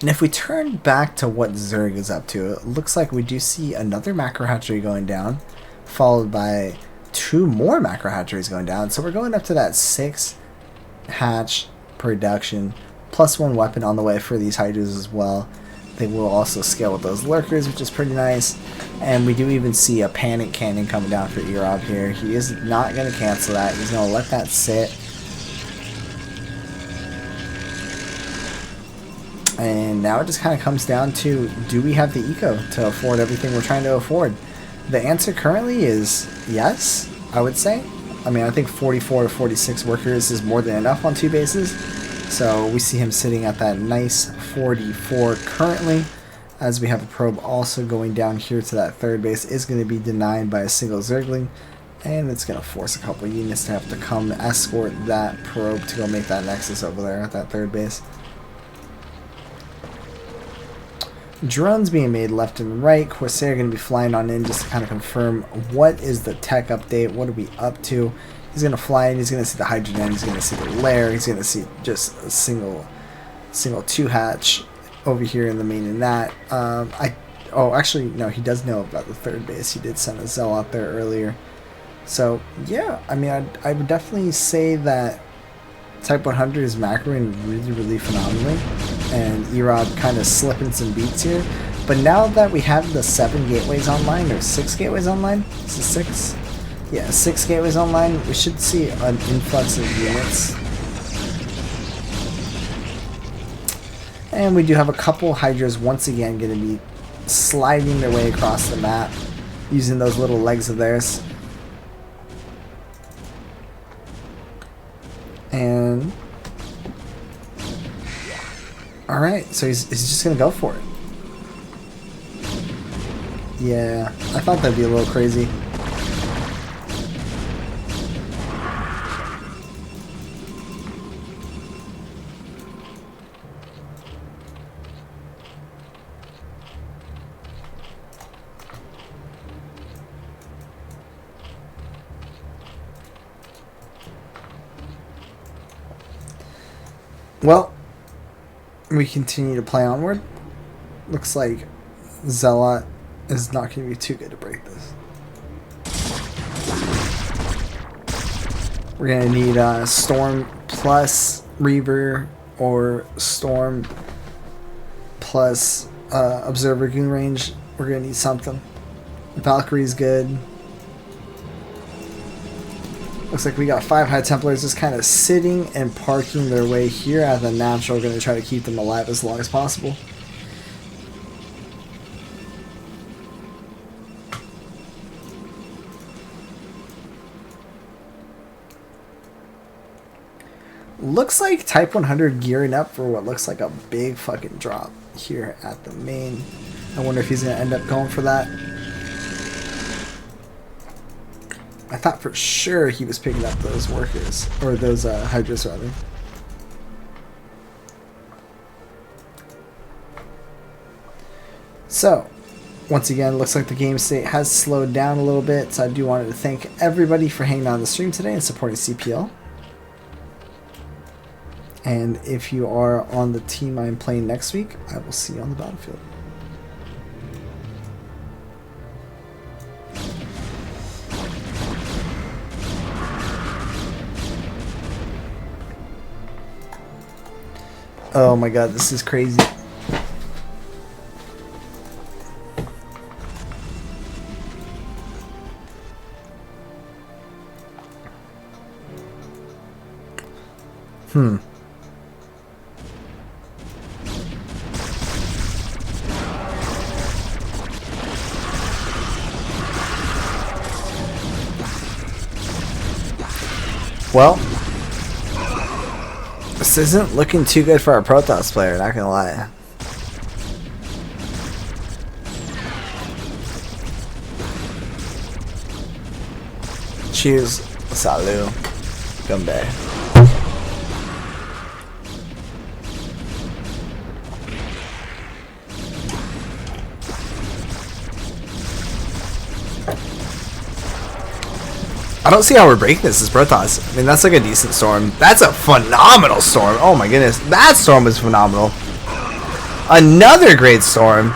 And if we turn back to what Zerg is up to, it looks like we do see another macro hatchery going down, followed by 2 more macro hatcheries going down. So we're going up to that 6 hatch production, plus 1 weapon on the way for these hydras as well. They will also scale with those lurkers, which is pretty nice. And we do even see a panic cannon coming down for Earob here. He is not going to cancel that. He's going to let that sit. And now it just kind of comes down to, do we have the eco to afford everything we're trying to afford? The answer currently is yes, I would say. I mean, I think 44 to 46 workers is more than enough on 2 bases. So we see him sitting at that nice 44 currently, as we have a probe also going down here to that 3rd base. Is going to be denied by a single Zergling, and it's going to force a couple units to have to come escort that probe to go make that nexus over there at that 3rd base. Drones being made left and right. Corsair going to be flying on in just to kind of confirm what is the tech update, what are we up to. He's going to fly in, he's going to see the hydrogen, he's going to see the lair, he's going to see just a single 2 hatch over here in the main in that. Oh, actually, no, he does know about the 3rd base. He did send a Zell out there earlier. So, yeah, I mean, I would definitely say that Type 100 is macroing really, really phenomenally, and Earob kind of slipping some beats here. But now that we have the 7 gateways online, or 6 gateways online, is it 6? Yeah, 6 gateways online, we should see an influx of units. And we do have a couple hydras once again going to be sliding their way across the map, using those little legs of theirs. And alright, so he's just gonna go for it. Yeah, I thought that'd be a little crazy. Well, we continue to play onward. Looks like Zealot is not going to be too good to break this. We're going to need Storm plus Reaver, or Storm plus Observer Goon range. We're going to need something. Valkyrie's good. Looks like we got 5 High Templars just kind of sitting and parking their way here at the natural. We're going to try to keep them alive as long as possible. Looks like Type 100 gearing up for what looks like a big fucking drop here at the main. I wonder if he's going to end up going for that. I thought for sure he was picking up those workers, or those hydras rather. So, once again, looks like the game state has slowed down a little bit, so I do want to thank everybody for hanging on the stream today and supporting CPL. And if you are on the team I'm playing next week, I will see you on the battlefield. Oh my god, this is crazy. Well, this isn't looking too good for our Protoss player, not gonna lie. Cheers. Salut. Gumbe. I don't see how we're breaking this as Protoss. I mean, that's like a decent storm. That's a phenomenal storm. Oh my goodness. That storm was phenomenal. Another great storm.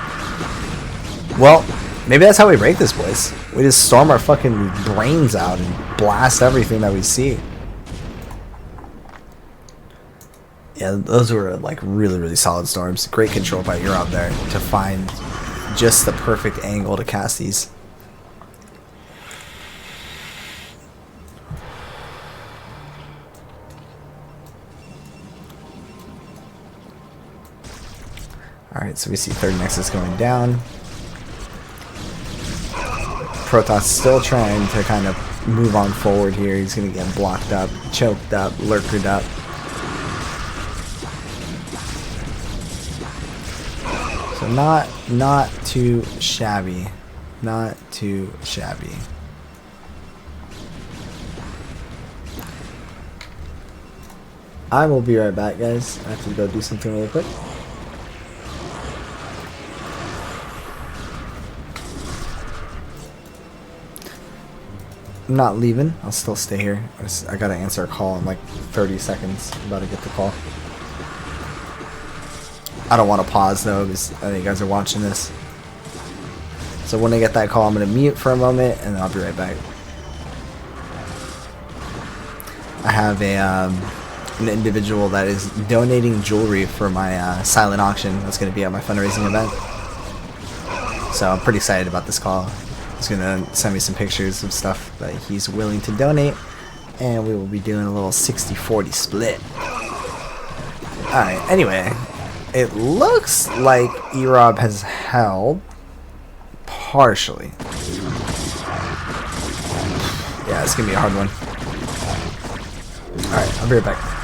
Well, maybe that's how we break this, boys. We just storm our fucking brains out and blast everything that we see. Yeah, those were like really, really solid storms. Great control by Earob there to find just the perfect angle to cast these. Alright, so we see third Nexus going down. Protoss still trying to kind of move on forward here. He's going to get blocked up, choked up, lurkered up. So not too shabby. Not too shabby. I will be right back, guys. I have to go do something really quick. I'm not leaving. I'll still stay here. I gotta answer a call in like 30 seconds. I'm about to get the call. I don't want to pause though because I think you guys are watching this. So when I get that call, I'm gonna mute for a moment and then I'll be right back. I have an individual that is donating jewelry for my silent auction that's gonna be at my fundraising event. So I'm pretty excited about this call. He's gonna send me some pictures of stuff that he's willing to donate, and we will be doing a little 60-40 split. Alright, anyway, it looks like Earob has held partially. Yeah, it's gonna be a hard one. Alright, I'll be right back.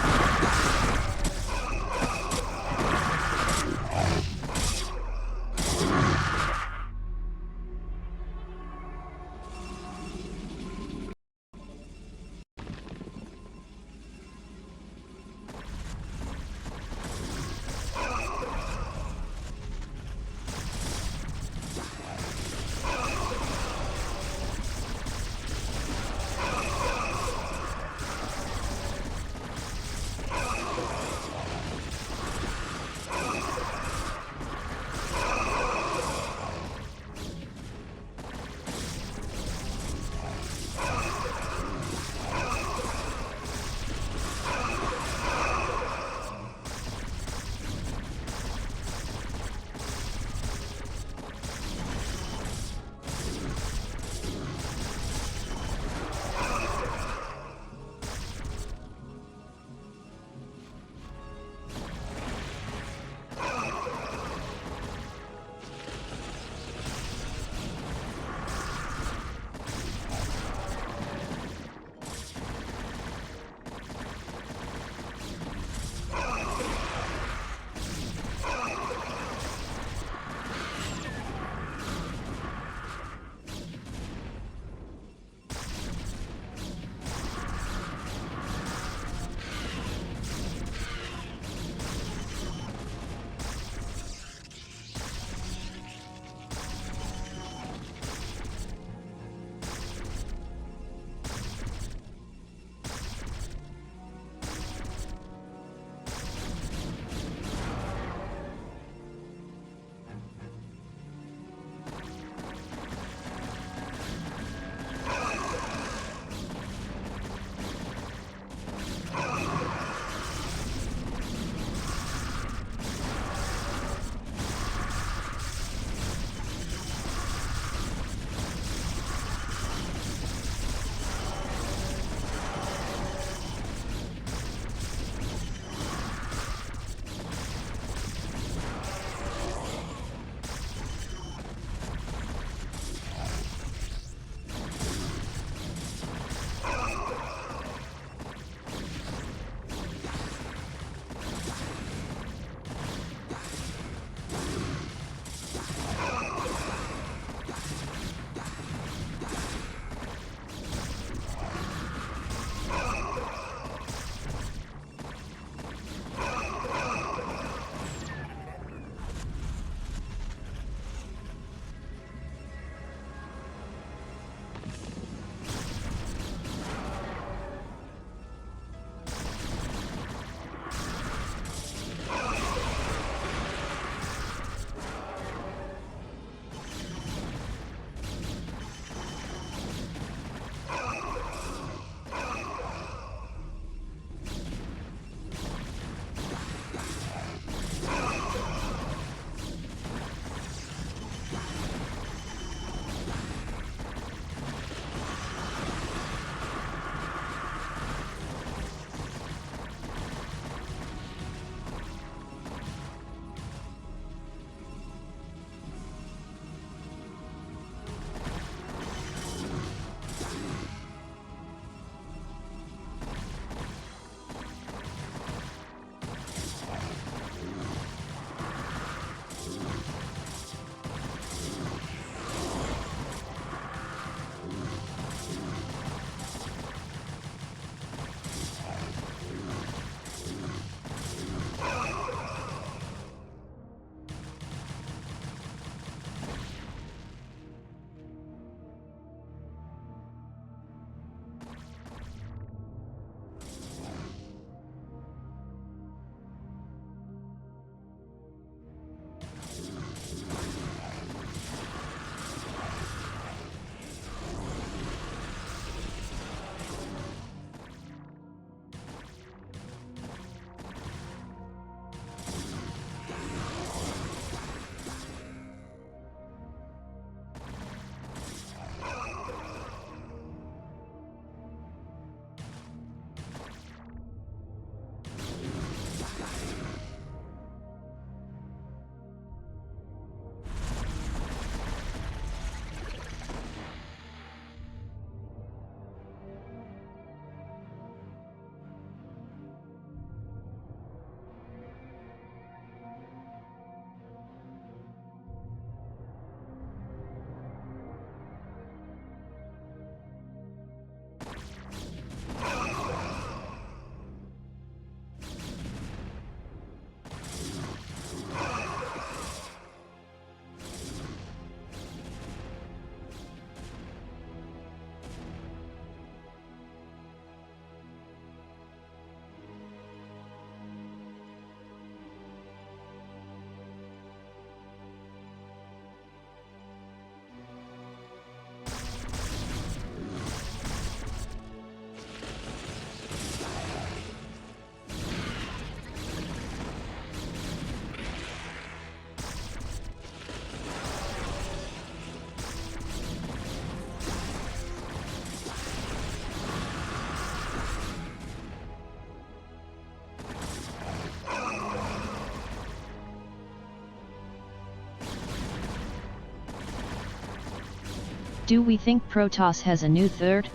Do we think Protoss has a new third?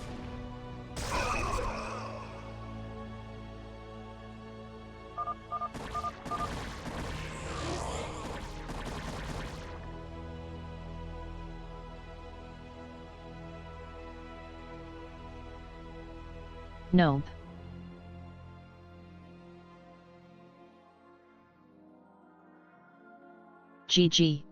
Nope. GG.